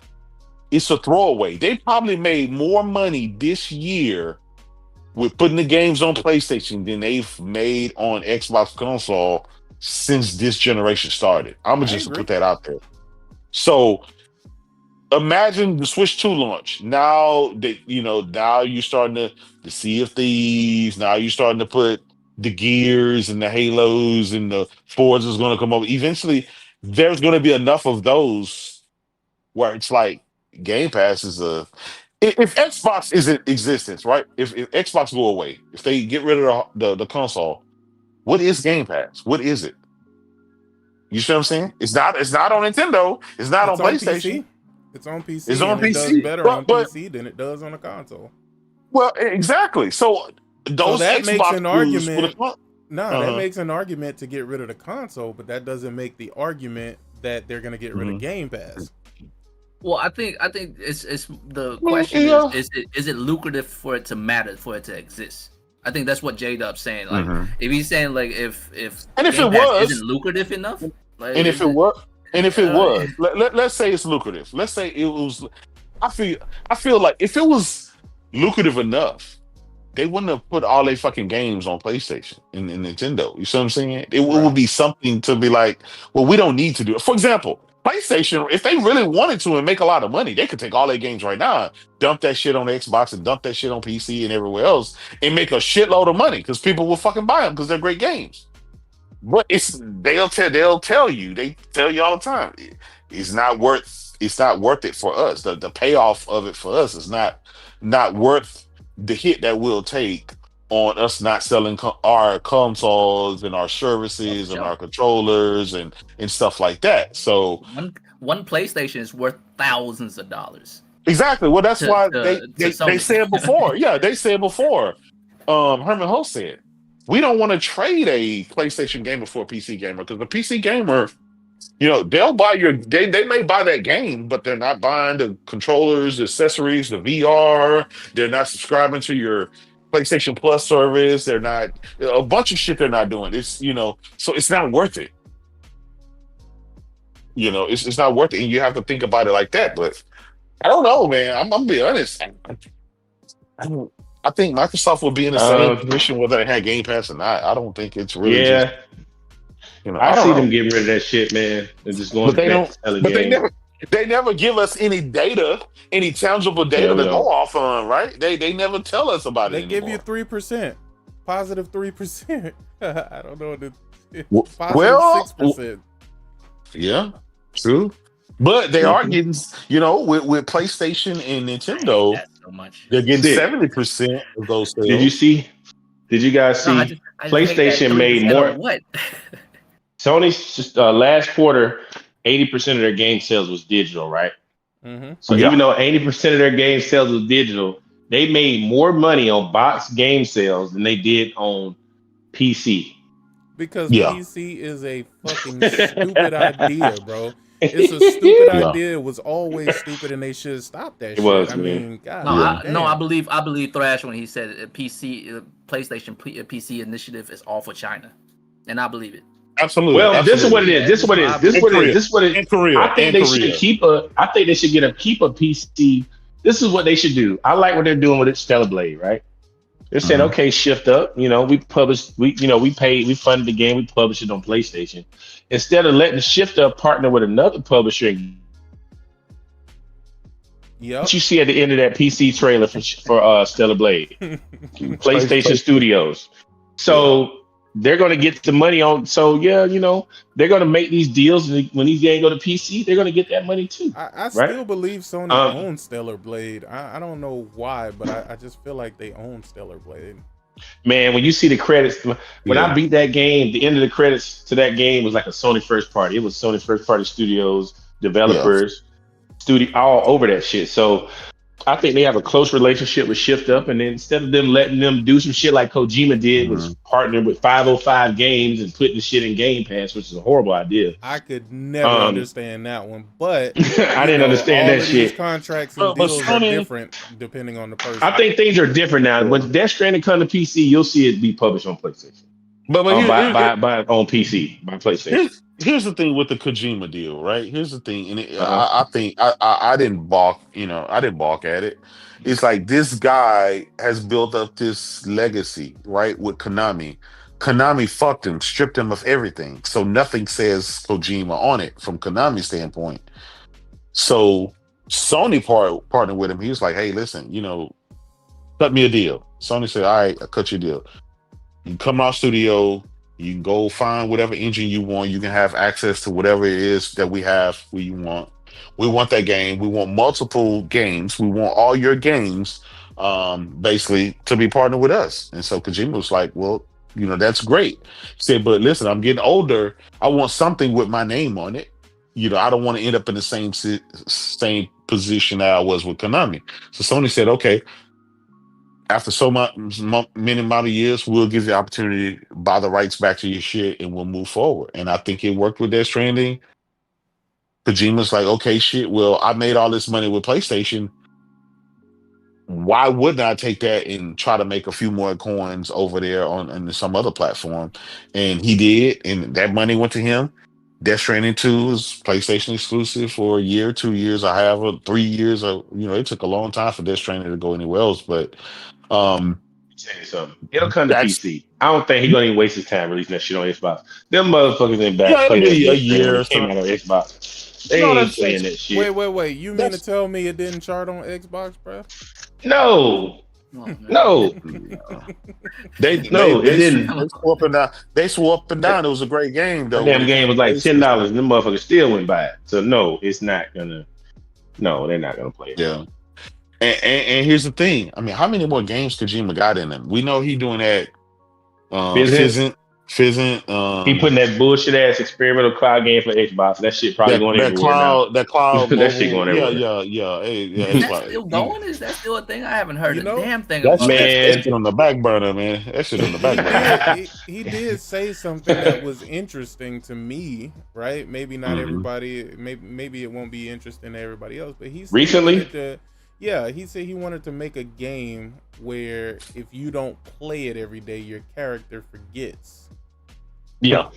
it's a throwaway. They probably made more money this year with putting the games on PlayStation than they've made on Xbox console since this generation started. I'm gonna just put that out there. So imagine the Switch 2 launch. Now that now you're starting to Sea of Thieves. Now you're starting to put the Gears and the Halos and the Forza is going to come over. Eventually, there's going to be enough of those where it's like Game Pass is a. If Xbox is in existence, right? If Xbox go away, if they get rid of the console, what is Game Pass? What is it? You see what I'm saying? It's not on Nintendo. It's not on PlayStation. PC. It's on PC. It's on PC. It does better on PC than it does on a console. Well, exactly. So that Xbox makes an argument. Uh-huh. That makes an argument to get rid of the console, but that doesn't make the argument that they're going to get rid of Game Pass. Well, I think it's the question is it lucrative for it to matter, for it to exist? I think that's what J-Dub's saying. Like if he's saying like if and if Game it Pass was isn't lucrative enough, like, and if it was, let's say it's lucrative. Let's say it was. I feel like if it was lucrative enough, they wouldn't have put all their fucking games on PlayStation and Nintendo. You see what I'm saying? It Right. would be something to be like, well, we don't need to do it. For example, PlayStation, if they really wanted to and make a lot of money, they could take all their games right now, dump that shit on Xbox and dump that shit on PC and everywhere else and make a shitload of money because people will fucking buy them because they're great games. But they'll tell you, they tell you all the time, it's not worth it for us. The payoff of it for us is not worth the hit that we'll take on us not selling our consoles and our services and our controllers and stuff like that. So one PlayStation is worth thousands of dollars. exactly. Well, that's why they Sony. said before. Yeah, they said before. Herman Host said, we don't want to trade a PlayStation gamer for a PC gamer because the PC gamer, they'll buy they may buy that game, but they're not buying the controllers, the accessories, the VR. They're not subscribing to your PlayStation Plus service. They're not a bunch of shit they're not doing. It's so it's not worth it. It's not worth it, and you have to think about it like that. But I don't know, man. I'm gonna be honest. I think Microsoft will be in the same position whether they had Game Pass or not. I don't think it's really just. I see them getting rid of that shit, man. They're just going. But they don't. But they never give us any data, any tangible data to go off on, right? They never tell us about it. They give you 3%, positive 3%. I don't know positive 6%. Yeah, true. But they are getting, with PlayStation and Nintendo, That's so much. they're getting 70% of those sales. Did you guys see? I PlayStation made more. What? Sony's last quarter, 80% of their game sales was digital, right? Mm-hmm. So even though 80% of their game sales was digital, they made more money on box game sales than they did on PC. Because PC is a fucking stupid idea, bro. It's a stupid idea. It was always stupid, and they should stop that shit. I mean, God. I believe Thrash when he said PlayStation PC initiative is all for China, and I believe it. Absolutely. Well, this is what it is. This is what it is. This is what it is. This is what it is. In Korea. I think they should keep a. I think they should keep a PC. This is what they should do. I like what they're doing with it, Stellar Blade, right? They're saying, okay, shift up. We published. We funded the game. We published it on PlayStation. Instead of letting Shift Up partner with another publisher. Yeah. What you see at the end of that PC trailer for Stellar Blade, PlayStation Studios. So. They're going to get the money on. So, they're going to make these deals. When these games go to PC, they're going to get that money too. I still believe Sony owns Stellar Blade. I don't know why, but I just feel like they own Stellar Blade. Man, when you see the credits, when I beat that game, the end of the credits to that game was like a Sony first party. It was Sony first party studios, developers, studio, all over that shit. So, I think they have a close relationship with Shift Up, and then instead of them letting them do some shit like Kojima did, was partnering with 505 Games and putting the shit in Game Pass, which is a horrible idea. I could never understand that one, but I didn't understand that shit. These contracts and deals are different depending on the person. I think things are different now. When Death Stranding come to PC, you'll see it be published on PlayStation. But by on PC, by PlayStation. Here's the thing with the Kojima deal, right? Here's the thing, and I think I didn't balk. I didn't balk at it. It's like this guy has built up this legacy, right, with Konami. Konami fucked him, stripped him of everything, so nothing says Kojima on it from Konami's standpoint. So Sony partnered with him. He was like, "Hey, listen, cut me a deal." Sony said, "All right, I'll cut you a deal. You can come to our studio. You can go find whatever engine you want. You can have access to whatever it is that we have where you want. We want that game. We want multiple games. We want all your games, basically, to be partnered with us." And so Kojima was like, "Well, that's great." He said, "But listen, I'm getting older. I want something with my name on it. I don't want to end up in the same position that I was with Konami." So Sony said, "Okay. After so many amount of years, we'll give you the opportunity to buy the rights back to your shit, and we'll move forward." And I think it worked with Death Stranding. Kojima's like, "Okay, shit. Well, I made all this money with PlayStation. Why wouldn't I take that and try to make a few more coins over there on some other platform?" And he did, and that money went to him. Death Stranding 2 is PlayStation exclusive for a year, 2 years. I have 3 years. It took a long time for Death Stranding to go anywhere else, but um, Tell you something. It'll come to that's PC. I don't think he's gonna even waste his time releasing that shit on Xbox. Them motherfuckers ain't back it'll play that be a Death Stranding when year or it came so. out on Xbox. They No, ain't playing that shit. Wait. You mean to That's tell me it didn't chart on Xbox, bro? No, Oh, man. no, they no, it they didn't. swore up and down. They swore up and down. It was a great game That though when damn it game came was to like PlayStation. $10, and them motherfuckers still went by it. So no, it's not gonna. No, they're not gonna play it. Yeah. And here's the thing. I mean, how many more games Kojima got in him? We know he doing that Business. Fizzing, He putting that bullshit ass experimental cloud game for Xbox. That shit probably going everywhere now. that cloud That shit mobile. going Yeah, everywhere. Is that Xbox. still going? Is that still a thing? I haven't heard You a know, damn thing That about shit, that. that Man, shit on the back burner, man. That shit on the back he burner. did. He did say something that was interesting to me, right? Maybe not Mhm. everybody. Maybe it won't be interesting to everybody else. But he said Recently? he wanted to. Yeah, he said he wanted to make a game where if you don't play it every day, your character forgets. Yeah,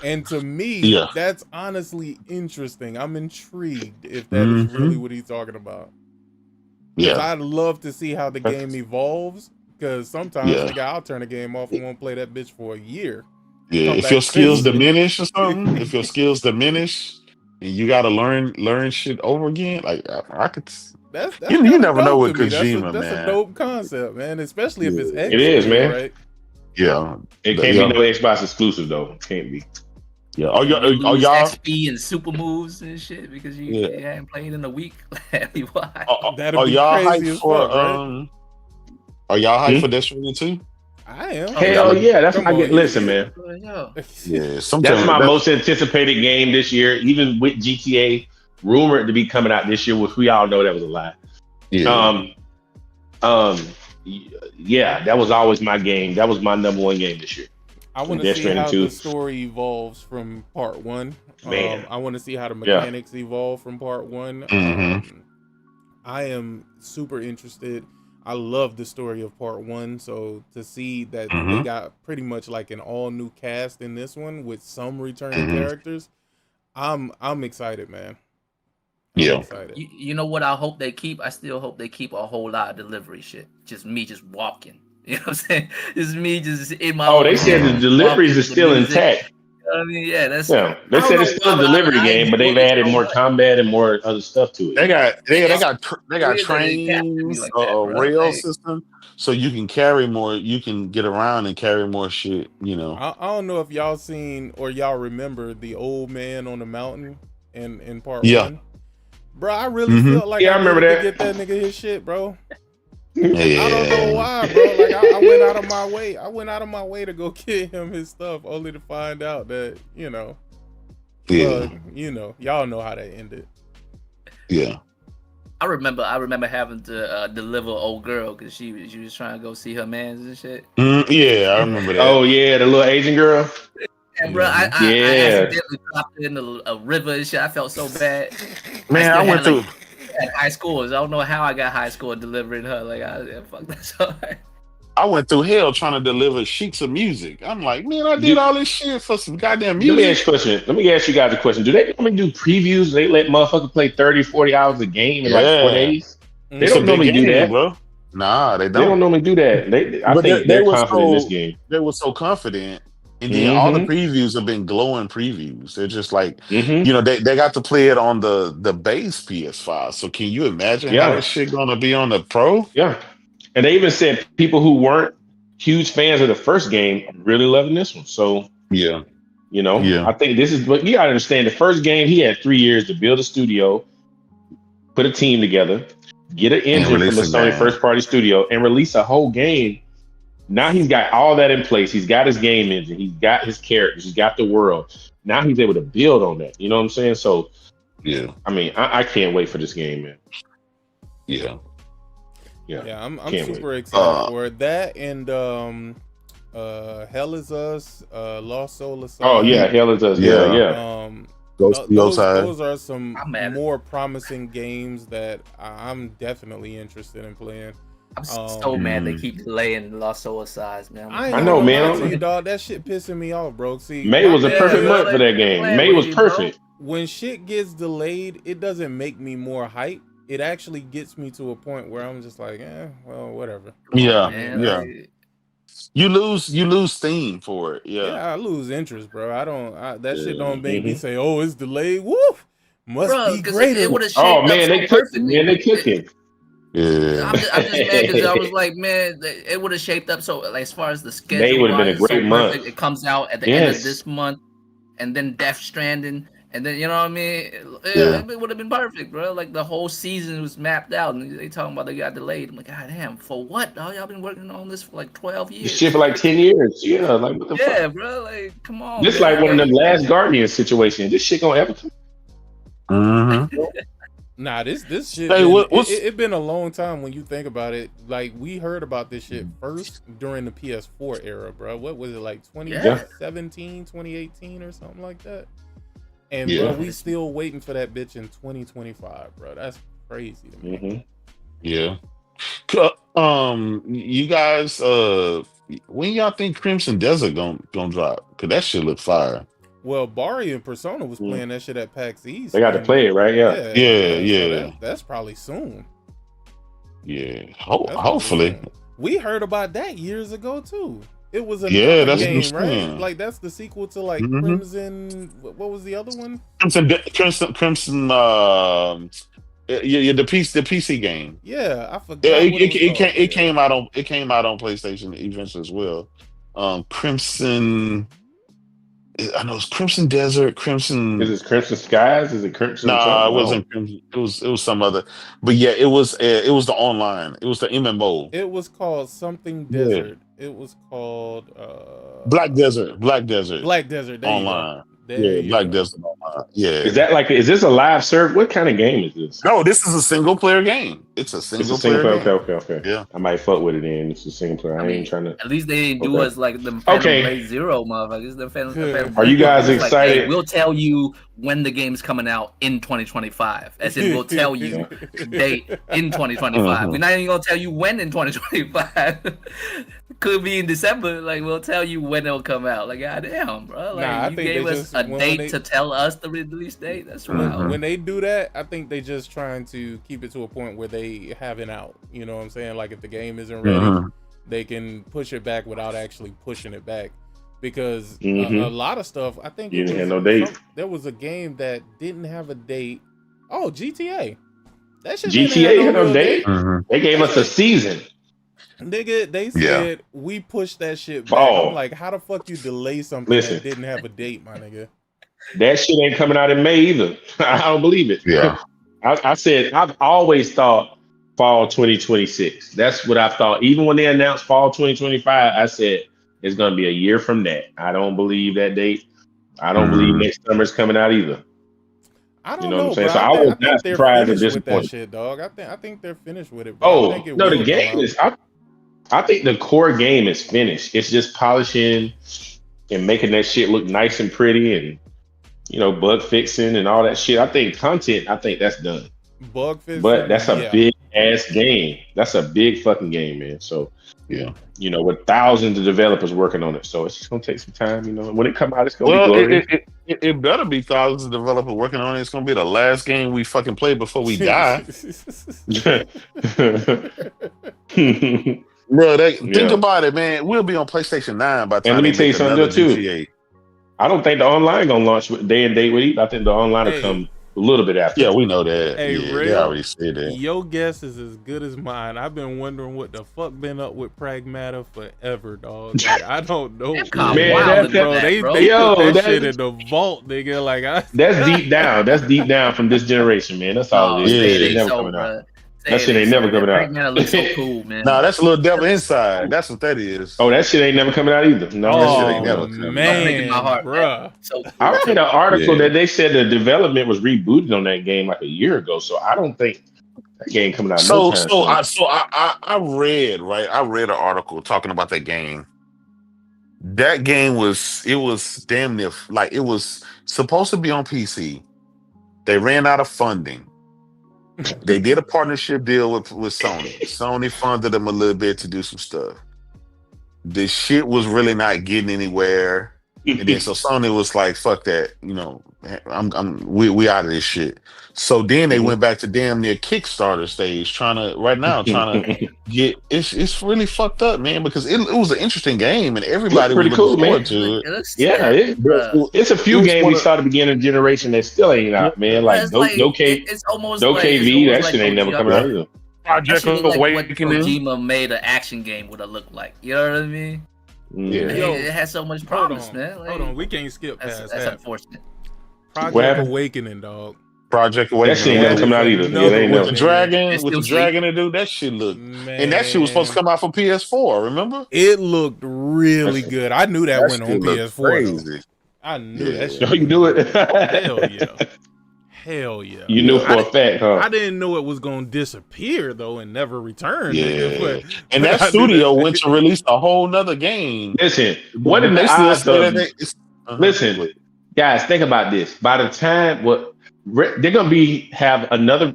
And to me, Yeah. that's honestly interesting. I'm intrigued if that is really what he's talking about. Because yeah, I'd love to see how the game evolves. Because sometimes, Yeah. nigga, I'll turn the game off and won't play that bitch for a year. yeah. Come If back your skills visit it. diminish or something, if your skills diminish, and you got to learn shit over again, like I could. That's You kind of never know dope with to me. Kojima, That's a man. dope concept, man. Especially if it's Yeah. X It is, still, man. right? Yeah, it can't be no Xbox exclusive though. Can't be. yeah. And you Are lose y'all? XP and super moves and shit because you Yeah. hadn't played in a week. Why? That'd Are be y'all crazy hyped as for fuck, right? Are y'all hyped for Death Stranding 2? I am. Hell yeah, that's Come my on, game. Listen, man, Yo. Yeah, that's my most anticipated game this year. Even with GTA rumored to be coming out this year, which we all know that was a lie. Yeah. Yeah, that was always my game. That was my number one game this year. I want to Death see Stranding how 2. the story evolves from part one. Man. I want to see how the mechanics evolve from part one. Mhm. I am super interested. I love the story of part one. So to see that they Mhm. got pretty much like an all new cast in this one with some returning Mhm. characters, I'm excited, man. Yeah. Excited. You know what I hope they keep? I still hope they keep a whole lot of delivery shit. Just me just walking. You know what I'm saying? Just me just in my own They said head, the deliveries walking are to the still music. intact. You know what I mean? Yeah, that's Yeah, they I don't said know it's still a why, but delivery I game, but enjoy they've it added so more much. combat and more other stuff to it. They got Weird that it captured me trains, like that, a bro. rail Like, system, so you can carry more. You can get around and carry more shit. You know. I don't know if y'all seen or y'all remember the old man on the mountain in part Yeah. one. Bro, I really Mhm. felt like Yeah, I I remember needed that. to get that nigga his shit, bro. Yeah. I don't know why, bro. Like I went out of my way. I went out of my way to go get him his stuff, only to find out that Yeah. y'all know how that ended. Yeah. I remember having to deliver an old girl because she was trying to go see her mans and shit. Yeah, I remember that. Oh yeah, the little Asian girl. And bro, I Yeah. accidentally dropped her in a river and shit. I felt so bad. Man, I went through. At high scores. I don't know how I got high score delivering her. Like, fuck that's all right. I went through hell trying to deliver sheets of music. I'm like, man, I did all this shit for some goddamn Let me ask music. you a question. Let me ask you guys a question. Do they normally do previews? They let motherfuckers play 30, 40 hours a game in like 4 days? They It's a don't big normally do game, that. bro. Nah, they They don't don't. normally do that. I But think they they're were confident in this so game. they were so confident, and then all the previews have been glowing previews. They're just like, they got to play it on the base PS5. So can you imagine how this shit gonna be on the Pro? Yeah, and they even said people who weren't huge fans of the first game are really loving this one. So yeah, I think this is what you gotta understand. The first game, he had 3 years to build a studio, put a team together, get an engine from a Sony first party studio, and release a whole game. Now he's got all that in place. He's got his game engine. He's got his characters. He's got the world. Now he's able to build on that. You know what I'm saying? So, yeah. I mean, I can't wait for this game, man. Yeah. I'm Can't super excited for it. That and Hell Is Us, Lost Soul Aside. Oh yeah, Hell Is Us. Yeah. Those are some more promising games that I'm definitely interested in playing. I'm so mad they keep delaying Lost Suicides, man. I ain't I even know, gonna lie to man. you, dog. That shit pissing me off, bro. See, May my was a thing perfect is, month for that game. May was perfect. when shit gets delayed, it doesn't make me more hype. It actually gets me to a point where I'm just like, well, whatever. Yeah, Man, yeah. like, You lose steam for it. Yeah. Yeah, I lose interest, bro. That shit don't make me Mhm. say, oh, it's delayed. Woo, must bro, be because greater. it would have Oh shaped up man, so they cook. perfectly. Man, they cooking. Yeah. I'm just mad because I was like, man, it would have shaped up so like as far as the May schedule would have been wise, a it's so great perfect. month. It comes out at the end of this Yes. month, and then Death Stranding, and then you know what I mean. Yeah. It would have been perfect, bro. Like the whole season was mapped out, and they talking about they got delayed. I'm like, God damn, for what? Dog? Y'all been working on this for like 12 This shit years. for like 10 years. Yeah, like what the Yeah, fuck? bro. Like, come on, This like man. one of them Like, last Guardian situations. This shit gonna ever come. Mm-hmm. Nah, this shit Hey, been what's it been a long time when you think about it. Like we heard about this shit first during the PS4 era, bro. What was it like yeah. 2017, 2018 or something like that? And Yeah. bro, we still waiting for that bitch in 2025, bro. That's crazy to me. Mm-hmm. yeah. You guys, when y'all think Crimson Desert gonna drop? Cause that shit look fire. Well, Bari and Persona was Mm. playing that shit at PAX East. They got to and play it, right? Yeah. Yeah. So that's probably soon. Yeah. That's probably Hopefully. soon. We heard about that years ago too. It was Yeah, another that's what I'm game, right? saying. Like that's the sequel to like Mhm. Crimson. What was the other one? Crimson. Yeah, the PC game. Yeah, I forgot Yeah, what it was called. it came out on PlayStation eventually as well. Crimson. I know it's Crimson Desert. Crimson. Is it Crimson Skies? Is it Crimson Nah, something? it wasn't Crimson. It was some other. But yeah, it was the online. It was the MMO. It was called something Yeah. Desert. It was called Black Desert. Black Desert Black Desert. There online. you go. There you Black go. Desert online. Yeah. Is that like? Is this a live serve? What kind of game is this? No, this is a single player game. It's a It's single a single player player. game. Okay. Yeah. I might fuck with it then. It's a single player. I I ain't mean, trying to. at least they didn't do Okay. us like the Phantom Okay. Blade Zero motherfuckers. The Phantom Are you Blade guys was like, hey, excited? we'll tell you when the game's coming out in 2025. As in, we'll tell you date in 2025. We're not even gonna tell you when in 2025. Could be in December. Like we'll tell you when it'll come out. Like goddamn, bro. Like Nah, I you think gave they us just- a when date they- to tell us the release date. That's wild. When they do that, I think they just trying to keep it to a point where they have it out. You know what I'm saying? Like if the game isn't ready, they can push it back without actually pushing it back. Because a lot of stuff, I think You didn't have no date. there was a game that didn't have a date. Oh, GTA. That shit didn't GTA have had no real date. They gave us a season. Nigga, they Yeah. said we pushed that shit back. Fall. I'm like, how the fuck you delay something Listen. that didn't have a date, my nigga? That shit ain't coming out in May either. I don't believe it. Yeah. I said I've always thought fall 2026. That's what I thought. Even when they announced fall 2025, I said it's gonna be a year from that. I don't believe that date. I don't believe next summer's coming out either. I don't You know what I'm know, saying? bro. So I was think not they're surprised or finished with that disappointed. shit, dog. I think they're finished with it, bro. I Oh think it no, will the game come out. is. I think the core game is finished. It's just polishing and making that shit look nice and pretty, and bug fixing and all that shit. I think content. I think that's done. Bug fixing, But that's a yeah. big ass game. That's a big fucking game, man. So Yeah. with thousands of developers working on it. So it's just gonna take some time. When it come out, it's gonna Well, be glorious. it better be thousands of developers working on it. It's gonna be the last game we fucking play before we die. Bro, think about it, man. We'll be on PlayStation 9 by the time And let me they tell you make something another too. GTA. I don't think the online gonna launch with day and date with it. I think the online will Hey. come a little bit after. Yeah, we know that. Hey, yeah, Ray, they already said that. Your guess is as good as mine. I've been wondering what the fuck been up with Pragmata forever, dog. Like, I don't know. Capcom Man, wild that- bro. They Yo, put that that's- shit in the vault, nigga. Like That's deep down. That's deep down from this generation, man. That's all No, it is. Yeah. say That it shit ain't never so, coming out. bro. That shit ain't never coming out. Pragmata looks so cool, man. Nah, that's a little devil inside. That's what that is. Oh, that shit ain't never coming out either. No, that shit ain't never. never man, breaking my heart, bruh. So I read an article Yeah. that they said the development was rebooted on that game like a year ago. So I don't think that game coming out no time soon. I read an article talking about that game. That game was damn near like it was supposed to be on PC. They ran out of funding. They did a partnership deal with Sony. Sony funded them a little bit to do some stuff. The shit was really not getting anywhere. And then so Sony was like, fuck that, we out of this shit. So then they went back to damn near Kickstarter stage, trying to get it's really fucked up, man, because it was an interesting game and everybody was looking forward to it. It's a few games we saw at the beginning of the generation that still ain't out, man. Like it's almost KV, that shit ain't never coming out either. Project Awakening. Kojima made an action game would have looked like. You know what I mean? Yeah, it has so much promise, man. Hold on, we can't skip past that's that. Unfortunate. Project Awakening, dog. Project Awakening. That shit ain't never coming out either. With the dragon to do that shit look, and that shit was supposed to come out for PS4. Remember? It looked really good. I knew that went on PS4. Crazy. I knew that shit. You can do it. Hell yeah. You knew for a fact, huh? I didn't know it was going to disappear, though, and never return. Yeah. And that studio went to release a whole nother game. Listen, what in the odds of... Listen, guys, think about this. By the time... they're going to have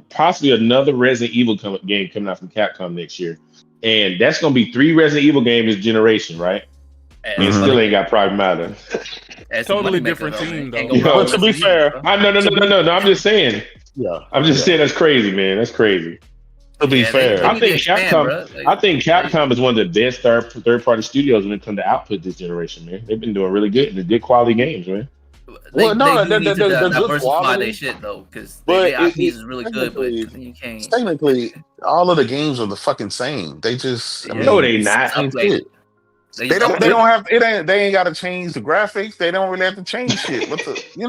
possibly another Resident Evil game coming out from Capcom next year. And that's going to be 3 Resident Evil games this generation, right? And still ain't got Pragmata. Totally different team, though. But to be fair, no. I'm just saying. Yeah, I'm just saying that's crazy, man. That's crazy. To be fair, I think Capcom is one of the best third party studios when it comes to output this generation, man. They've been doing really good and good quality games, man. They're diversify their shit though, because their IP is really good, but you can't. Technically, all of the games are the fucking same. They just no, they not. They don't have it. They ain't got to change the graphics. They don't really have to change shit. You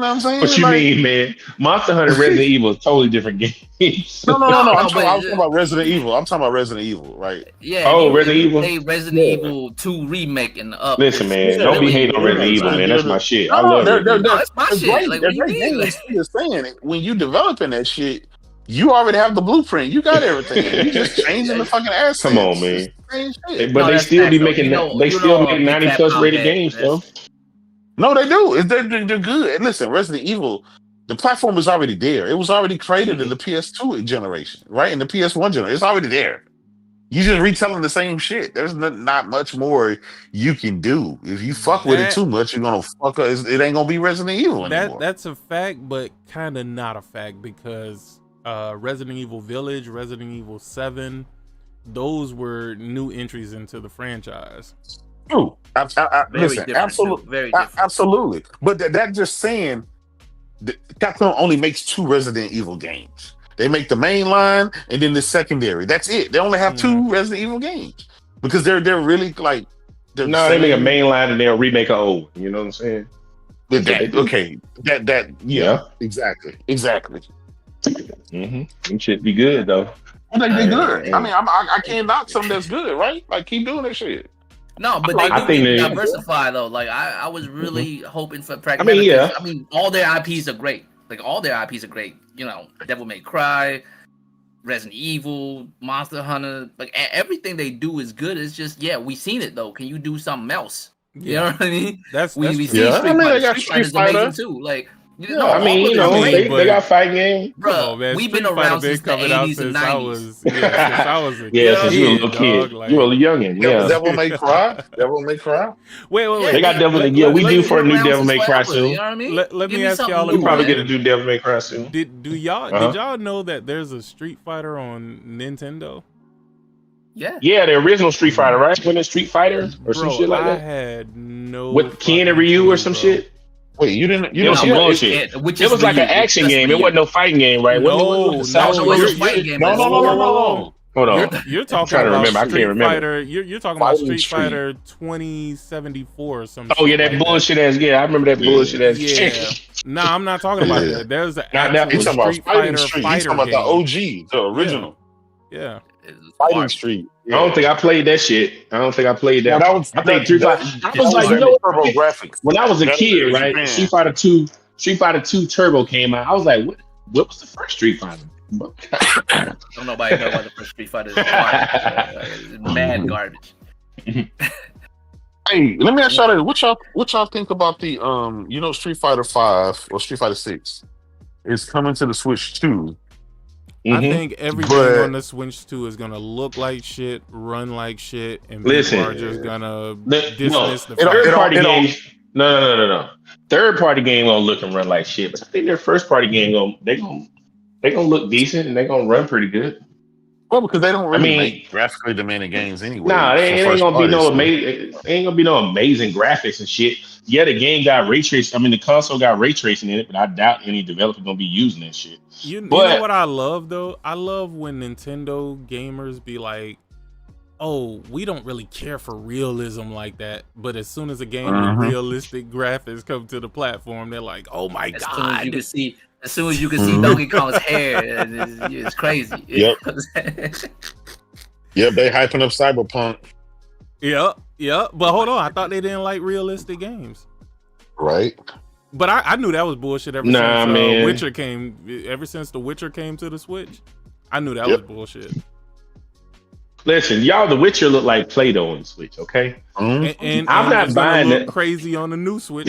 know what I'm saying? What you mean, man? Monster Hunter, Resident Evil is totally different games. No. I'm talking about Resident Evil. I'm talking about Resident Evil, right? Yeah. Oh, Resident Evil. Resident Evil 2 remake and up. Listen, man, don't be hating on Resident Evil, man. That's my shit. I love it. That's my shit. Like, what do you mean? I'm just saying, when you developing that shit, you already have the blueprint. You got everything. You just changing the fucking assets. Come on, man. But they still be making. They still make 90+ rated games, though. No, they do. They're good. And listen, Resident Evil, the platform is already there. It was already created in the PS2 generation, right? In the PS1 generation, it's already there. You just retelling the same shit. There's not much more you can do. If you fuck with it too much, you're gonna fuck up. It ain't gonna be Resident Evil anymore. That's a fact, but kind of not a fact because Resident Evil Village, Resident Evil 7, those were new entries into the franchise. True. Listen, absolutely, very different. Absolutely. But that just saying, Capcom only makes 2 Resident Evil games. They make the main line and then the secondary. That's it. They only have 2 Resident Evil games because they're really like. They make a main line and they'll remake an old. You know what I'm saying? Exactly. Mm-hmm. It should be good though. They're good. I mean, I can't knock something that's good, right? Like keep doing that shit. No, but I think they diversify though. Like I was really hoping for Pragmata. I mean, all their IPs are great. Like all their IPs are great. You know, Devil May Cry, Resident Evil, Monster Hunter. Like everything they do is good. It's just we seen it though. Can you do something else? You know what I mean? We see Street Fighter. Street Fighter's amazing too. Like. They got fighting games. Bro, we've been around since the 80s and 90s. Since I was a since you were a little kid. You were a youngin', Devil May Cry? Devil May Cry? Wait. They got Devil May Cry. We do for a new Devil May Cry soon. You know what I mean? Let me ask y'all. We probably get to do Devil May Cry soon. Did y'all know that there's a Street Fighter on Nintendo? Yeah, the original Street Fighter, right? When it's Street Fighter or some shit like that. I had no. With Ken and Ryu or some shit. Wait, you didn't? You know some bullshit. It was like an action game. It wasn't no fighting game, right? No. Hold on. You're talking about I can't remember. You're talking about Street Fighter 2074 or something. Oh yeah, that bullshit ass. Yeah, I remember that bullshit ass. Yeah. Nah, I'm not talking about that. There's an actual Street Fighter fighter. He's talking about the OG, the original. Yeah. Fighting Street. I don't think I played that shit. I don't think I played that. I was like, Turbo Graphics. When I was a kid, right? Street Fighter 2 Turbo came out. I was like, what was the first Street Fighter? Don't nobody know what the first Street Fighter is. Mad garbage. Hey, let me ask y'all this. What y'all think about the Street Fighter 5 or Street Fighter 6 is coming to the Switch 2? I Mhm. think every game But on the Switch 2 is gonna look like shit, run like shit, and Listen, people are just gonna no, dismiss the it don't, fact. it third don't, party it don't. games. No. Third party game gonna look and run like shit, but I think their first party game they gonna look decent and they gonna run pretty good. Well, because they don't I really mean, make graphically demanding games nah, anyway it for ain't first gonna be party. no So amazing. Ain't gonna be no amazing graphics and shit. Yeah, the game got ray tracing. I mean, the console got ray tracing in it, but I doubt any developer gonna be using that shit. You know But what I love though? I love when Nintendo gamers be like, "Oh, we don't really care for realism like that," but as soon as a game with Mhm. realistic graphics come to the platform, they're like, "Oh my As soon as you god!" can see, as soon as you can see Mhm. Donkey Kong's hair, it's crazy. Yep. Yep, they hyping up Cyberpunk, Yeah. But hold on, I thought they didn't like realistic games. right? But I knew that was bullshit ever Nah, since man. Witcher came. Ever since The Witcher came to the Switch, I knew that Yep. was bullshit. listen, y'all, The Witcher look like Play-Doh on the Switch, okay? Mhm. And I'm not it's gonna buying look it. crazy on the new Switch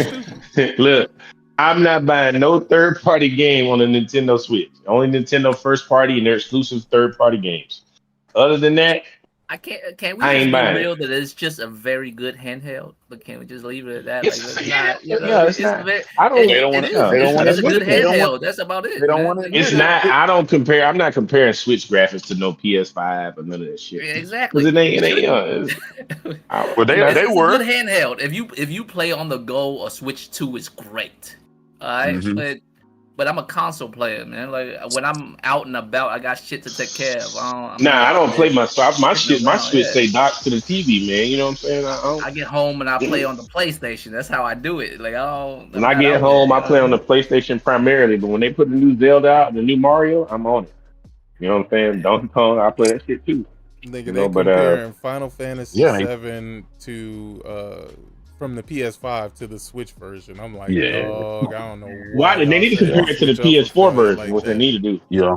too. Look, I'm not buying no third party game on the Nintendo Switch. Only Nintendo first party and their exclusive third party games. Other than that, Can we I just ain't be buying real it. that it's just a very good handheld? But can we just leave it at that? Like, It's let's yeah, not, you know, yeah, it's it's not. very, I don't. They don't it want is. to. They don't want It's a to. good They don't want. handheld. That's about it, They don't man. want Like, to. It's not. I don't compare. I'm not comparing Switch graphics to no PS5 or none of that shit. yeah, Because exactly. it ain't. You It ain't. shouldn't. Well, they not- they It's a were. good handheld. If you play on the go, a Switch 2 is great. All right, Mhm. but I'm a console player, man. Like when I'm out and about, I got shit to take care of. I'm Nah, not I out don't there play my sitting shit. My around. Switch Yeah. say dock to the TV, man. You know what I'm saying? I don't. I get home and I play on the PlayStation. That's how I do it. Like When I'm I not get out there. home, You I know what play I on the mean? PlayStation primarily. But when they put the new Zelda out, the new Mario, I'm on it. You know what I'm saying? Donkey Kong, I play that shit too. Nigga, You they know, but comparing Final Fantasy Yeah. 7 to from the PS5 to the Switch version. I'm like, Yeah. dog, I don't know why why they y'all need to setting compare the it to the Switch up for PS4 failure version, like what they that. need to do. Yeah. Yeah.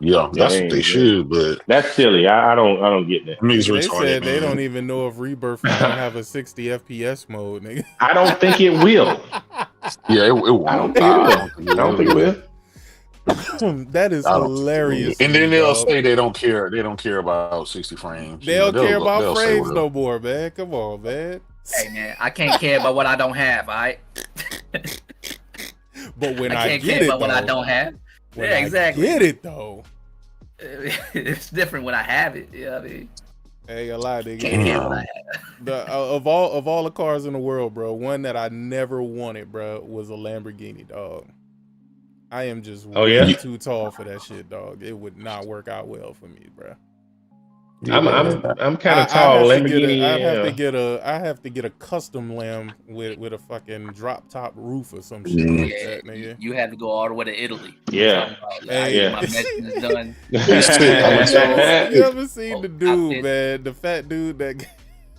Yeah, That's what they ain't- should. But that's silly. I don't get that. I mean, it's Nigga, they retarded, said they don't man. even know if Rebirth is gonna have a 60 FPS mode, nigga. I don't think it will. Yeah, it I don't won't. think it I will. don't think it I don't will think it either. will. That is I don't think it will. hilarious to And then me, they'll dog. say they don't care. They don't care about 60 frames. They don't care about they'll say frames whatever. no more, man. Come on, man. Hey man, I can't care about what I don't have. All right. But when I I can't get care it, about what I though, don't have. when Yeah, I exactly. get it though. It's different when I have it. You know what I mean? I ain't gonna lie, nigga. Can't care what I Damn. have. The of all the cars in the world, bro, one that I never wanted, bro, was a Lamborghini, dog. I am just Oh, way yeah? too tall for that shit, dog. It would not work out well for me, bro. I'm kind of I tall. have to get Lamborghini. I have to Yeah. get I have to get a custom lamb with a fucking drop top roof or some shit Mm. like Yeah, that, nigga. you had to go all the way to Italy. Yeah. Hey. I get my measurements done. You ever seen the Oh, dude, outfit. man? The fat dude that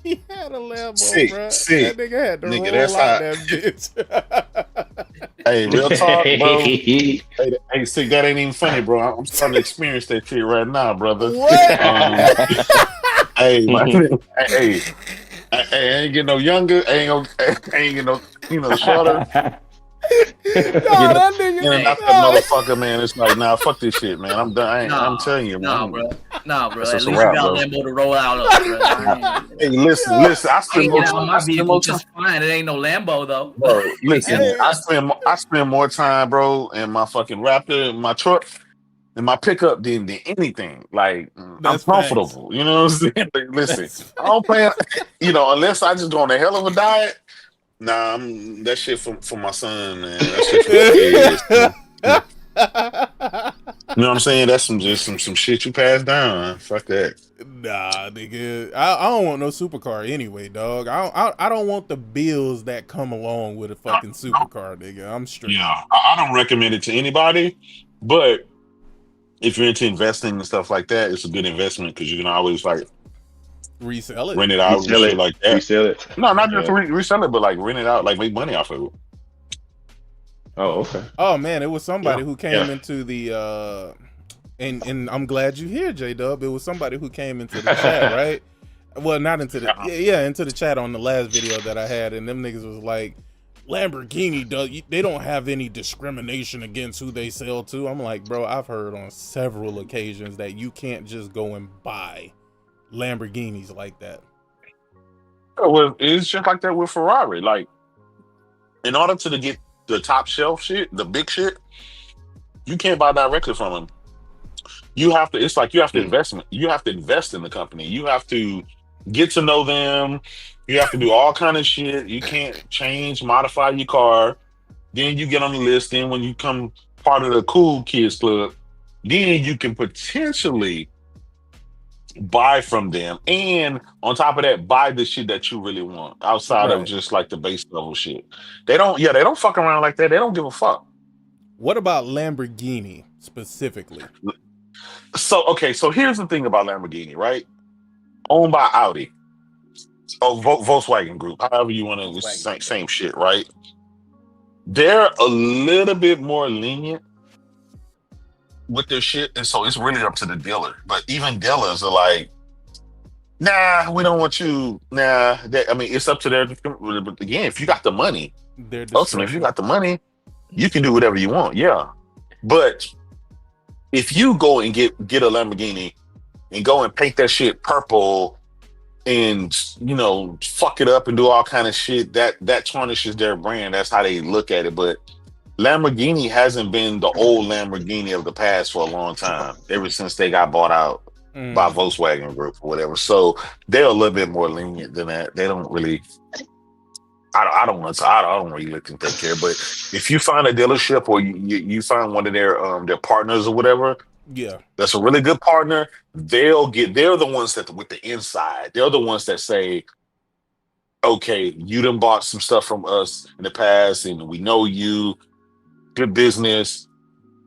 he had a Lambo, Sick, bro. sick. That nigga had to Nigga, roll that's out how- that bitch. Hey, real talk, bro. Hey, sick. That ain't even funny, bro. I'm starting to experience that shit right now, brother. What? Hey, hey, I ain't getting no younger. I ain't getting no shorter. That nigga. And not that motherfucker, man. It's like, nah, fuck this shit, man. I'm done. I'm telling you, Nah, man. bro. Nah, bro. That's At just a least you wrap, got a bro. Lambo to roll out of, bro. I Hey, listen. I ain't spend more get out time. of I my spend vehicle more time. just fine. It ain't no Lambo though. Bro, listen, Hey. I spend more time, bro, in my fucking Raptor, in my truck, in my pickup than anything. Like, That's I'm comfortable. You know what I'm saying? Like, listen, I don't plan, unless I just go on a hell of a diet. Nah, that shit for my son, man. That shit for the kids. You know what I'm saying? That's some shit you pass down. Fuck that. Nah, nigga. I don't want no supercar anyway, dog. I don't want the bills that come along with a fucking supercar, nigga. I'm straight. Yeah, I don't recommend it to anybody, but if you're into investing and stuff like that, it's a good investment because you can always like Resell it. rent it out and shit like that. Resell it. No, not just resell it, but like rent it out, like make money off of it. Oh, okay. Oh man, it was somebody Yeah. who came into the and I'm glad you here, J Dub. It was somebody who came into the chat, right? Well, not into the into the chat on the last video that I had, and them niggas was like, Lamborghini they don't have any discrimination against who they sell to. I'm like, bro, I've heard on several occasions that you can't just go and buy Lamborghinis like that. Well, it's just like that with Ferrari. Like, in order to get the top shelf shit, the big shit, you can't buy directly from them. You have to. It's like you have to invest. You have to invest in the company. You have to get to know them. You have to do all kind of shit. You can't modify your car. Then you get on the list. Then when you come part of the cool kids club, then you can potentially buy from them. And on top of that, buy the shit that you really want outside of just like the base level shit. They don't fuck around like that. They don't give a fuck. What about Lamborghini specifically? So here's the thing about Lamborghini, right? Owned by Audi. Volkswagen Group, however you want to, same shit, right? They're a little bit more lenient with their shit, and so it's really up to the dealer. But even dealers are like, nah, we don't want you. Nah, it's up to their. But again, if you got the money, ultimately, if you got the money, you can do whatever you want. Yeah, but if you go and get a Lamborghini and go and paint that shit purple and fuck it up and do all kind of shit, that tarnishes their brand. That's how they look at it. But Lamborghini hasn't been the old Lamborghini of the past for a long time, ever since they got bought out by Volkswagen Group or whatever. So they're a little bit more lenient than that. They don't really. I don't really look and take care. But if you find a dealership or you find one of their partners or whatever, that's a really good partner. They're the ones that with the inside. They're the ones that say, okay, you done bought some stuff from us in the past, and we know you. Good business.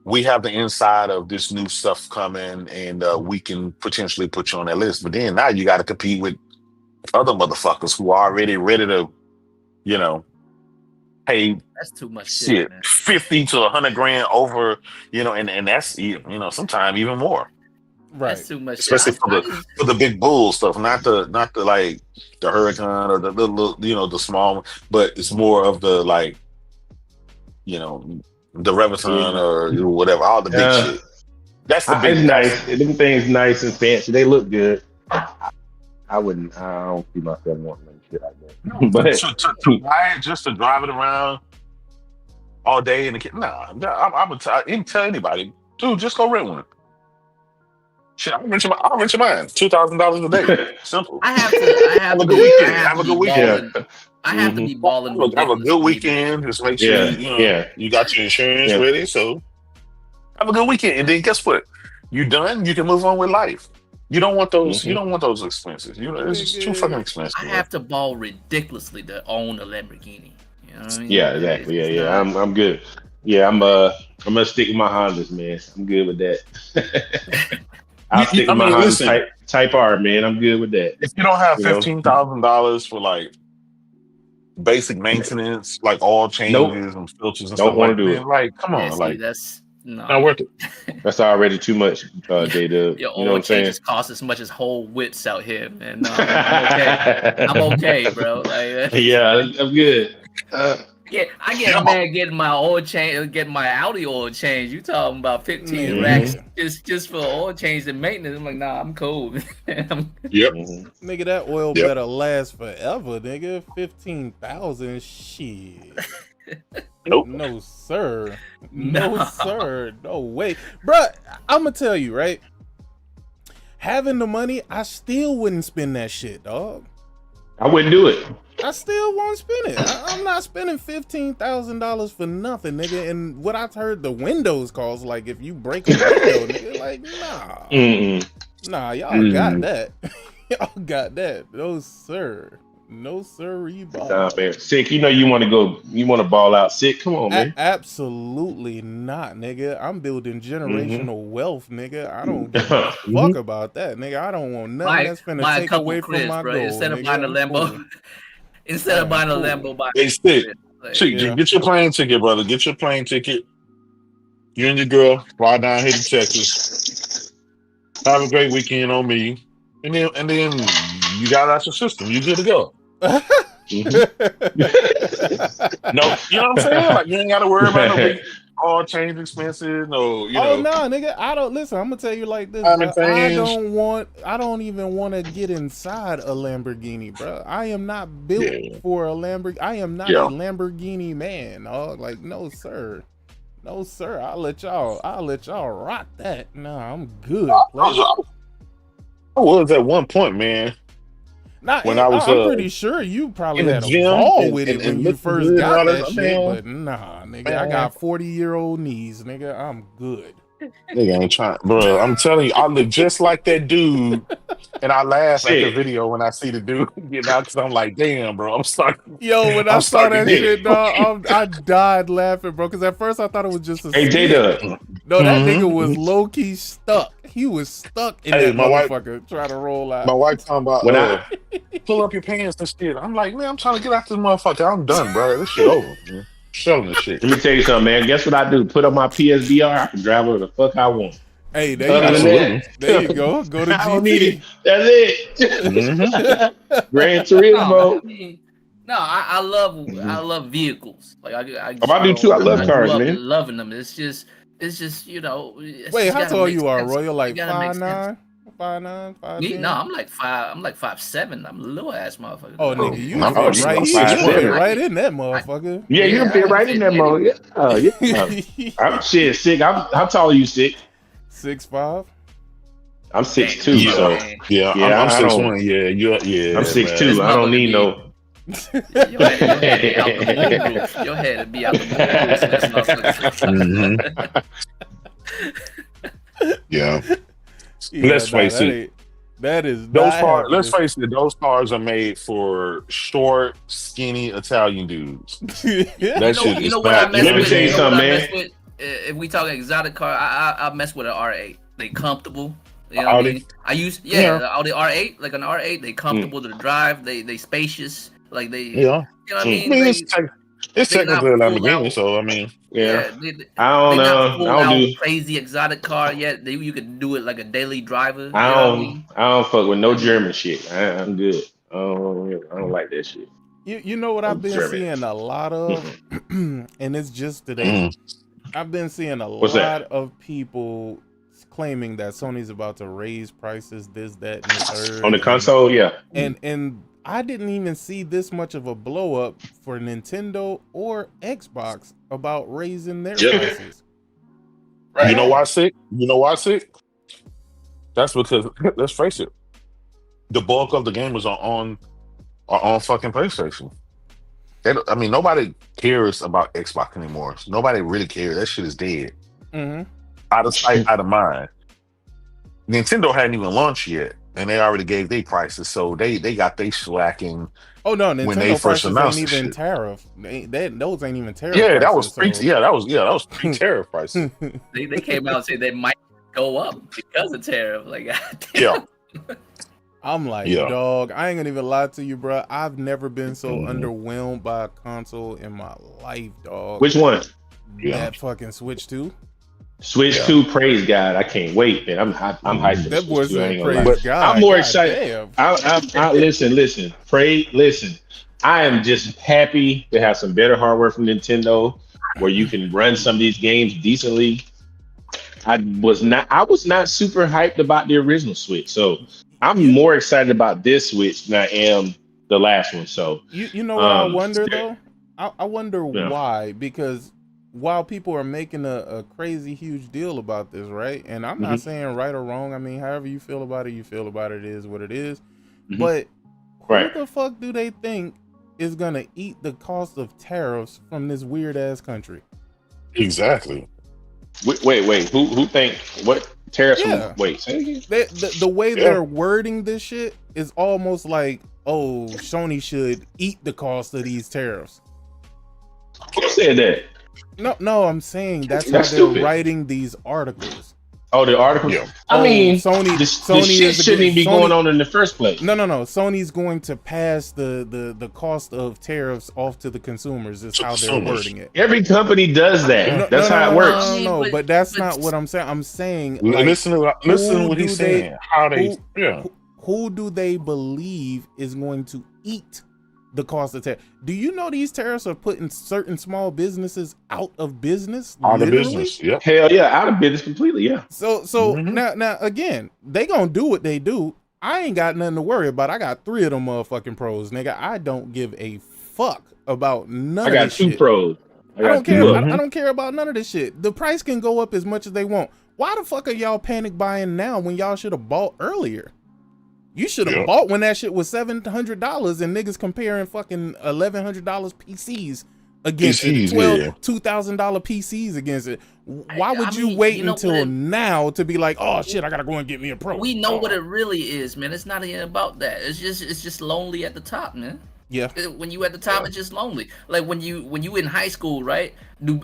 We have the inside of this new stuff coming, and we can potentially put you on that list. But then now you got to compete with other motherfuckers who are already ready to, pay that's too much shit, man. 50 to 100 grand over, and that's sometimes even more. Right. That's too much. Especially for the big bull stuff, not the like the Huracan or the little, the small one, but it's more of the like, the Revolution or whatever, all the big shit. That's the big. It's nice. Them things nice and fancy. They look good. I don't see myself wanting them shit like that. No, but to buy it just to drive it around all day in the kid. Nah, I'm gonna tell anybody, dude, just go rent one. Shit, I'll rent your mine. $2,000 a day. Simple. I have a good weekend. Have a good weekend. I have to be balling. Have a good weekend. Just make sure you got your insurance ready. So have a good weekend, and then guess what? You done. You can move on with life. You don't want those. You don't want those expenses. It's just too fucking expensive. I have to ball ridiculously to own a Lamborghini. You know what I mean? Yeah, exactly. Yeah. I'm good. Yeah, I'm gonna stick with my Hondas, man. I'm good with that. I'll stick with my Honda Type R, man. I'm good with that. If you don't have $15,000 for like basic maintenance, like oil changes and filters and stuff like that, like, come on, like that's not worth it. That's already too much, J-Dub. Your oil changes cost as much as whole whips out here, man. No, I'm okay, bro. Like, yeah, I'm good. I get mad getting my oil change, getting my Audi oil change. You talking about 15 racks just for oil change and maintenance? I'm like, nah, I'm cool. Nigga, that oil better last forever, nigga. 15,000, shit. Nope. No sir. No sir. No way, bruh. I'm gonna tell you, right? Having the money, I still wouldn't spend that shit, dog. I wouldn't do it. I still won't spend it. I'm not spending $15,000 for nothing, nigga. And what I've heard the windows cost, like if you break a window, nigga, like nah, y'all got that. Y'all got that. No sir. No sirree, ball. Nah, man. Sick, you want to ball out. Sick, come on, man. Absolutely not, nigga. I'm building generational wealth, nigga. I don't give a fuck about that, nigga. I don't want nothing that's finna take away from my goal. Instead of buying a Lambo, buy hey, Sick. Get your plane ticket, brother. Get your plane ticket. You and your girl fly down here to Texas. Have a great weekend on me. And then you got out your system. You good to go. No, you know what I'm saying? Like you ain't got to worry about no big all change expenses. No, Oh no, nigga! I don't listen. I'm gonna tell you like this, bro. I don't even want to get inside a Lamborghini, bro. I am not built for a Lamborghini. I am not a Lamborghini man, dog. Like, no, sir. No, sir. I'll let y'all rock that. No, I'm good. I was at one point, man. When I'm pretty sure you probably had a ball with it when you first got that shit, but nah, nigga, man. I got 40-year-old knees, nigga. I'm good. Nigga ain't trying, bro. I'm telling you, I look just like that dude, and I laugh at the video when I see the dude get out because I'm like, damn, bro. I'm starting. Yo, when I saw that shit, dog, I died laughing, bro. Because at first I thought it was just a J-Dub. No, that nigga was low key stuck. He was stuck in that motherfucker trying to roll out. My wife talking about pull up your pants and shit. I'm like, man, I'm trying to get out this motherfucker. I'm done, bro. This shit over, man. Selling this shit. Let me tell you something, man. Guess what I do? Put up my PSVR. I can drive whatever the fuck I want. Hey, there you go. Go to GT. I don't need it. That's it. Gran Turismo. No, I love vehicles. Like I do too. I love cars, man. Loving them. It's just you know. Wait, how tall you are, Roy? You're like 5'9"? 5'9", 5'10"? No, I'm like 5'7". I'm a little ass motherfucker. Oh, nigga, you fit right in that motherfucker. Yeah, you fit right in that motherfucker. Yeah. I'm shit sick. How tall are you, Sick? 6'5". I'm 6'2". So I'm 6'1". Yeah, I'm 6'2". I don't need no. Your head would be out the Yeah. Let's face it. That is those cars. Let's face it. Those cars are made for short, skinny Italian dudes. That shit is bad. Let me tell you something, man. If we talk exotic car, I mess with an R8. They comfortable. You know what I mean? I use the Audi R8, like an R8. They comfortable to drive. They spacious. Like they. You know what I mean? It's technically a Lamborghini, so I mean, I don't do crazy exotic car yet. You could do it like a daily driver. I don't fuck with no German shit. I'm good. I don't like that shit. You know what I've been seeing a lot of, and it's just today. I've been seeing a lot of people claiming that Sony's about to raise prices, this, that, and the third. On the console, and I didn't even see this much of a blow up for Nintendo or Xbox about raising their prices. Right. You know why, Sick? That's because, let's face it, the bulk of the gamers are on fucking PlayStation. Nobody cares about Xbox anymore. Nobody really cares. That shit is dead. Out of sight, out of mind. Nintendo hadn't even launched yet, and they already gave their prices, so they got they slacking. Oh no, Nintendo when they first announced ain't even shit. tariff. Those ain't even tariff. Yeah, prices, that was pre-tariff prices. They came out and said they might go up because of tariff. Like, I'm like, dog, I ain't gonna even lie to you, bro. I've never been so underwhelmed by a console in my life, dog. Which one? That fucking Switch 2. Switch 2, praise God. I can't wait, man. I'm hyped. That boy said praise God. I'm more excited. Listen. Listen. I am just happy to have some better hardware from Nintendo where you can run some of these games decently. I was not super hyped about the original Switch. So I'm more excited about this Switch than I am the last one. So you know what I wonder though? I wonder why, because while people are making a crazy huge deal about this, right? And I'm not saying right or wrong. I mean, however you feel about it, it is what it is. But who the fuck do they think is gonna eat the cost of tariffs from this weird ass country? Exactly. Wait. Who think what tariffs? Wait, say it again. The way they're wording this shit is almost like, oh, Sony should eat the cost of these tariffs. Who said that? No, I'm saying that's how they're writing these articles. Oh, the articles? Yeah. I mean, Sony shouldn't even be going on in the first place. No. Sony's going to pass the cost of tariffs off to the consumers. Is how they're wording it. Every company does that. That's how it works. No, but that's not what I'm saying. I'm saying, listen to what he's saying. Who do they believe is going to eat the cost of tariff. Do you know these tariffs are putting certain small businesses out of business? Out of literally? business. Yep. Hell yeah, out of business completely. Yeah. So now again, they gonna do what they do. I ain't got nothing to worry about. I got 3 of them motherfucking pros, nigga. I don't give a fuck about none of I got this 2 shit. pros. I don't care. I don't care about none of this shit. The price can go up as much as they want. Why the fuck are y'all panic buying now when y'all should have bought earlier? You should have bought when that shit was $700 and niggas comparing fucking $1,100 PCs against it, $2,000 PCs against it. Why would you wait until now to be like, oh shit, I gotta go and get me a pro? We know what it really is, man. It's not even about that. It's just lonely at the top, man. Yeah. When you at the top, it's just lonely. Like when you in high school, right? Do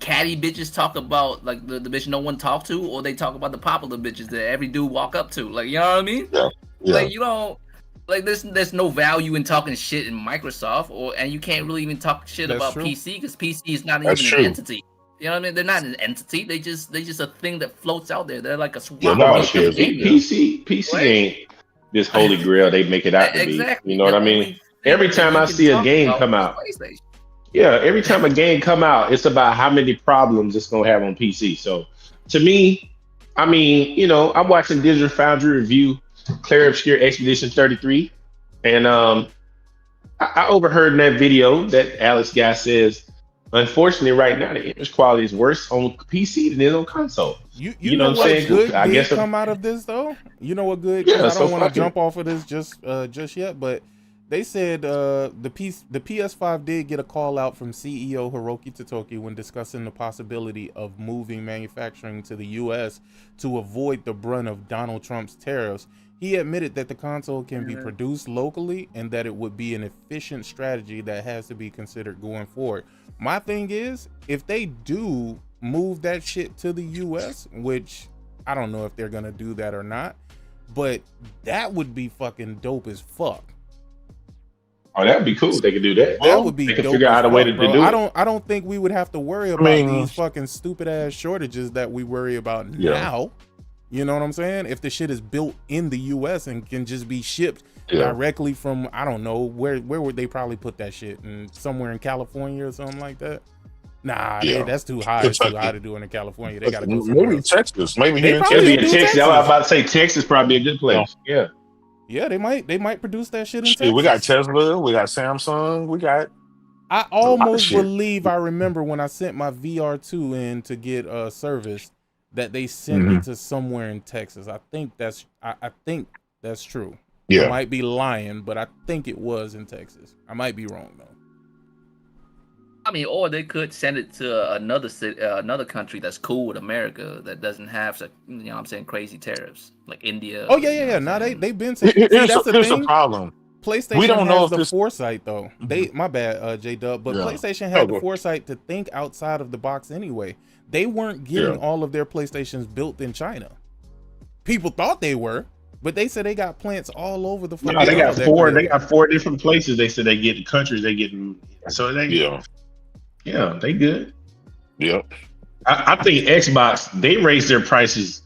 catty bitches talk about like the bitch no one talk to, or they talk about the popular bitches that every dude walk up to? Like, you know what I mean? Yeah. Like you don't like there's no value in talking shit in Microsoft, and you can't really even talk shit about PC because PC is not even an entity. You know what I mean? They're not an entity. They just a thing that floats out there. They're like a swap. PC ain't this holy grail they make it out to be. You know what I mean? Every time I see a game come out, every time a game come out, it's about how many problems it's gonna have on PC. So to me, I mean, you know, I'm watching Digital Foundry review Clear Obscure Expedition 33, and I overheard in that video that Alex guy says, unfortunately, right now the image quality is worse on PC than it is on console. You know what saying? Good I guess come out of this though. You know what good? I don't want to jump off of this just yet, but they said the PS5 did get a call out from CEO Hiroki Totoki when discussing the possibility of moving manufacturing to the U.S. to avoid the brunt of Donald Trump's tariffs. He admitted that the console can be produced locally and that it would be an efficient strategy that has to be considered going forward. My thing is, if they do move that shit to the US, which I don't know if they're gonna do that or not, but that would be fucking dope as fuck. Oh, that'd be cool if they could do that. That would be they dope. Could figure out a way to do it. I don't think we would have to worry about these fucking stupid ass shortages that we worry about now. You know what I'm saying? If the shit is built in the US and can just be shipped directly from, I don't know, where would they probably put that shit? Somewhere in California or something like that? Nah, that's too high. It's too high to do in California. They gotta go maybe Texas. Maybe here in Texas. I was about to say Texas probably a good place. Yeah. Yeah, they might produce that shit in Texas. We got Tesla, we got Samsung, we got. I almost believe I remember when I sent my VR2 in to get service that they sent it to somewhere in Texas. I think that's true. Yeah. I might be lying, but I think it was in Texas. I might be wrong though. I mean, or they could send it to another city, another country that's cool with America that doesn't have, you know what I'm saying, crazy tariffs like India. Oh yeah. Now they've been saying that's the problem. PlayStation we don't know has the foresight though. My bad, J-Dub, but PlayStation had the foresight to think outside of the box anyway. They weren't getting all of their PlayStations built in China. People thought they were, but they said they got plants all over the. No, they got 4. They got 4 different places. They said they get countries. They getting so they they good. Yeah, I think Xbox they raised their prices.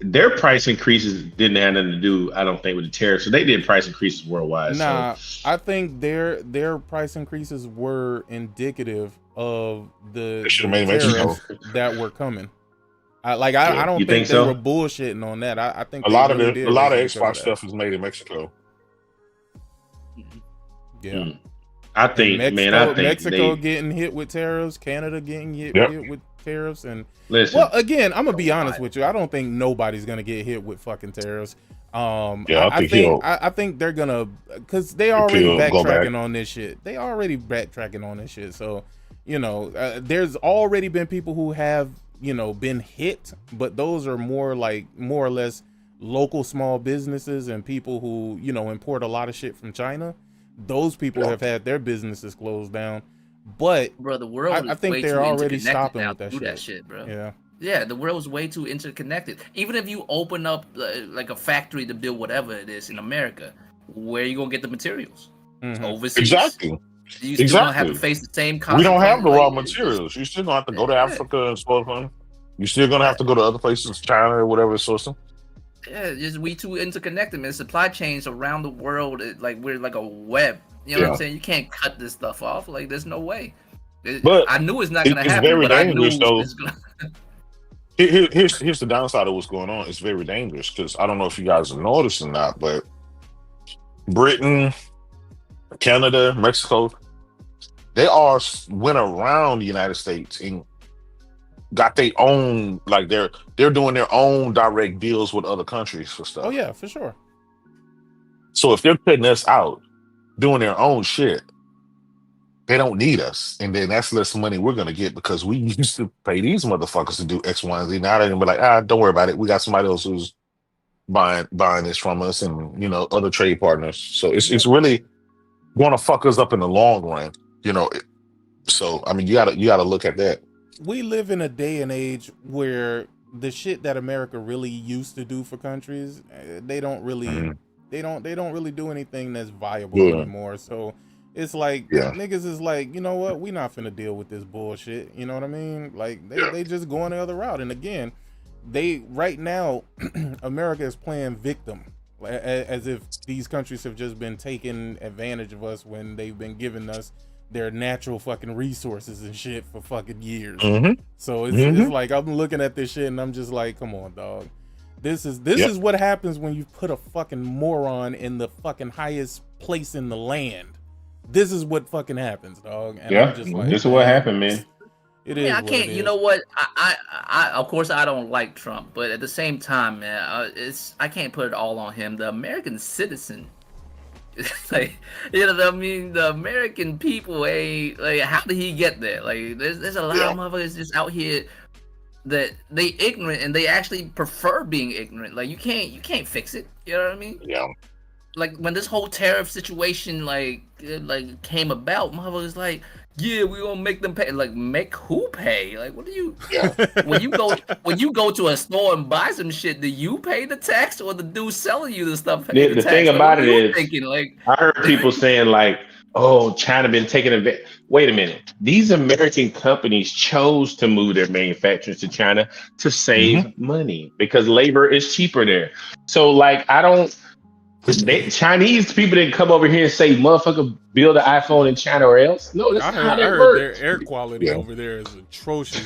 Their price increases didn't have nothing to do, I don't think, with the tariffs. So they did price increases worldwide. Nah, I think their price increases were indicative of the tariffs that were coming. I don't think they were bullshitting on that. I think a lot of Xbox stuff is made in Mexico. Yeah. I think, Mexico getting hit with tariffs, Canada getting hit with tariffs, and well, again, I'm gonna be honest with you. I don't think nobody's gonna get hit with fucking tariffs. I think they're gonna, because they already backtracking on this shit. They already backtracking on this shit. So, you know, there's already been people who have, you know, been hit, but those are more or less local small businesses and people who, you know, import a lot of shit from China. Those people have had their businesses closed down, but bro, the world I think they're already stopping with that shit, bro. Yeah, the world's way too interconnected. Even if you open up like a factory to build whatever it is in America, where are you gonna get the materials? Overseas. Exactly. You still gonna have to face the same. We don't have the raw materials. You still gonna have to go to Africa and source them. You still gonna have to go to other places, China or whatever, source them. Yeah, just we too interconnected, man. Supply chains around the world, like we're like a web You know what I'm saying? You can't cut this stuff off. Like, there's no way. But I knew it's not gonna it's happen, very but I knew dangerous, though. it's gonna. Here's the downside of what's going on. It's very dangerous because I don't know if you guys have noticed or not, but Britain, Canada, Mexico, they all went around the United States and got their own, like they're doing their own direct deals with other countries for stuff. Oh yeah, for sure. So if they're cutting us out, doing their own shit, they don't need us, and then that's less money we're gonna get because we used to pay these motherfuckers to do X, Y, and Z. Now they're gonna be like, don't worry about it. We got somebody else who's buying this from us, and other trade partners. So it's really gonna fuck us up in the long run. So I mean, you gotta look at that. We live in a day and age where the shit that America really used to do for countries, they don't really, they don't really do anything that's viable anymore. So it's like niggas is like, you know what? We not finna deal with this bullshit. You know what I mean? Like they just going the other route. And again, right now, America is playing victim, as if these countries have just been taking advantage of us when they've been giving us their natural fucking resources and shit for fucking years. So it's like I'm looking at this shit and I'm just like, come on, dog. This is what happens when you put a fucking moron in the fucking highest place in the land. This is what fucking happens, dog. And I'm just like, this is what happened, man. It is. I can't. You know what? I of course I don't like Trump, but at the same time, man, I can't put it all on him. The American citizen, like, what I mean, the American people ain't like. How did he get there? Like, there's a lot of motherfuckers just out here that they ignorant and they actually prefer being ignorant. Like, you can't fix it. You know what I mean? Yeah. Like when this whole tariff situation like came about, motherfuckers like, yeah, we gonna make them pay. Like, make who pay? Like, what do you? when you go to a store and buy some shit, do you pay the tax or the dude selling you the stuff? The thing about it is, I heard people saying like, "Oh, China been taking advantage." Wait a minute. These American companies chose to move their manufacturers to China to save money because labor is cheaper there. So like, Chinese people didn't come over here and say, "Motherfucker, build an iPhone in China or else." No, that's how that works. Their air quality over there is atrocious.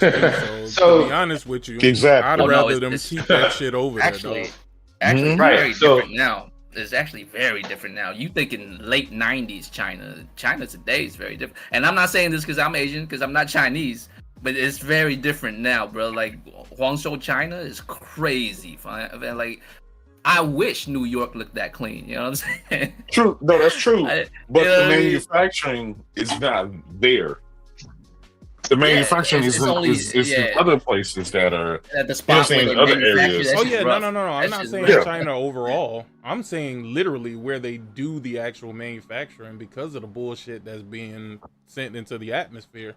So to be honest with you, I'd rather them keep that shit over there. Though. Actually, very different now. It's actually very different now. You think in late '90s China today is very different. And I'm not saying this because I'm Asian, because I'm not Chinese, but it's very different now, bro. Like Guangzhou, China is crazy. Like, I wish New York looked that clean. You know what I'm saying? True. No, that's true. But the manufacturing is not there. The manufacturing is in other places that are at the spot in other areas. Oh yeah, no. I'm not saying China overall. I'm saying literally where they do the actual manufacturing because of the bullshit that's being sent into the atmosphere.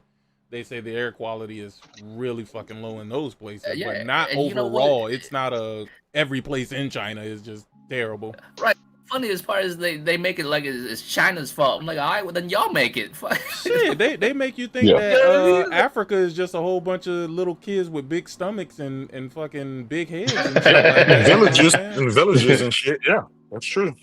They say the air quality is really fucking low in those places, but not overall. It's not every place in China is just terrible. Right. Funniest part is they make it like it's China's fault. I'm like, all right, well then y'all make it. Shit, they make you think that Africa is just a whole bunch of little kids with big stomachs and fucking big heads and shit like that. villages and shit. Yeah, that's true.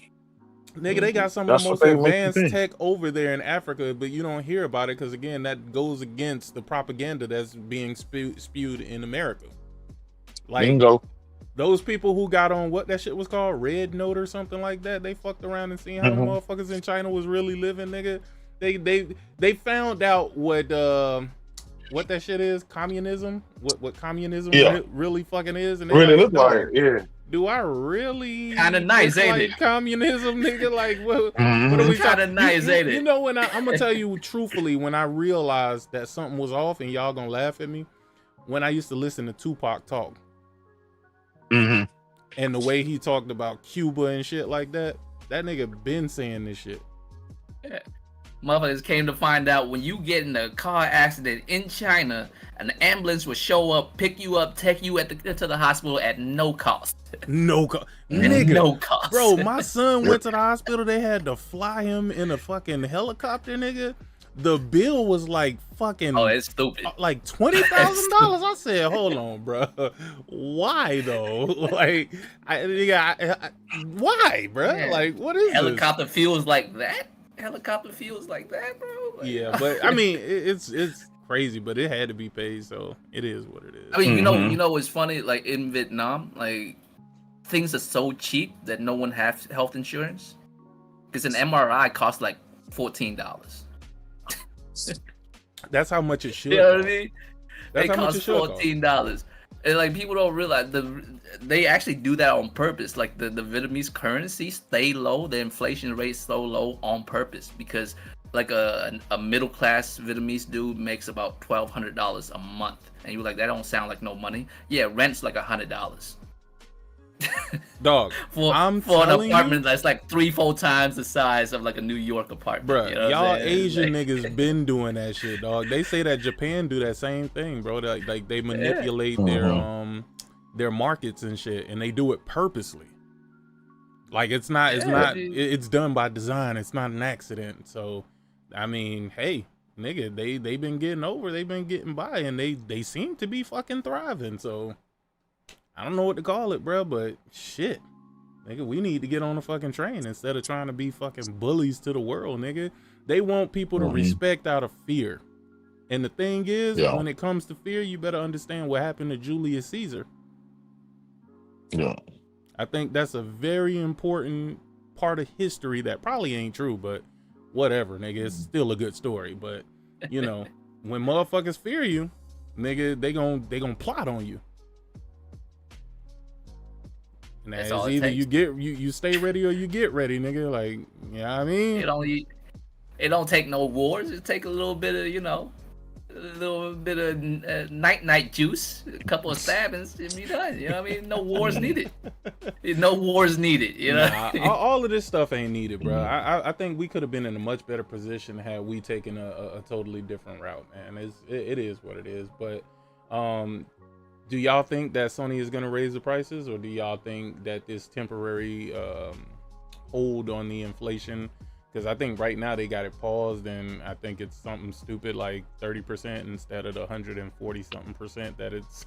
Nigga, they got some of the most advanced tech over there in Africa, but you don't hear about it because, again, that goes against the propaganda that's being spewed in America. Like, Bingo. Those people who got on what that shit was called, Red Note or something like that, they fucked around and seen how the motherfuckers in China was really living, nigga. They found out what that shit is, communism, what communism really fucking is, and they really look like do I really kind of nice, ain't it? Communism, nigga. Like, what are we kind of nice, ain't it? You know, when I'm gonna tell you truthfully, when I realized that something was off, and y'all gonna laugh at me, when I used to listen to Tupac talk, and the way he talked about Cuba and shit like that nigga been saying this shit. Yeah. Motherfuckers came to find out when you get in a car accident in China, an ambulance will show up, pick you up, take you to the hospital at no cost. Nigga, no cost. Bro, my son went to the hospital. They had to fly him in a fucking helicopter, nigga. The bill was like fucking. Oh, it's stupid. Like $20,000. I said, hold on, bro. Why though? Like, why, bro? Yeah. Like, what is helicopter this? fuels like that? helicopter fuels like that, bro. Like, Yeah, but I mean, it's crazy, but it had to be paid, so it is what it is. I mean, Mm-hmm. you know, what's funny? Like in Vietnam, like things are so cheap that no one has health insurance because an MRI costs like $14. That's how much it should You know what I cost. mean? That's It how much it costs should cost. $14, and like people don't realize they actually do that on purpose. Like the Vietnamese currency stay low, the inflation rate so low on purpose because like a middle class Vietnamese dude makes about $1,200 a month, and you're like, that don't sound like no money. Yeah, rent's like $100 Dog, for I'm an telling apartment you, that's like 3-4 times the size of like a New York apartment. bruh, You know what y'all I'm saying? Asian Like, niggas been doing that shit, dog. They say that Japan do that same thing, bro. Like they manipulate their markets and shit, and they do it purposely. Like it's yeah, dude. it's done by design. It's not an accident. So, I mean, hey, nigga, they been getting over. They been getting by, and they seem to be fucking thriving. So, I don't know what to call it, bro, but shit. Nigga, we need to get on the fucking train instead of trying to be fucking bullies to the world, nigga. They want people to respect out of fear. And the thing is, Yeah. when it comes to fear, you better understand what happened to Julius Caesar. Yeah. I think that's a very important part of history that probably ain't true, but whatever, nigga. It's still a good story. But, you know, when motherfuckers fear you, nigga, they gon' plot on you. And That's it's all it either takes. you stay ready or you get ready, nigga. Like, you know what I mean? It don't take no wars. It take a little bit of, you know, a little bit of night juice, a couple of stabbings, and be done. You know what I mean? No wars needed. No wars needed. You know. Nah, all of this stuff ain't needed, bro. I think we could have been in a much better position had we taken a totally different route, man. It is what it is. But do y'all think that Sony is gonna raise the prices, or do y'all think that this temporary hold on the inflation? Because I think right now they got it paused, and I think it's something stupid like 30% instead of the 140 something percent that it's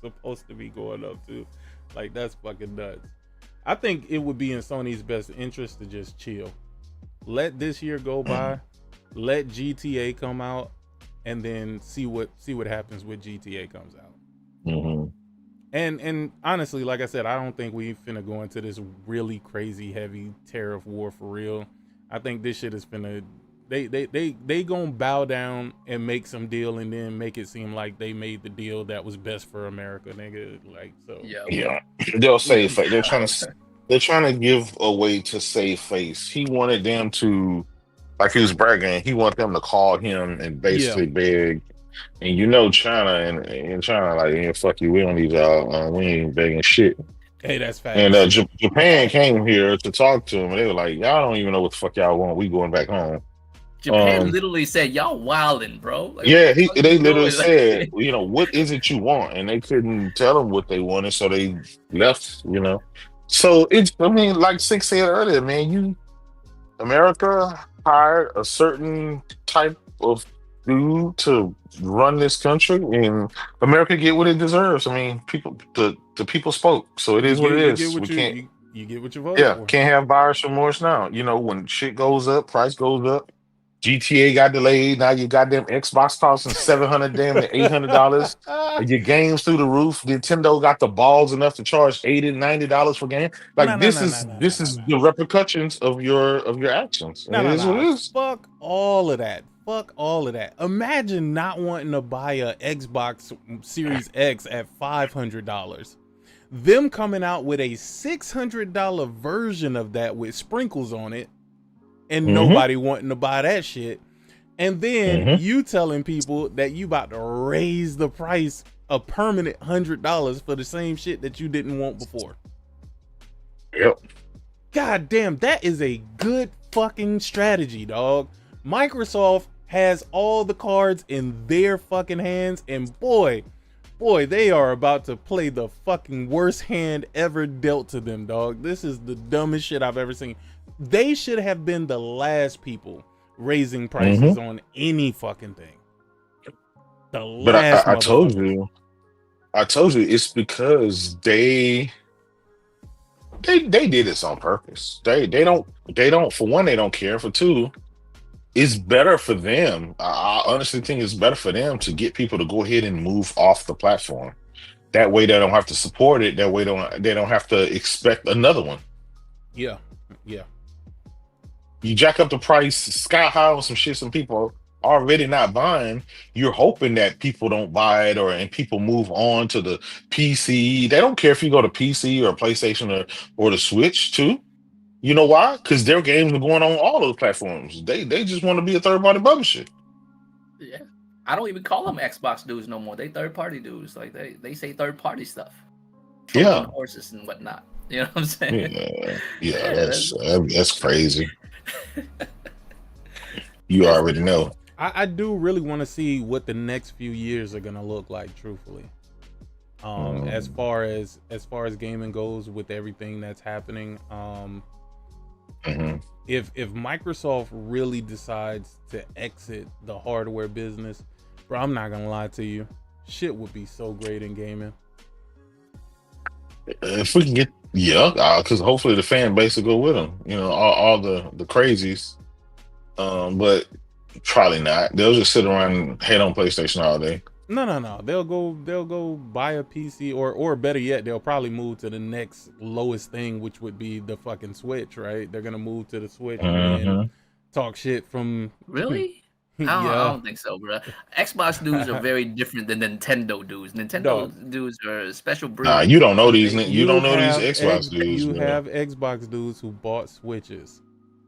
supposed to be going up to. Like, that's fucking nuts. I think it would be in Sony's best interest to just chill. Let this year go by, let GTA come out, and then see what happens when GTA comes out. Mm-hmm. And honestly, like I said, I don't think we finna go into this really crazy heavy tariff war for real. I think this shit is finna they gonna bow down and make some deal and then make it seem like they made the deal that was best for America, nigga. Like, so Yeah. They'll save face. They're trying to give a way to save face. He wanted them to, like he was bragging, he wanted them to call him and basically beg. And you know China and China like, yeah, fuck you, we don't need y'all. We ain't begging shit. Hey, that's facts. And Japan came here to talk to him, and they were like, "Y'all don't even know what the fuck y'all want. We going back home." Japan literally said, "Y'all wildin', bro." Like, Yeah, what the fuck they you literally doing? said, you know, what is it you want? And they couldn't tell them what they wanted, so they left, you know. So it's, I mean, like Six said earlier, man, America hired a certain type of dude to run this country, and America get what it deserves. I mean, the people spoke, so it is what it You get is. what We can't. you get what you voted Yeah, for. can't have buyer's remorse now. You know, when shit goes up, price goes up. GTA got delayed. Now you goddamn Xbox costing $700, damn near $800. Your games through the roof. Nintendo got the balls enough to charge $80-$90 for game. No, Like no, this no, is no, no, no, this no, is no. the repercussions of your actions. No, It no, is what no. it is. Fuck all of that. Fuck all of that. Imagine not wanting to buy a Xbox Series X at $500. Them coming out with a $600 version of that with sprinkles on it, and nobody wanting to buy that shit. And then you telling people that you about to raise the price a permanent $100 for the same shit that you didn't want before. Yep. God damn, that is a good fucking strategy, dog. Microsoft has all the cards in their fucking hands, and boy, they are about to play the fucking worst hand ever dealt to them, dog. This is the dumbest shit I've ever seen. They should have been the last people raising prices on any fucking thing. The last I motherfucker. told you it's because they did this on purpose. They don't for one, they don't care. For two, it's better for them. I honestly think it's better for them to get people to go ahead and move off the platform. That way they don't have to support it. That way they don't have to expect another one. Yeah, yeah. You jack up the price sky high on some shit some people already not buying. You're hoping that people don't buy it and people move on to the PC. They don't care if you go to PC or PlayStation or the Switch too. You know why? Because their games are going on all those platforms. They just want to be a third party publisher. Yeah. I don't even call them Xbox dudes no more. They third party dudes. Like they say third party stuff. Trojan horses and whatnot. You know what I'm saying? Yeah, that's crazy. You already know. I do really want to see what the next few years are gonna look like, truthfully. As far as gaming goes, with everything that's happening, if Microsoft really decides to exit the hardware business, bro, I'm not gonna lie to you, shit would be so great in gaming. If we can get because hopefully the fan base will go with them. You know, all the crazies. But probably not. They'll just sit around and hate on PlayStation all day. No. They'll go buy a PC, or better yet, they'll probably move to the next lowest thing, which would be the fucking Switch, right? They're gonna move to the Switch and talk shit from. Really? Yeah. I don't think so, bro. Xbox dudes are very different than Nintendo dudes. Nintendo dudes are a special breed. You don't know these. You don't know these Xbox dudes. You have Xbox dudes who bought Switches,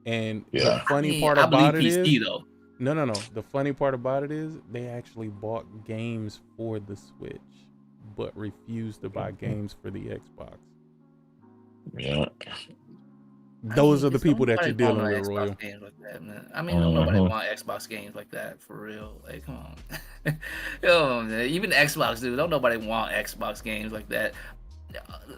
and the funny part about it PC, is, though. No. The funny part about it is they actually bought games for the Switch, but refused to buy games for the Xbox. Yeah. Those are the people that you're dealing with, Royal. Games like that, man. I mean, don't nobody want Xbox games like that, for real. Like, come on. Yo, man. Even Xbox, dude, don't nobody want Xbox games like that.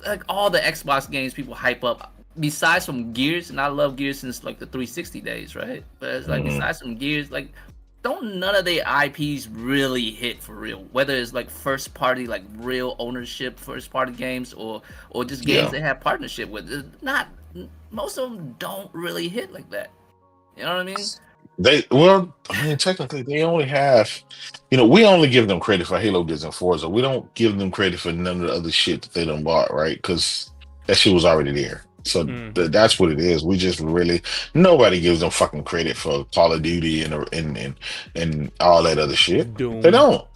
Like, all the Xbox games people hype up, besides from Gears, and I love Gears since, like, the 360 days, right? But it's like, besides from Gears, like, don't none of their IPs really hit for real, whether it's like first party, like real ownership first party games, or just games they have partnership with. Most of them don't really hit like that. You know what I mean? Technically they only have, we only give them credit for Halo, Gears, and Forza. We don't give them credit for none of the other shit that they done bought, right? Because that shit was already there. So that's what it is. We just nobody gives them fucking credit for Call of Duty and all that other shit. Doom. They don't.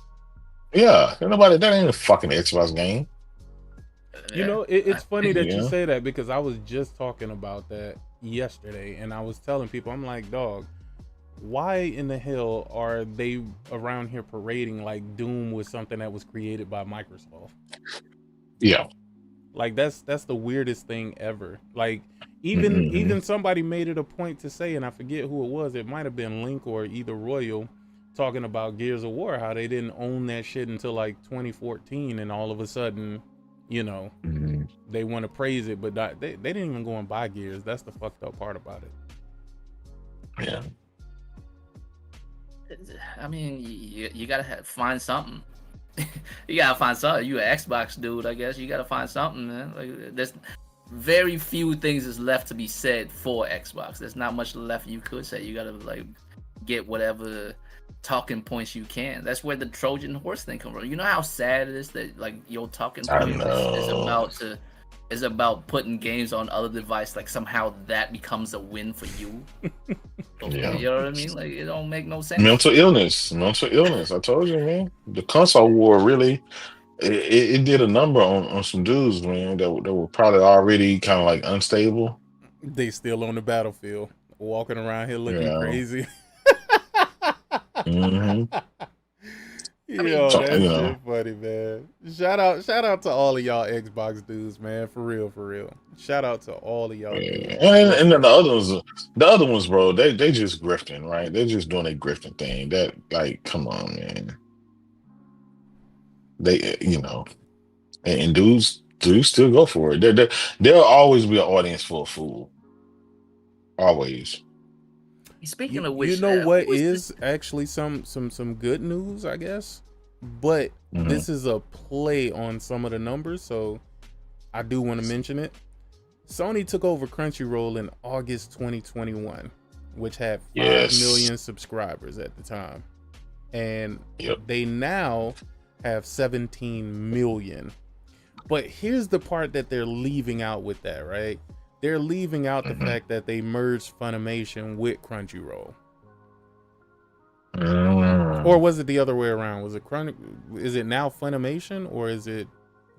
Yeah, that ain't a fucking Xbox game. It's funny that you say that, because I was just talking about that yesterday, and I was telling people, I'm like, dog, why in the hell are they around here parading like Doom was something that was created by Microsoft? Yeah. Like that's the weirdest thing ever. Like even somebody made it a point to say, and I forget who it was, it might have been Link or either Royal, talking about Gears of War, how they didn't own that shit until like 2014, and all of a sudden, they want to praise it, but they didn't even go and buy Gears. That's the fucked up part about it. Yeah. I mean, you gotta find something. You gotta find something. You an Xbox dude, I guess. You gotta find something, man. Like, there's very few things is left to be said for Xbox. There's not much left you could say. You gotta like get whatever talking points you can. That's where the Trojan horse thing comes from. You know how sad it is that like your talking point is about putting games on other devices. Like somehow that becomes a win for you. Yeah. You know what I mean? Like it don't make no sense. Mental illness. I told you, man. The console war really, it did a number on some dudes, man, that were probably already kind of like unstable. They still on the battlefield, walking around here looking crazy. Yo, that's shit funny, man. Shout out to all of y'all Xbox dudes, man. For real. Shout out to all of y'all. And then the other ones, bro, they just grifting, right? They're just doing a grifting thing. That, like, come on, man. They, and dudes still go for it. There'll always be an audience for a fool. Always. Speaking of which, what is actually some good news, I guess, but this is a play on some of the numbers, so I do want to mention it. Sony took over Crunchyroll in August 2021, which had 5 Yes. million subscribers at the time, and Yep. they now have 17 million. But here's the part that they're leaving out with that, right? They're leaving out the fact that they merged Funimation with Crunchyroll. Or was it the other way around? Was it Is it now Funimation, or is it?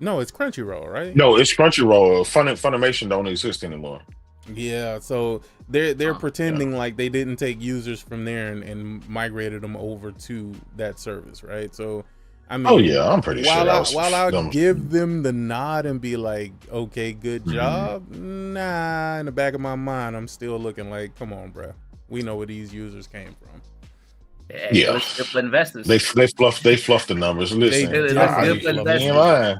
No, it's Crunchyroll, right? No, it's Crunchyroll. Funimation don't exist anymore. Yeah, so they're pretending like they didn't take users from there and migrated them over to that service, right? So, I mean, Oh yeah, I'm pretty sure. While I'll give them the nod and be like, okay, good job, nah, in the back of my mind, I'm still looking like, come on, bro, we know where these users came from. Yeah, it's good for investors. They fluff the numbers. Listen, It's good for investors. he ain't lying.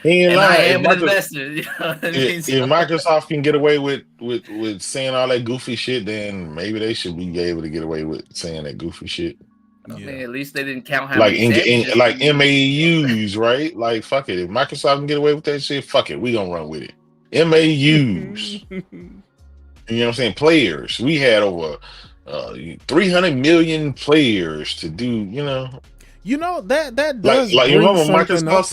He ain't And lying. I am an investor. You know what I mean? If Microsoft can get away with saying all that goofy shit, then maybe they should be able to get away with saying that goofy shit. I mean, at least they didn't count how Like many like MAUs, right? Like fuck it. If Microsoft can get away with that shit, fuck it. We gonna run with it. MAUs. You know what I'm saying? Players. We had over 300 million players to do. You know that does like you bring remember something up.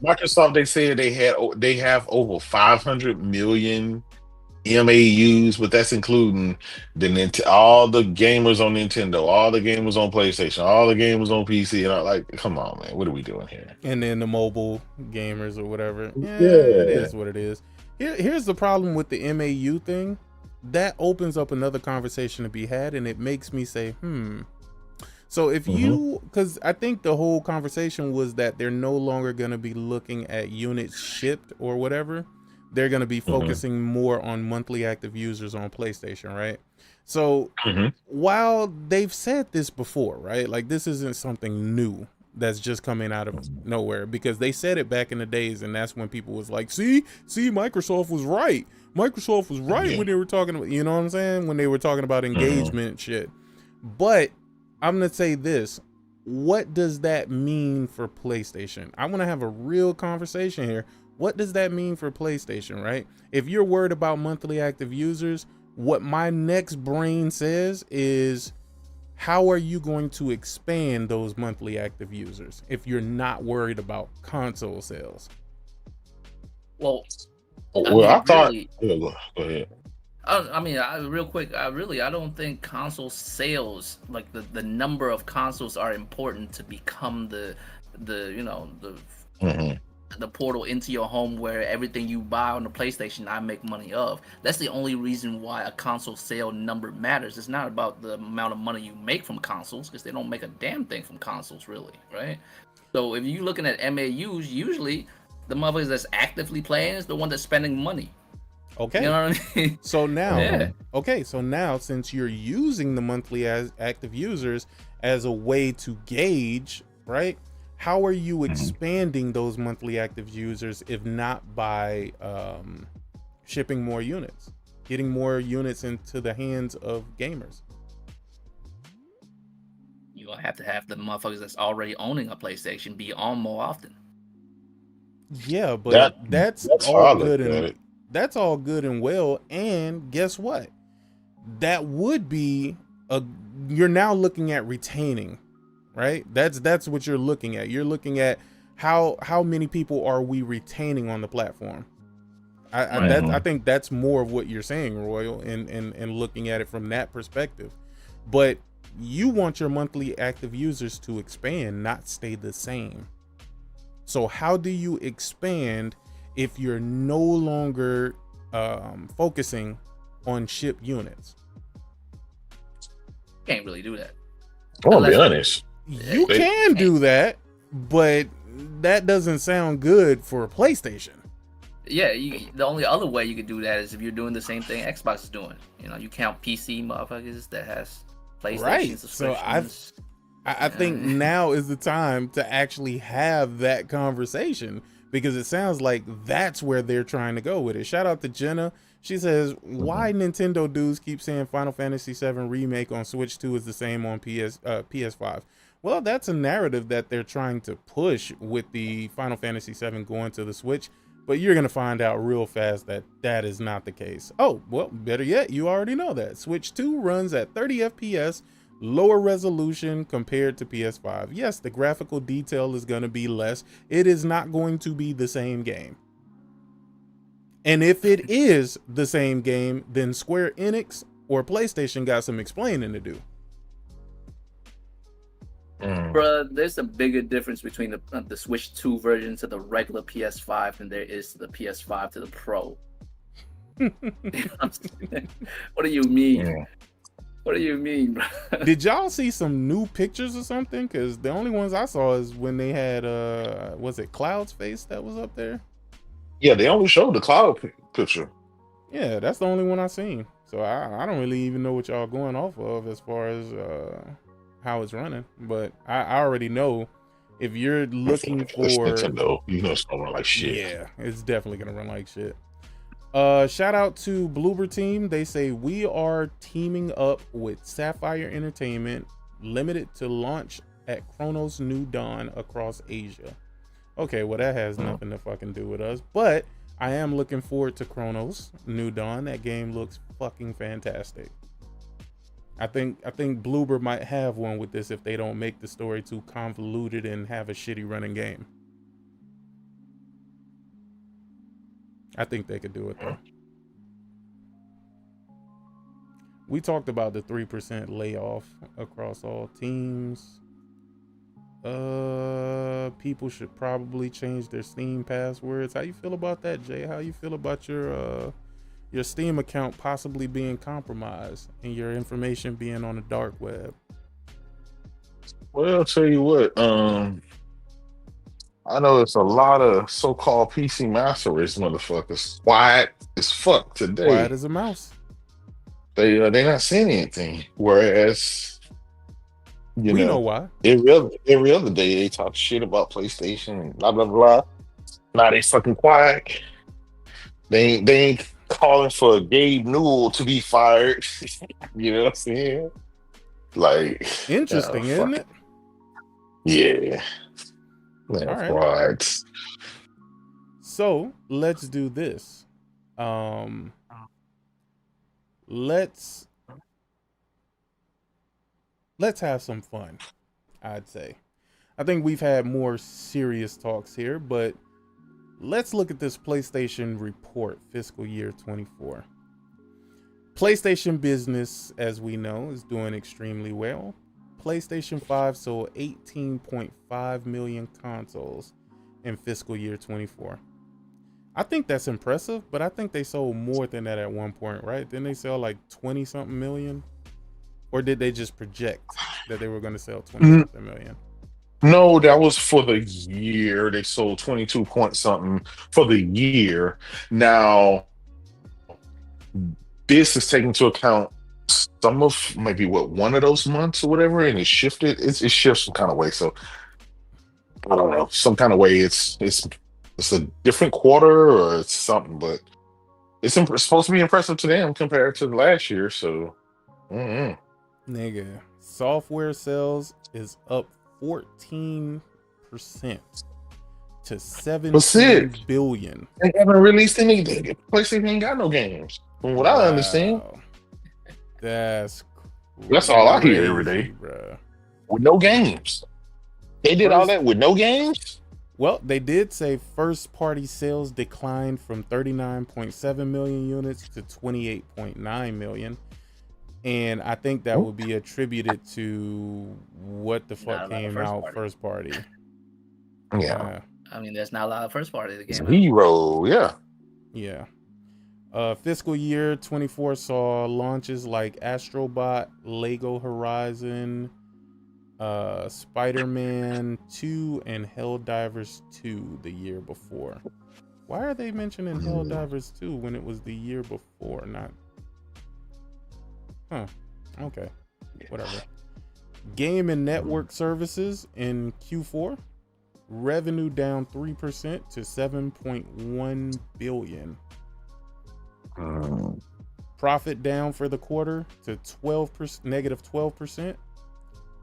Microsoft they said they have over 500 million MAUs, but that's including all the gamers on Nintendo, all the gamers on PlayStation, all the gamers on PC, and I'm like, come on, man, what are we doing here? And then the mobile gamers or whatever. Yeah, it is what it is. Here's the problem with the MAU thing. That opens up another conversation to be had, and it makes me say, So if because I think the whole conversation was that they're no longer going to be looking at units shipped or whatever. They're going to be focusing more on monthly active users on PlayStation, right? So while they've said this before, right? Like this isn't something new that's just coming out of nowhere, because they said it back in the days, and that's when people was like, see, Microsoft was right. Microsoft was right when they were talking about, you know what I'm saying? When they were talking about engagement shit. But I'm going to say this. What does that mean for PlayStation? I want to have a real conversation here. What does that mean for PlayStation, right? If you're worried about monthly active users, what my next brain says is, how are you going to expand those monthly active users if you're not worried about console sales? Well, I thought. Go ahead. I mean, real quick, I don't think console sales, like the number of consoles, are important to become the portal into your home where everything you buy on the PlayStation I make money of. That's the only reason why a console sale number matters. It's not about the amount of money you make from consoles, because they don't make a damn thing from consoles, really, right? So if you're looking at MAUs, usually the motherfuckers that's actively playing is the one that's spending money. Okay. You know what I mean? So now, since you're using the monthly active users as a way to gauge, right? How are you expanding those monthly active users if not by shipping more units, getting more units into the hands of gamers? You're gonna have to have the motherfuckers that's already owning a PlayStation be on more often. Yeah, but that's all good and that's all good and well. And guess what? That would be you're now looking at retaining, right? That's what you're looking at. You're looking at how many people are we retaining on the platform. I think that's more of what you're saying, Royal, and looking at it from that perspective. But you want your monthly active users to expand, not stay the same. So how do you expand if you're no longer focusing on ship units? Can't really do that. I'm gonna be honest. You can do that, but that doesn't sound good for a PlayStation. Yeah, the only other way you could do that is if you're doing the same thing Xbox is doing. You know, you count PC motherfuckers that has PlayStation subscriptions. So I think now is the time to actually have that conversation, because it sounds like that's where they're trying to go with it. Shout out to Jenna. She says, why Nintendo dudes keep saying Final Fantasy VII Remake on Switch 2 is the same on PS5. Well, that's a narrative that they're trying to push with the Final Fantasy VII going to the Switch. But you're going to find out real fast that that is not the case. Oh, well, better yet, you already know that. Switch 2 runs at 30 FPS, lower resolution compared to PS5. Yes, the graphical detail is going to be less. It is not going to be the same game. And if it is the same game, then Square Enix or PlayStation got some explaining to do. Bruh, there's a bigger difference between the Switch 2 version to the regular PS5 than there is to the PS5 to the Pro. You know what I'm saying? What do you mean? Yeah. What do you mean, bro? Did y'all see some new pictures or something? Because the only ones I saw is when they had, was it Cloud's face that was up there? Yeah, they only showed the cloud picture. Yeah, that's the only one I seen. So I don't really even know what y'all going off of as far as how it's running. But I already know if you're looking for It's Nintendo, you know it's gonna run like shit. Yeah, it's definitely gonna run like shit. Shout out to Bloober Team. They say we are teaming up with Sapphire Entertainment, limited to launch at Chronos New Dawn across Asia. Okay, well that has nothing to fucking do with us, but I am looking forward to Chronos New Dawn. That game looks fucking fantastic. I think Bloober might have one with this if they don't make the story too convoluted and have a shitty running game. I think they could do it though. We talked about the 3% layoff across all teams. People should probably change their Steam passwords. How you feel about that, Jay? How you feel about your Steam account possibly being compromised and your information being on the dark web? Well, I'll tell you what, I know it's a lot of so-called PC Master Race motherfuckers quiet as fuck today. Quiet as a mouse. They're not saying anything. Whereas, We know why. every other day they talk shit about PlayStation and blah blah blah. Now they fucking quiet. They ain't calling for Gabe Newell to be fired. You know what I'm saying? Like, Interesting, isn't it? Yeah. Man, All right. quiet. So let's do this. Let's have some fun, I'd say. I think we've had more serious talks here, but let's look at this PlayStation report, fiscal year 24. PlayStation business, as we know, is doing extremely well. PlayStation 5 sold 18.5 million consoles in fiscal year 24. I think that's impressive, but I think they sold more than that at one point, right? Didn't they sell like 20 something million? Or did they just project that they were going to sell 20 something million? No, that was for the year. They sold 22 point something for the year. Now, this is taking into account some of maybe one of those months or whatever, and it shifted. It shifts some kind of way. So I don't know, some kind of way. It's a different quarter or it's something, but it's supposed to be impressive to them compared to last year. So, Nigga, software sales is up 14% to 17 billion. They haven't released any. PlayStation ain't got no games, from what I understand. That's all I hear every day, bruh. With no games. They did all that with no games? Well, they did say first party sales declined from 39.7 million units to 28.9 million. And I think that would be attributed to what the fuck came out first party. Yeah. I mean, there's not a lot of first party that came out. Zero, yeah. Yeah. Fiscal year 24 saw launches like Astrobot, Lego Horizon, Spider-Man 2, and Helldivers 2 the year before. Why are they mentioning Helldivers 2 when it was the year before? Not. Huh. Okay. Whatever. Game and network services in Q4. Revenue down 3% to 7.1 billion. Profit down for the quarter to negative 12%,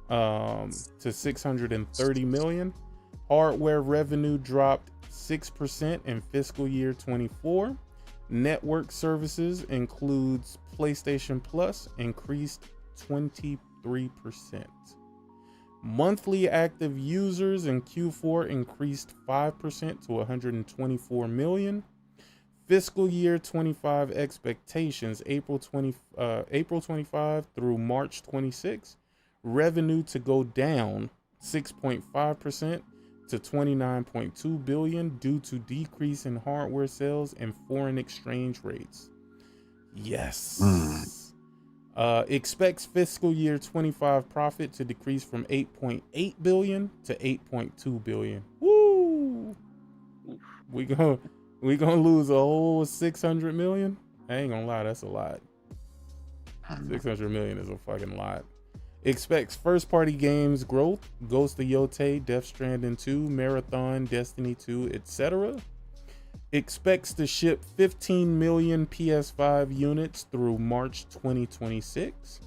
to 630 million. Hardware revenue dropped 6% in fiscal year 24. Network services includes PlayStation Plus, increased 23%. Monthly active users in Q4 increased 5% to 124 million. Fiscal year 25 expectations, April 25 through March 26. Revenue to go down 6.5% to 29.2 billion due to decrease in hardware sales and foreign exchange rates. Yes. Expects fiscal year 25 profit to decrease from 8.8 billion to 8.2 billion. Woo! We gonna lose a whole 600 million? I ain't gonna lie, that's a lot. 600 million is a fucking lot. Expects first party games growth, Ghost of Yotei, Death Stranding 2, Marathon, Destiny 2, etc. Expects to ship 15 million PS5 units through March 2026.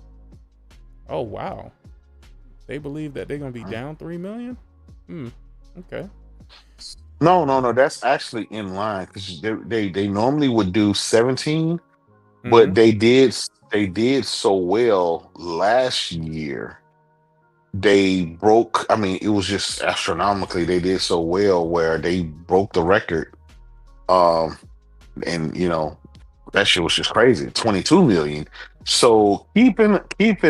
Oh wow. They believe that they're gonna be down 3 million? Okay. No. That's actually in line because they normally would do 17, but Mhm. they did so well last year. They broke. I mean, it was just astronomically. They did so well where they broke the record. Um, and that shit was just crazy. 22 million. So keep in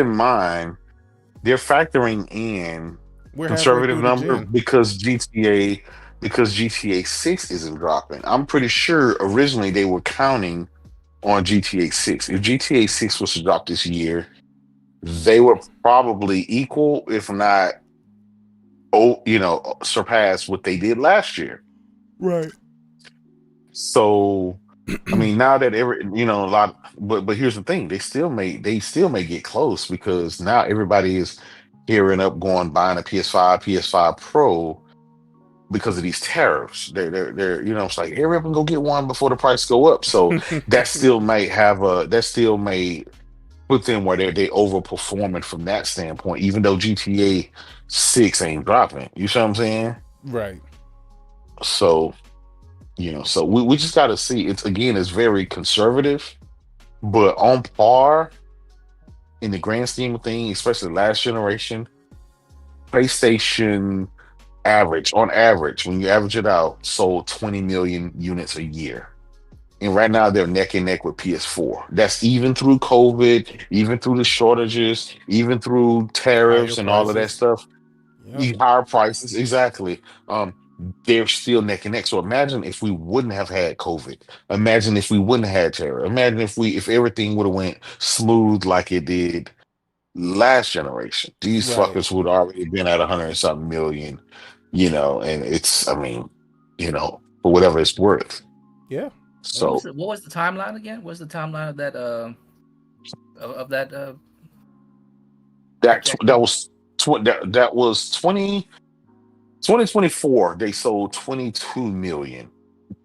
mind they're factoring in We're halfway conservative through the number gen. because GTA 6 isn't dropping. I'm pretty sure originally they were counting on GTA 6. If GTA 6 was to drop this year, they were probably equal, if not surpass what they did last year. Right. So I mean, now that a lot, but here's the thing: they still may get close because now everybody is gearing up, going buying a PS5, PS5 Pro because of these tariffs. They're it's like hurry up and go get one before the price go up. So that still may put them where they overperforming from that standpoint, even though GTA 6 ain't dropping. You see what I'm saying? Right. So so we just got to see. It's very conservative, but on par in the grand scheme of things, especially last generation. PlayStation on average, when you average it out, sold 20 million units a year. And right now they're neck and neck with PS4. That's even through COVID, even through the shortages, even through Higher tariffs and all of that prices. stuff. Yep. Higher prices, exactly. They're still neck and neck. So imagine if we wouldn't have had COVID. Imagine if we wouldn't have had terror. Imagine if everything would have went smooth like it did last generation. These Right. fuckers would already been at 100 and something million, and it's, I mean, for whatever it's worth. Yeah. So What was the timeline again? What's the timeline of that of that that projection? that was 2024. They sold 22 million.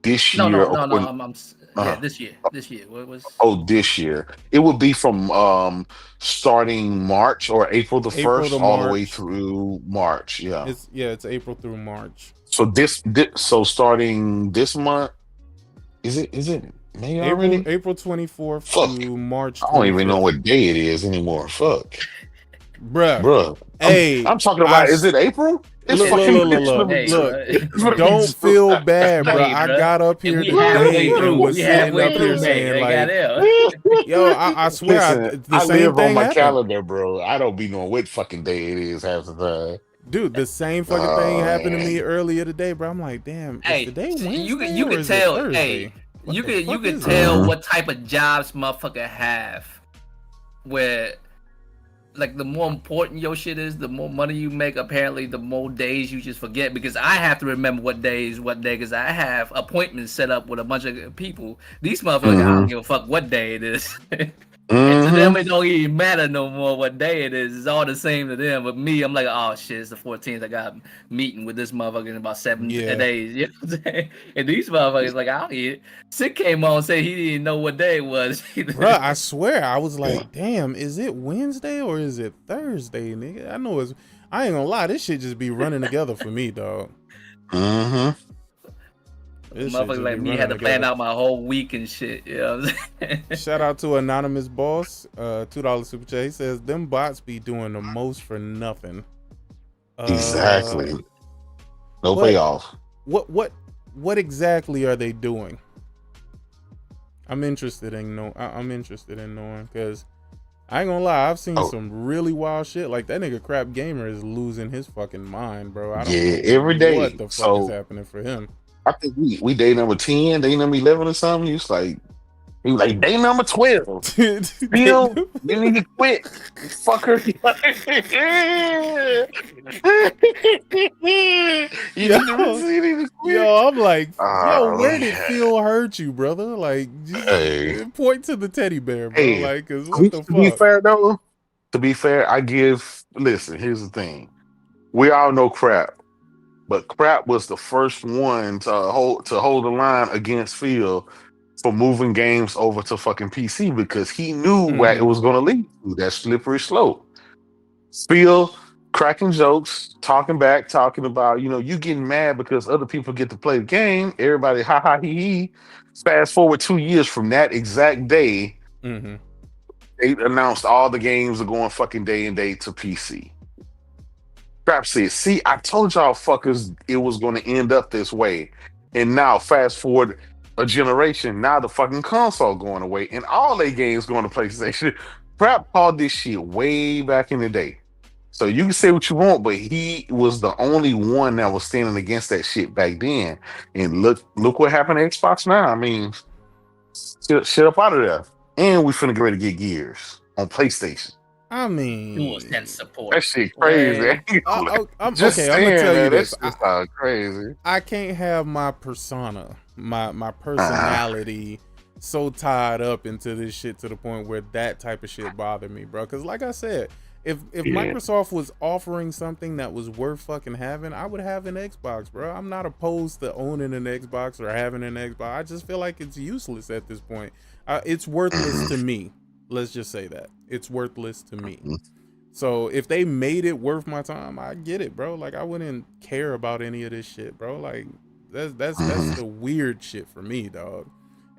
This No, year, no, no, no. according, Yeah, uh, this year. This year. What was? this year it would be from starting March or April the April 1st to all the way March. through March. Yeah. It's April through March. So so starting this month, is it May already? April 24th Fuck. to March I don't even know 25th. what day it is anymore. Fuck. Bruh. Bruh. Hey, I'm talking about, is it April? It's look, fucking it's look. literally Hey, June. Look, bro. It's Hey, literally don't June. feel bad, bro. hey, I bro. got up And here we halfway today and through. was We sitting halfway up here through May. saying, Like, like, goddamn. yo, I swear Listen, the I same live on thing my happened. calendar, bro. I don't be knowing what fucking day it is half the time. Dude, the same fucking thing Oh happened to me man. earlier today, bro. I'm like, damn, is Hey, today Wednesday you or could is it tell. Hey, Thursday? What the you fuck could is it? tell Mhm. what type of jobs motherfucker have. Where, like, the more important your shit is, the more money you make. Apparently, the more days you just forget. Because I have to remember what day is what day. Because I have appointments set up with a bunch of people. These motherfuckers, I don't Mhm. give a fuck what day it is. And to them, Mhm. it don't even matter no more what day it is. It's all the same to them. But me, I'm like, oh shit, it's the 14th. I got a meeting with this motherfucker in about 7 Yeah, days. You know what I'm saying? And these motherfuckers, like, I don't eat. Sick came on and said he didn't know what day it was. bro. I swear, I was like, damn, is it Wednesday or is it Thursday, nigga? I know it's. I ain't gonna lie, this shit just be running together for me, dog. Mhm. This shit Motherfuckers just like be me running had to plan together. out my whole week and shit. You know what I'm saying? Shout out to Anonymous Boss, $2 super chat. He says them bots be doing the most for nothing. Exactly. No but payoff. what exactly are they doing? I'm interested in knowing because I ain't gonna lie, I've seen some really wild shit. Like that nigga Crap Gamer is losing his fucking mind, bro. I don't know every day. what the fuck is happening for him. I think we day number 10, day number 11 or something. He was like day number 12. Bill, you need to quit, fucker. you need to quit. Yo, I'm like, where did Yeah. Phil hurt you, brother? Like, just point to the teddy bear, bro. Hey, like, cause what the to be fuck? fair though, listen, here's the thing. We all know Crap, but Crap was the first one to hold the line against Phil for moving games over to fucking PC because he knew where it was going to lead to, that slippery slope. Phil cracking jokes, talking about, you getting mad because other people get to play the game. Everybody, ha ha he he. Fast forward 2 years from that exact day, they announced all the games are going fucking day and date to PC. Crap said, see, I told y'all fuckers it was going to end up this way. And now, fast forward a generation, now the fucking console going away and all their games going to PlayStation. Crap called this shit way back in the day. So you can say what you want, but he was the only one that was standing against that shit back then. And look what happened to Xbox now. I mean, shit up out of there. And we finna get ready to get Gears on PlayStation. I mean, DualSense support. That shit crazy. I'm okay. I'm gonna tell you this. That's crazy. I can't have my persona, my personality, so tied up into this shit to the point where that type of shit bothered me, bro. Because like I said, if Microsoft was offering something that was worth fucking having, I would have an Xbox, bro. I'm not opposed to owning an Xbox or having an Xbox. I just feel like it's useless at this point. It's worthless to me. Let's just say that it's worthless to me. So if they made it worth my time, I get it, bro. Like I wouldn't care about any of this shit, bro. Like that's the weird shit for me, dog.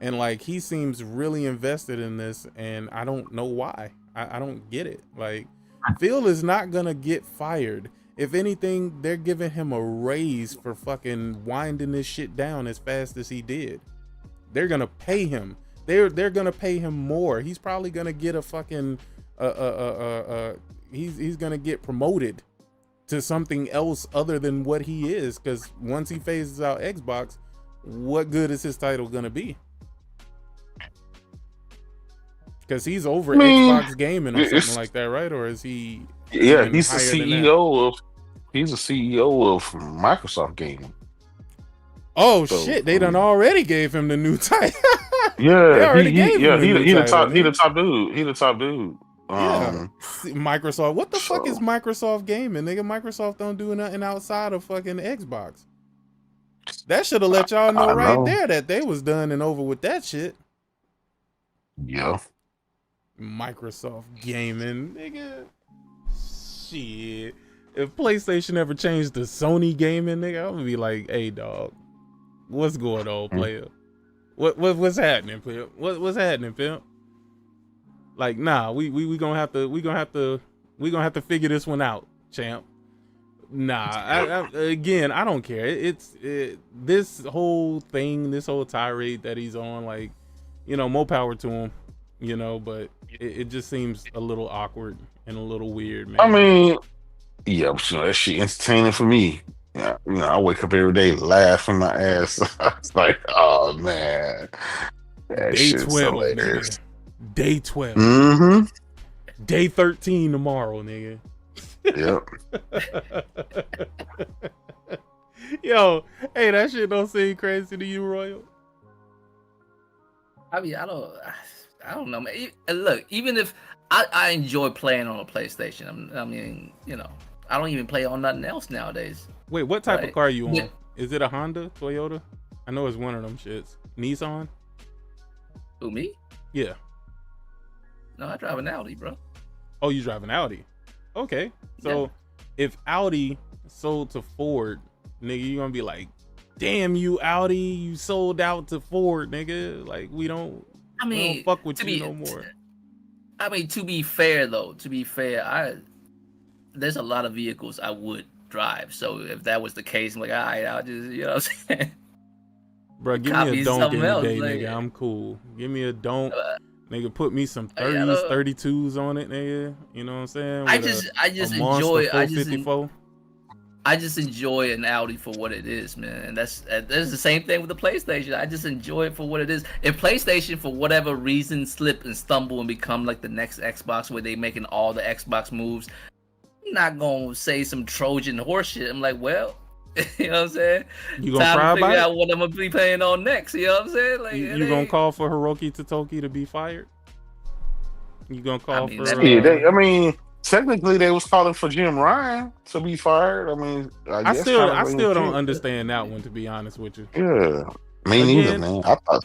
And like he seems really invested in this, and I don't know why. I don't get it. Like Phil is not gonna get fired. If anything, they're giving him a raise for fucking winding this shit down as fast as he did. They're gonna pay him. They're gonna pay him more. He's probably gonna get a fucking he's gonna get promoted to something else other than what he is, because once he phases out Xbox, what good is his title gonna be? Because he's over Xbox gaming or something like that, right? Or is he? Yeah, he's the CEO he's the CEO of Microsoft Gaming. Oh shit! They done already gave him the new title. Yeah, he the top dude. He the top dude. Yeah, Microsoft. What the fuck is Microsoft Gaming, nigga? Microsoft don't do nothing outside of fucking Xbox. That should have let y'all know right there that they was done and over with that shit. Yeah. Microsoft Gaming, nigga. Shit. If PlayStation ever changed to Sony Gaming, nigga, I'm gonna be like, hey, dog. What's going on, player? What's happening, player? What's happening, pimp? Like, nah, we gonna have to figure this one out, champ. Nah, again, I don't care. This whole thing, this whole tirade that he's on, like, more power to him, but it just seems a little awkward and a little weird, man. I mean, yeah, that shit entertaining for me. Yeah, I wake up every day laughing my ass. It's like, oh man, that Day 12, nigga. Day 12. Mm-hmm. Day 13 tomorrow, nigga. Yep. Yo, hey, that shit don't seem crazy to you, Royal? I mean, I don't know, man. Look, even if I enjoy playing on a PlayStation, I mean, I don't even play on nothing else nowadays. Wait, what type of car are you on? Yeah. Is it a Honda, Toyota? I know it's one of them shits. Nissan? Who, me? Yeah. No, I drive an Audi, bro. Oh, you drive an Audi? Okay. So if Audi sold to Ford, nigga, you gonna be like, damn you, Audi, you sold out to Ford, nigga. Like, we don't fuck with you no more. I mean, to be fair, there's a lot of vehicles I would drive. So if that was the case, I'm like, all right, I'll just, you know what I'm saying? Bro, give me a donk any day, nigga. I'm cool. Give me a donk. Nigga, put me some 30s, 32s on it, nigga. You know what I'm saying? I just enjoy an Audi for what it is, man. And that's the same thing with the PlayStation. I just enjoy it for what it is. If PlayStation, for whatever reason, slip and stumble and become like the next Xbox, where they making all the Xbox moves, I'm not gonna say some Trojan horse shit. I'm like, well, you know what I'm saying? You gonna cry about it? Figure out what I'm gonna be playing on next. You know what I'm saying? Like, you gonna call for Hiroki Totoki to be fired? You gonna call for? I mean, technically they was calling for Jim Ryan to be fired. I mean, I still don't understand that one, to be honest with you. Yeah, me neither, man. I thought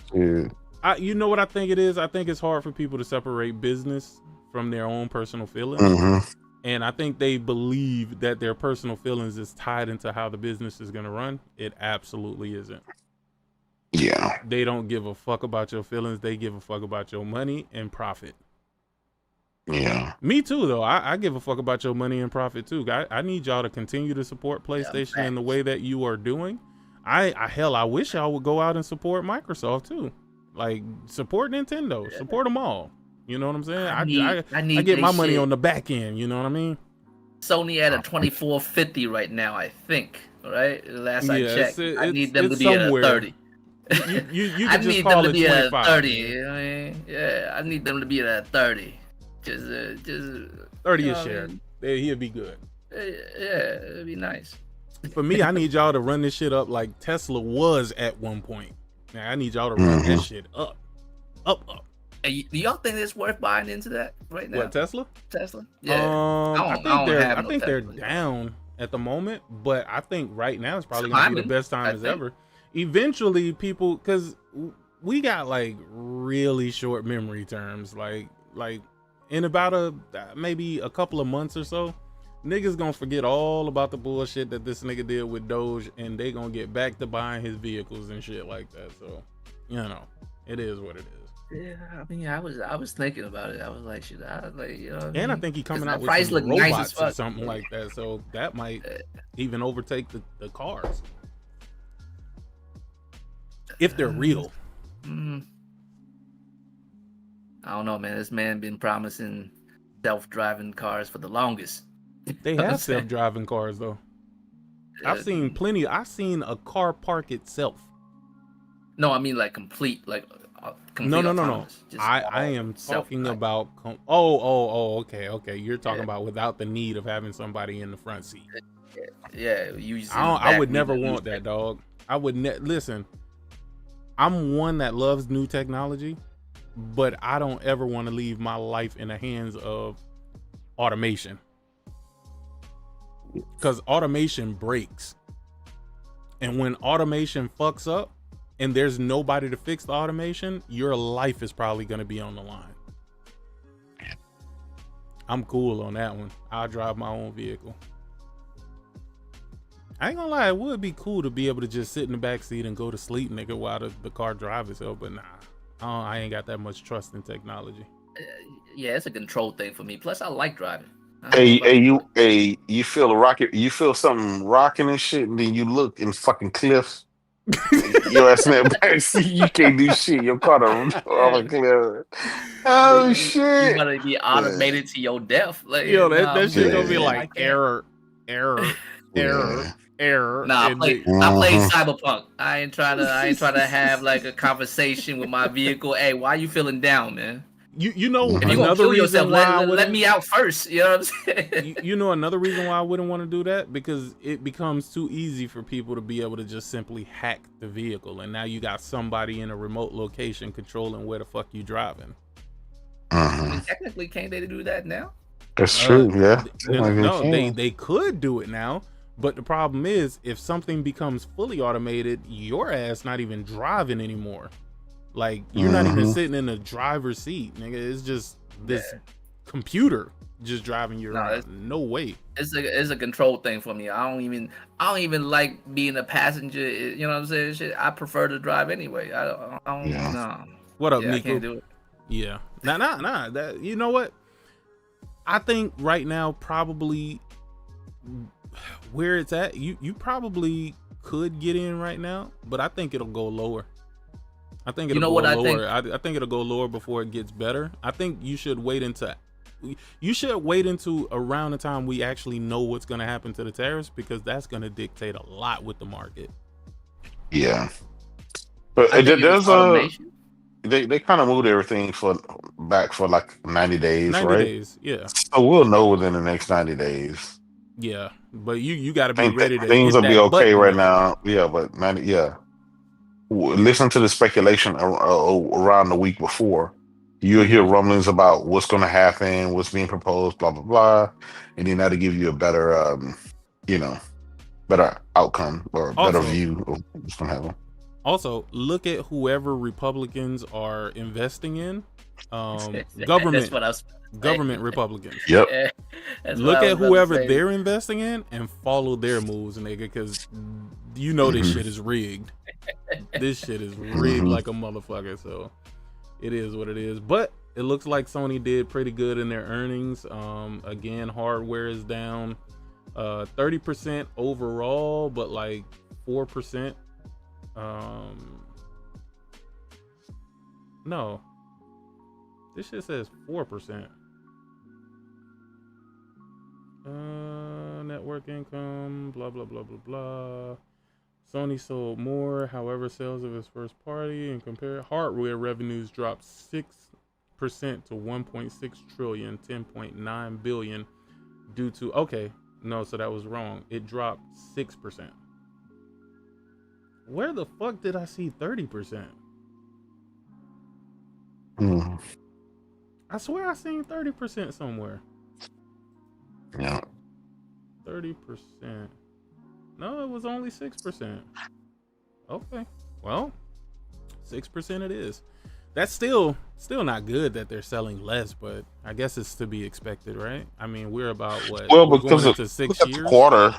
you know what I think it is? I think it's hard for people to separate business from their own personal feelings. Mm-hmm. And I think they believe that their personal feelings is tied into how the business is going to run. It absolutely isn't. Yeah. They don't give a fuck about your feelings. They give a fuck about your money and profit. Yeah. Me too, though. I give a fuck about your money and profit too. I need y'all to continue to support PlayStation in the way that you are doing. I wish y'all would go out and support Microsoft too. Like, support Nintendo. Support them all. You know what I'm saying? I get my money on the back end. You know what I mean? Sony at a 2450 right now, I think. Right? Last I checked, I need them to be somewhere. At a 30. You can just call it 25. 30. You know what I mean? Yeah, I need them to be at a 30. Just 30 a share. He'll be good. Yeah, it'd be nice. For me, I need y'all to run this shit up like Tesla was at one point. Now I need y'all to run that shit up. Hey, do y'all think it's worth buying into that right now? What, Tesla? Yeah. I think they're down at the moment, but I think right now it's probably gonna be the best time as ever. Eventually, people, because we got like really short memory terms, like in about maybe a couple of months or so, niggas gonna forget all about the bullshit that this nigga did with Doge, and they gonna get back to buying his vehicles and shit like that. So, you know, it is what it is. Yeah, I mean, I was thinking about it. I was like, shit, you know. And I think he's coming out with some robots or something like that, so that might even overtake the cars if they're real. I don't know, man. This man been promising self-driving cars for the longest. They have self-driving cars though. I've seen plenty. I've seen a car park itself. No, I mean like complete, like. No. I am talking about. Okay. You're talking about without the need of having somebody in the front seat. Yeah. I would never want that, dog. I would listen. I'm one that loves new technology, but I don't ever want to leave my life in the hands of automation, because automation breaks, and when automation fucks up and there's nobody to fix the automation, your life is probably going to be on the line. I'm cool on that one. I'll drive my own vehicle. I ain't gonna lie, it would be cool to be able to just sit in the back seat and go to sleep, nigga, while the car drives itself, but nah. I ain't got that much trust in technology. Yeah, it's a control thing for me. Plus, I like driving. You feel a rocket, you feel something rocking and shit, and then you look in fucking cliffs. Your ass in that back seat, you can't do shit. Your car on a cliff. Oh shit! You gotta be automated to your death. Like, yo, that shit gonna be like error. Nah, I played Cyberpunk. I ain't trying to have like a conversation with my vehicle. Hey, why you feeling down, man? You know, if you gonna kill yourself, let me out first. You know what I'm saying? You know another reason why I wouldn't want to do that? Because it becomes too easy for people to be able to just simply hack the vehicle, and now you got somebody in a remote location controlling where the fuck you driving. I mean, technically, can't they do that now? That's true. Yeah. No, they could do it now, but the problem is if something becomes fully automated, your ass not even driving anymore. Like, you're not even sitting in the driver's seat, nigga. It's just this computer just driving you No, around. No way. it's a control thing for me. I don't even like being a passenger. You know what I'm saying? Shit, I prefer to drive anyway. I don't Yeah. no. What up, Yeah, I Nico? can't do it. Yeah. Nah. That, you know what? I think right now probably where it's at, you probably could get in right now, but I think it'll go lower. I think it'll go lower. I think it'll go lower before it gets better. I think you should wait until around the time we actually know what's going to happen to the tariffs, because that's going to dictate a lot with the market. Yeah. But there's they kind of moved everything back for like 90 days, 90 right? days, yeah. So we'll know within the next 90 days. Yeah, but you got to be ready to things hit will be that okay button, right though. now. Yeah, but 90, yeah. Listen to the speculation around the week before. You'll hear rumblings about what's going to happen, what's being proposed, blah blah blah, and then that'll give you a better, better outcome or a better view of what's going to happen. Also, look at whoever Republicans are investing in. Government Republicans. Yep. Yeah, look at whoever they're investing in and follow their moves, nigga, because you know this shit is rigged. This shit is rigged like a motherfucker. So it is what it is. But it looks like Sony did pretty good in their earnings. Again, hardware is down 30% overall, but like 4%. No, this shit says 4%. Network income, blah blah blah blah blah. Sony sold more, however, sales of its first party and compare hardware revenues dropped 6% to 1.6 trillion, 10.9 billion due to so that was wrong. It dropped 6%. Where the fuck did I see 30%? I swear I seen 30% somewhere. Yeah. 30%. No, it was only 6%. Okay. Well, 6% it is. That's still not good that they're selling less, but I guess it's to be expected, right? I mean, we're about what? Well, we're because going into 6 years. The quarter,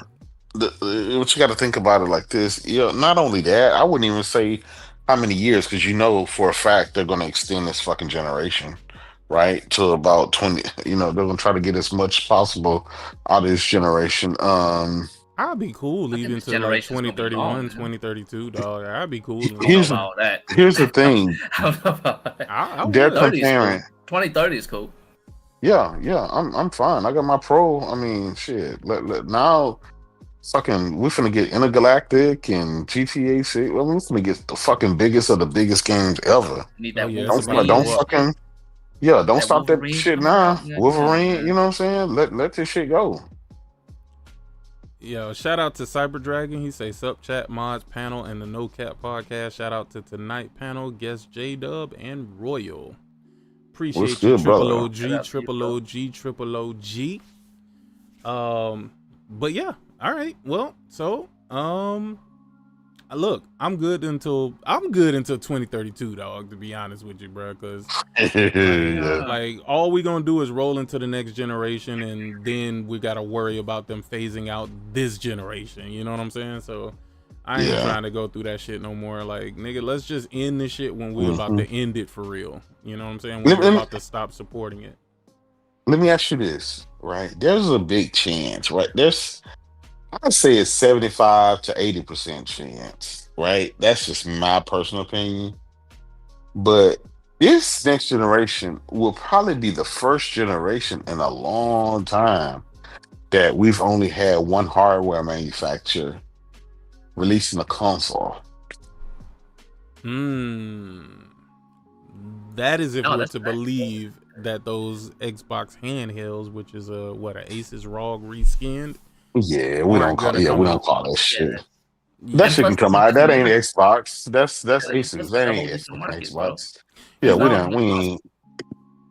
what you got to think about it like this. Not only that, I wouldn't even say how many years, because for a fact they're going to extend this fucking generation, right, to about 20. They're going to try to get as much possible out of this generation. I'd be cool leaving to like 2031, 2032, dog. I'd be cool. Here's the thing. I don't know about that. They're comparing. 2030 is cool. Yeah, I'm fine. I got my Pro. I mean, shit. Now, fucking, we're finna get Intergalactic and GTA 6. Well, we're finna get the fucking biggest of the biggest games ever. Need that don't stop that shit now. Wolverine, you know what I'm saying? Let this shit go. Yo, shout out to Cyber Dragon. He say sup chat mods panel and the No Cap podcast. Shout out to tonight panel guest J Dub and Royal. Appreciate you, triple OG. But yeah, all right. Well, so look, I'm good until 2032, dog. To be honest with you, bro, because like all we gonna do is roll into the next generation, and then we gotta worry about them phasing out this generation. You know what I'm saying? So I ain't trying to go through that shit no more. Like, nigga, let's just end this shit when we're about to end it for real. You know what I'm saying? We're about to stop supporting it. Let me ask you this, right? There's a big chance, right? I'd say it's 75 to 80% chance, right? That's just my personal opinion. But this next generation will probably be the first generation in a long time that we've only had one hardware manufacturer releasing a console. That is if we're to believe that those Xbox handhelds, which is an Asus ROG reskinned. Yeah, we don't call that shit. That shit can come out. That ain't Xbox. That's Asus. That ain't Xbox. Yeah, we ain't.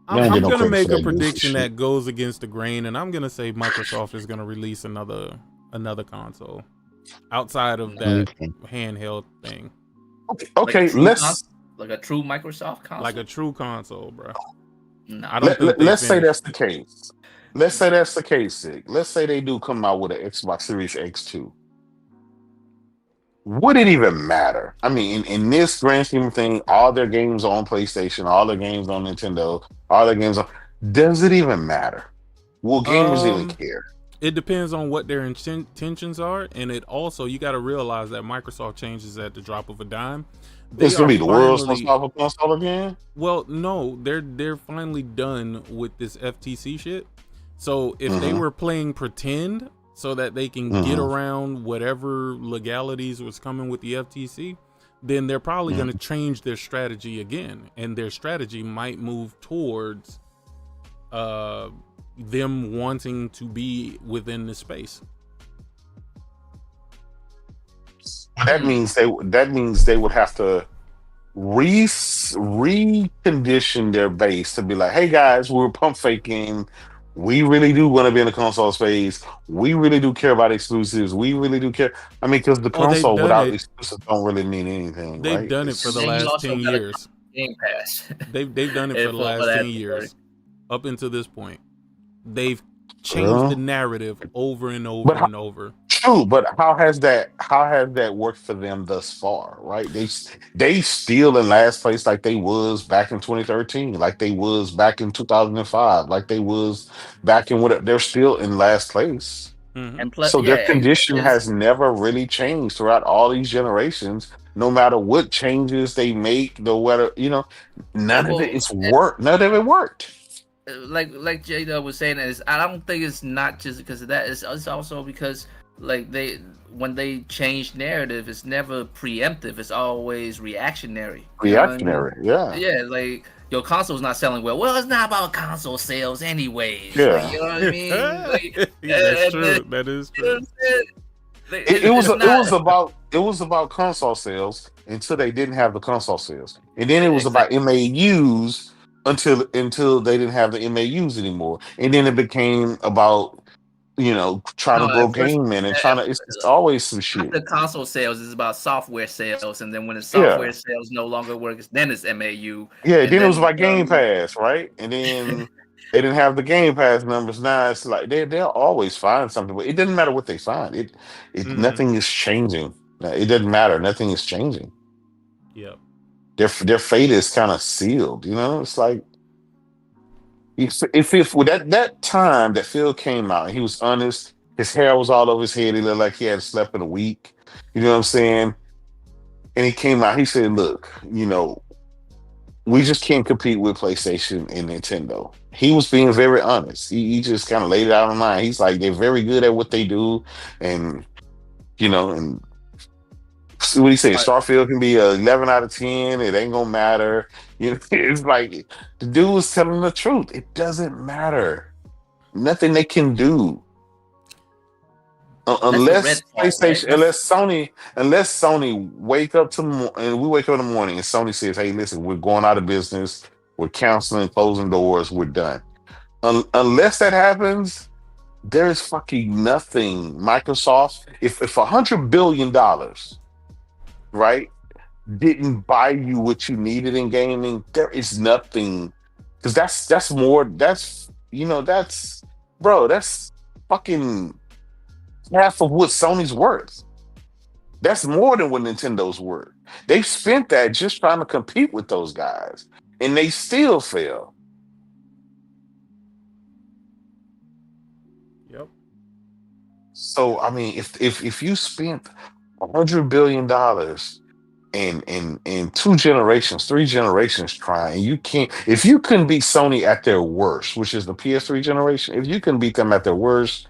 I'm gonna make a prediction that goes against the grain, and I'm gonna say Microsoft is gonna release another console outside of that handheld thing. Okay, like a true Microsoft console, like a true console, bro. No, let's say that's the case. let's say that's the case, Sig. Let's say they do come out with an Xbox Series X2. Would it even matter? I mean, in this grand scheme of thing, all their games are on PlayStation, all their games on Nintendo, all their games on. Does it even matter? Will gamers even Um, care? it depends on what their intentions are, and it also you got to realize that Microsoft changes at the drop of a dime. They It's gonna are be the world's most finally powerful console again. well, no, they're finally done with this FTC shit. So if they Mm-hmm. were playing pretend so that they can get Mm-hmm. around whatever legalities was coming with the FTC, then they're probably going to change their strategy again, and their strategy might move towards them wanting to be within the space. That means they would have to recondition their base to be like, hey guys, we're pump faking. We really do want to be in the console space. We really do care about exclusives. We really do care. I mean, because the Oh, they've console done without it. exclusives don't really mean anything, They've right? done it for And the It's then you last also 10 got a years. Game Pass. They've done it for the For last that 10 years. Up until this point, they've changed the well, narrative over and but over and over. true, but how has that worked for them thus far? Right? They still in last place like they was back in 2013, like they was back in 2005, like they was back in what they're still in last place. Hmm. And plus, So their yeah, condition is has never really changed throughout all these generations. No matter what changes they make, no matter none of it well, is work. None of it worked. like Jada was saying, is I don't think it's not just because of that. It's also because like when they change narrative, it's never preemptive. It's always reactionary. You know what I mean? Reactionary. Yeah. Yeah, like your console's not selling well. Well, it's not about console sales anyways. Like, Yeah. you know what I mean? Like, That's and true. That is you know what true. I'm saying? Like, It, it was it's not it was about console sales until they didn't have the console sales, and then it was about exactly. MAUs until they didn't have the MAUs anymore, and then it became about trying to No, grow at first, gaming and trying to. It's always some shit. after console sales is about software sales, and then when the software Yeah, sales no longer works, then it's MAU, yeah. and Then it was then about Game Pass, right? And then they didn't have the Game Pass numbers. Now it's like they'll always find something, but it doesn't matter what they find. It Hmm. nothing is changing. It doesn't matter. Nothing is changing. Yep. Their fate is kind of sealed. It's like if with that time that Phil came out, he was honest. His hair was all over his head. He looked like he had slept in a week. You know what I'm saying? And he came out. He said, "Look, we just can't compete with PlayStation and Nintendo." He was being very honest. He just kind of laid it out on the line. He's like, they're very good at what they do, and and what he said, But Starfield can be a 11 out of 10. It ain't gonna matter. It's like the dude was telling the truth. It doesn't matter. Nothing they can do that's the red unless part, right? PlayStation, unless Sony and we wake up in the morning and Sony says, "Hey, listen, we're going out of business. We're canceling, closing doors. We're done." Unless that happens, there is fucking nothing. Microsoft, if $100 billion, right, didn't buy you what you needed in gaming, there is nothing, because that's more. That's bro. That's fucking half of what Sony's worth. That's more than what Nintendo's worth. They spent that just trying to compete with those guys, and they still fail. Yep. So I mean, if you spent $100 billion in 2 generations, 3 generations trying, you can't. If you couldn't beat Sony at their worst, which is the PS3 generation, if you couldn't beat them at their worst,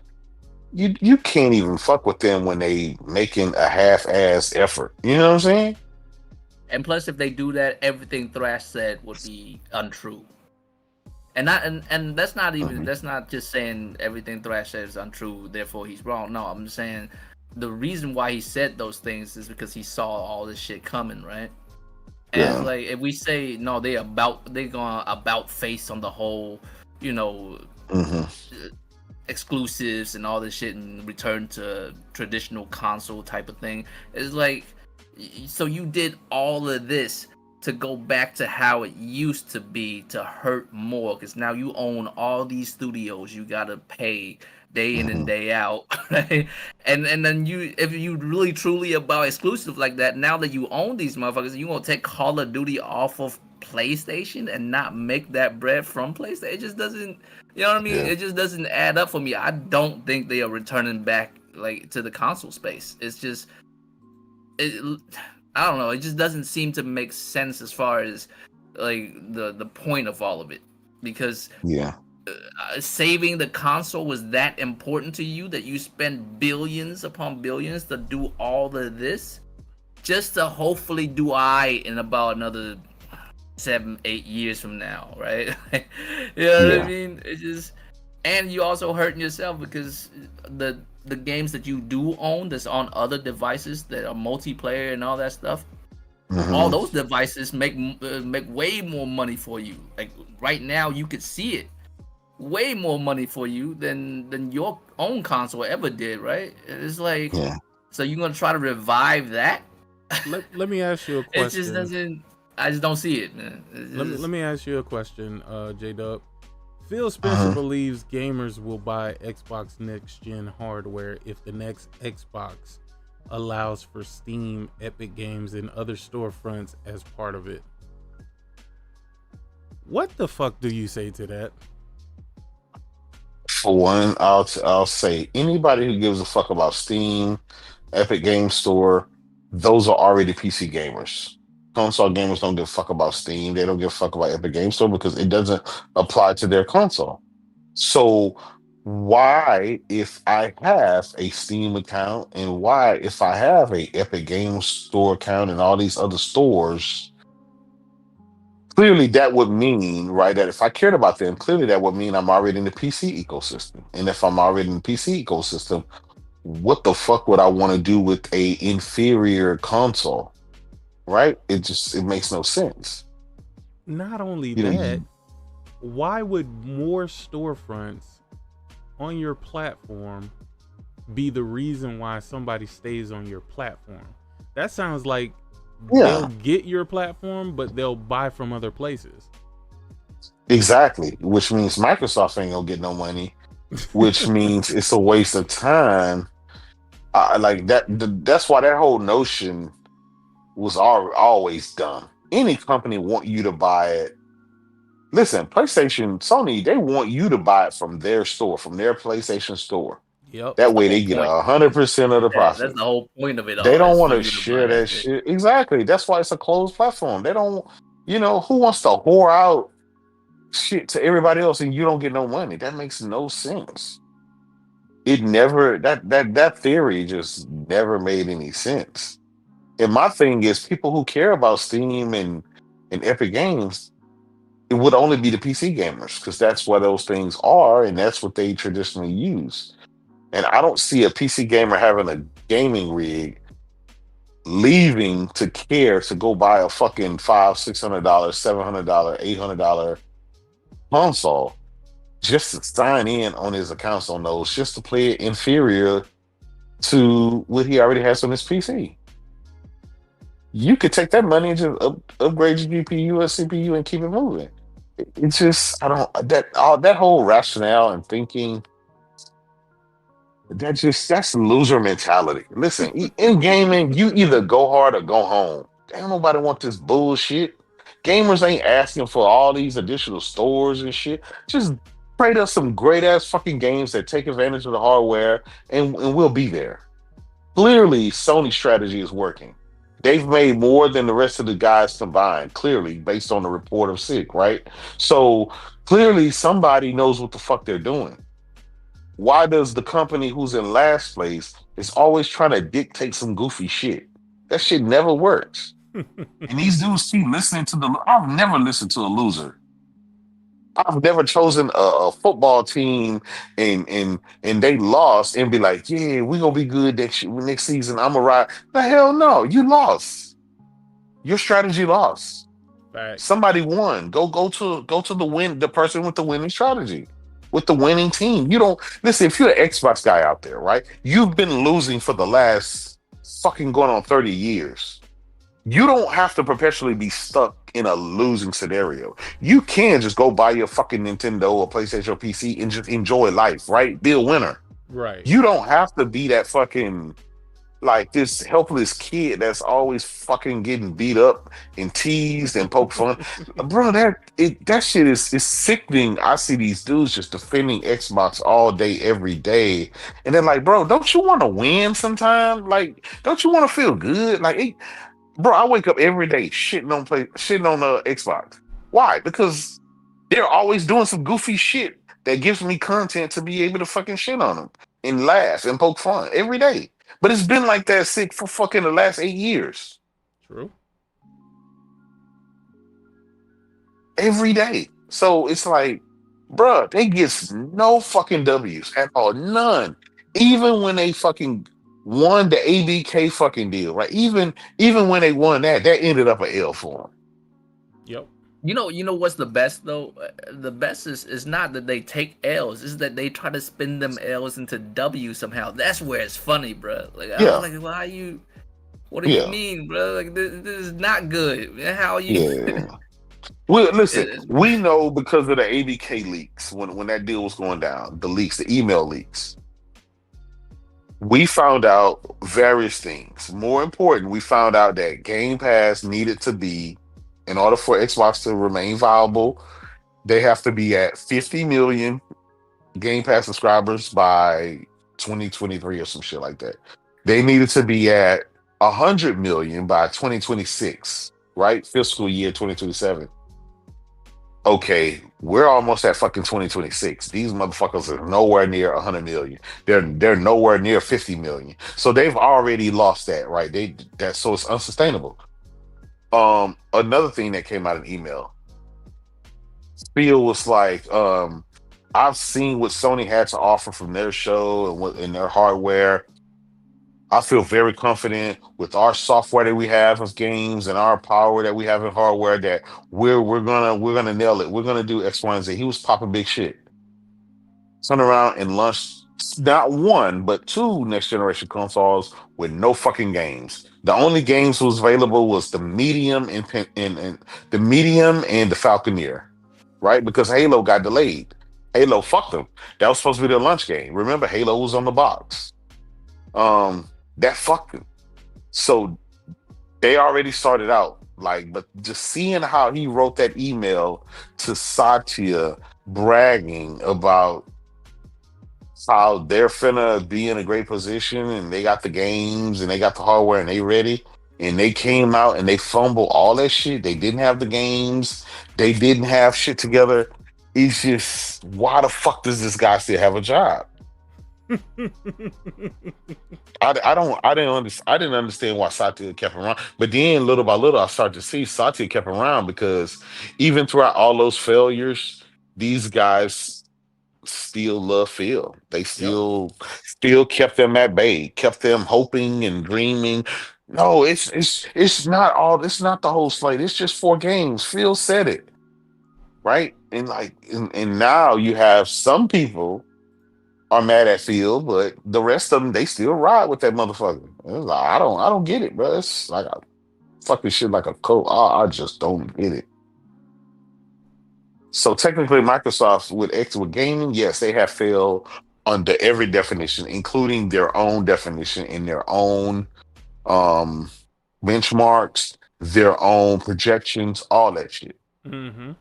you can't even fuck with them when they making a half-ass effort. You know what I'm saying? and plus, if they do that, everything Thrash said would be untrue. And that's not even Mhm. that's not just saying everything Thrash said is untrue, therefore he's wrong. No, I'm just saying the reason why he said those things is because he saw all this shit coming, right? And it's Yeah. like if we say no, they gonna about face on the whole, you know, Hmm. exclusives and all this shit and return to traditional console type of thing. It's like, so you did all of this to go back to how it used to be to hurt more because now you own all these studios you gotta pay day in and day out, right? And then you, if you really truly about exclusive like that, now that you own these motherfuckers, you gonna take Call of Duty off of PlayStation and not make that bread from PlayStation? It just doesn't, you know what I mean? Yeah. It just doesn't add up for me. I don't think they are returning back like to the console space. It's just, I don't know. It just doesn't seem to make sense as far as like the point of all of it, because Yeah. saving the console was that important to you that you spend billions upon billions to do all of this just to hopefully do in about another 7-8 years from now, right? You know what I mean? It's just, and you also hurting yourself because the games that you do own that's on other devices that are multiplayer and all that stuff, all those devices make way more money for you. Like right now, you could see it, way more money for you than your own console ever did, right? It's like, so you're gonna try to revive that? Let me ask you a question. It just doesn't. I just don't see it, man. Let me ask you a question, J-Dub. Phil Spencer believes gamers will buy Xbox next-gen hardware if the next Xbox allows for Steam, Epic Games, and other storefronts as part of it. What the fuck do you say to that? For one, I'll say anybody who gives a fuck about Steam, Epic Game Store, those are already PC gamers. Console gamers don't give a fuck about Steam. They don't give a fuck about Epic Game Store because it doesn't apply to their console. So why, if I have a Steam account, and why, if I have a Epic Game Store account and all these other stores, clearly that would mean, right, that if I cared about them, clearly that would mean I'm already in the PC ecosystem. And if I'm already in the PC ecosystem, what the fuck would I want to do with a inferior console? Right? It makes no sense. Not only that, why would more storefronts on your platform be the reason why somebody stays on your platform? That sounds like they'll get your platform, but they'll buy from other places. Exactly, which means Microsoft ain't gonna get no money, which means it's a waste of time. Like that. That's why that whole notion was always dumb. Any company want you to buy it. Listen, PlayStation, Sony, they want you to buy it from their store, from their PlayStation store. Yep. That way they get 100% of the profit. That's the whole point of it all. They don't want to share that shit. Exactly. That's why it's a closed platform. They don't, who wants to whore out shit to everybody else and you don't get no money? That makes no sense. It never, that theory just never made any sense. And my thing is, people who care about Steam and Epic Games, it would only be the PC gamers because that's what those things are, and that's what they traditionally use. And I don't see a PC gamer having a gaming rig leaving to care to go buy a fucking $500, $600, $700, $800 console just to sign in on his accounts on those, just to play it inferior to what he already has on his PC. You could take that money and just upgrade your GPU or CPU and keep it moving. It's just, that whole rationale and thinking, that's loser mentality. Listen, in gaming, you either go hard or go home. Ain't nobody want this bullshit. Gamers ain't asking for all these additional stores and shit. Just trade us some great ass fucking games that take advantage of the hardware, and we'll be there. Clearly, Sony's strategy is working. They've made more than the rest of the guys combined, clearly, based on the report of Sick, right? So clearly somebody knows what the fuck they're doing. Why does the company who's in last place is always trying to dictate some goofy shit? That shit never works. And these dudes keep listening to I've never listened to a loser. I've never chosen a football team and they lost and be like, yeah, we're gonna be good next season. I'm gonna ride. The hell no, you lost. Your strategy lost. Right. Somebody won. Go to the person with the winning strategy, with the winning team. You don't listen. If you're an Xbox guy out there, right? You've been losing for the last fucking going on 30 years. You don't have to perpetually be stuck in a losing scenario. You can just go buy your fucking Nintendo or PlayStation or PC and just enjoy life, right? Be a winner. Right. You don't have to be that fucking like this helpless kid that's always fucking getting beat up and teased and poked fun. Bro, that shit is sickening. I see these dudes just defending Xbox all day, every day. And then like, bro, don't you want to win sometime? Like, don't you want to feel good? Like bro, I wake up every day shitting on the Xbox. Why? Because they're always doing some goofy shit that gives me content to be able to fucking shit on them and laugh and poke fun every day. But it's been like that sick for fucking the last 8 years. True. Every day. So it's like, bruh, they get no fucking W's at all. None. Even when they fucking won the ABK fucking deal, right? Even when they won that ended up a L for them. Yep. You know what's the best though? The best is not that they take L's, is that they try to spin them L's into W somehow. That's where it's funny, bro. Like, Yeah. I'm like, why you? What do Yeah. you mean, bro? Like, this is not good. How you? Yeah. Well, listen, we know because of the ABK leaks when that deal was going down, the leaks, the email leaks. We found out various things. More important, we found out that Game Pass needed to be, in order for Xbox to remain viable, they have to be at 50 million Game Pass subscribers by 2023 or some shit like that. They needed to be at 100 million by 2026, right? Fiscal year 2027. Okay, we're almost at fucking 2026. These motherfuckers are nowhere near 100 million. They're nowhere near 50 million. So they've already lost that, right? So it's unsustainable. Another thing that came out in email, Spiel was like, I've seen what Sony had to offer from their show and what in their hardware. I feel very confident with our software that we have of games and our power that we have in hardware that we're gonna nail it. We're gonna do X, Y, and Z. He was popping big shit. Turned around and launched not one but two next generation consoles with no fucking games. The only games was available was the medium and the medium and the Falconeer, right? Because Halo got delayed. Halo fucked them. That was supposed to be their launch game. Remember, Halo was on the box. That fucked him. So they already started out like, but just seeing how he wrote that email to Satya bragging about how they're finna be in a great position and they got the games and they got the hardware and they ready. And they came out and they fumbled all that shit. They didn't have the games. They didn't have shit together. It's just, why the fuck does this guy still have a job? I didn't understand why Satya kept around, but then little by little I started to see Satya kept around because even throughout all those failures, these guys still love Phil. They still kept them at bay, kept them hoping and dreaming. No, it's not all. It's not the whole slate. It's just 4 games. Phil said it, right? And like, and now you have some people are mad at Phil, but the rest of them they still ride with that motherfucker. It's like, I don't get it, bro. It's like a fucking shit like a cult. I just don't get it. So technically, Microsoft with gaming, yes, they have failed under every definition, including their own definition in their own um benchmarks, their own projections, all that shit. Mm-hmm.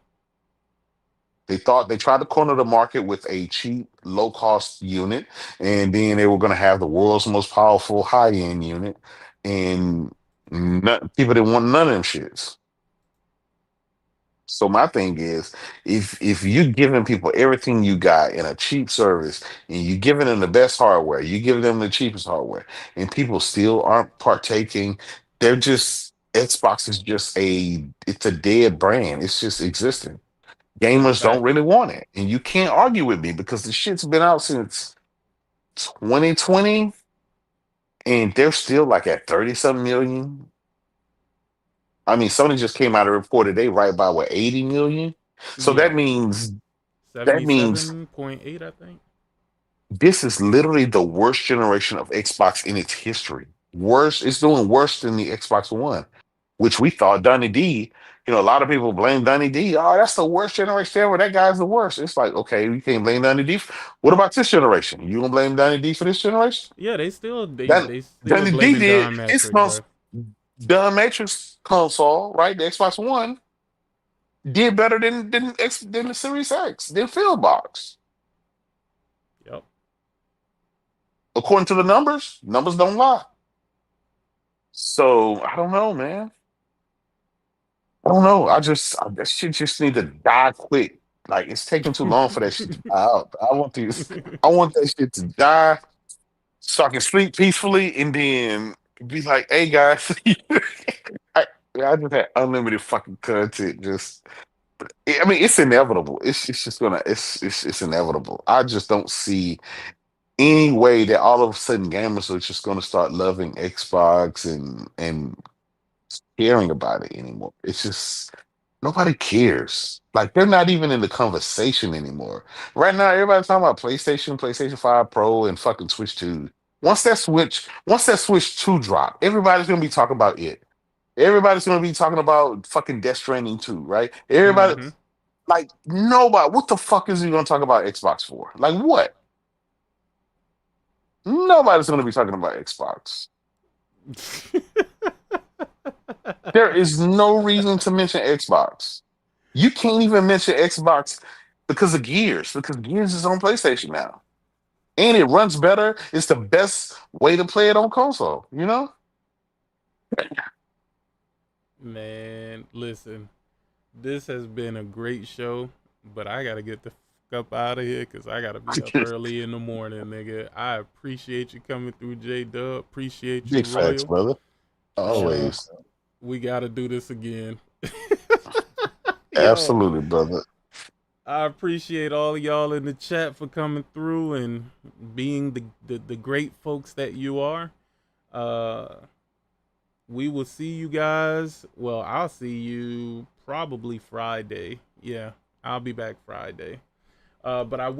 They tried to corner the market with a cheap, low cost unit, and then they were going to have the world's most powerful high end unit, and people didn't want none of them shits. So my thing is, if you giving people everything you got in a cheap service, and you giving them the best hardware, you give them the cheapest hardware, and people still aren't partaking, they're just Xbox is just it's a dead brand. It's just existing. Gamers don't Fact. really want it. And you can't argue with me because the shit's been out since 2020 and they're still like at 30 something million. I mean, Sony just came out and reported they right by what 80 million. So Yeah. that means 77.8, I think. this is literally the worst generation of Xbox in its history. Worse, it's doing worse than the Xbox One, which we thought Donnie D. A lot of people blame Donnie D. Oh, that's the worst generation ever. That guy's the worst. It's like, okay, you can't blame Donnie D. What about this generation? You gonna blame Donnie D for this generation? Yeah, they still That Donnie D blaming did. Don It's Matrick, bro. Don Matrix console, right? The Xbox One did better than the Series X, than Fieldbox. Yep. According to the numbers don't lie. So I don't know, man. I don't know. That shit just need to die quick. Like it's taking too long for that shit to die out. I want that shit to die so I can sleep peacefully and then be like, hey guys, I just had unlimited fucking content. I mean, it's inevitable. It's just gonna it's inevitable. I just don't see any way that all of a sudden gamers are just gonna start loving Xbox and caring about it anymore. It's just nobody cares. Like they're not even in the conversation anymore. Right now, everybody's talking about PlayStation, PlayStation 5 Pro, and fucking Switch 2. Once that Switch 2 drop, everybody's gonna be talking about it. Everybody's gonna be talking about fucking Death Stranding 2, right? Everybody Mm-hmm. like nobody. What the fuck is he gonna talk about Xbox for? Like what? Nobody's gonna be talking about Xbox. There is no reason to mention Xbox. You can't even mention Xbox because of Gears, because Gears is on PlayStation now. And it runs better. It's the best way to play it on console, Man, listen, this has been a great show, but I gotta get the fuck up out of here because I gotta be up early in the morning, nigga. I appreciate you coming through, J Dub. Appreciate you, Big facts, Royal. brother. Always. We gotta do this again. Yo, Absolutely, brother. I appreciate all of y'all in the chat for coming through and being the great folks that you are. We will see you guys. Well, I'll see you probably Friday. Yeah, I'll be back Friday. But I will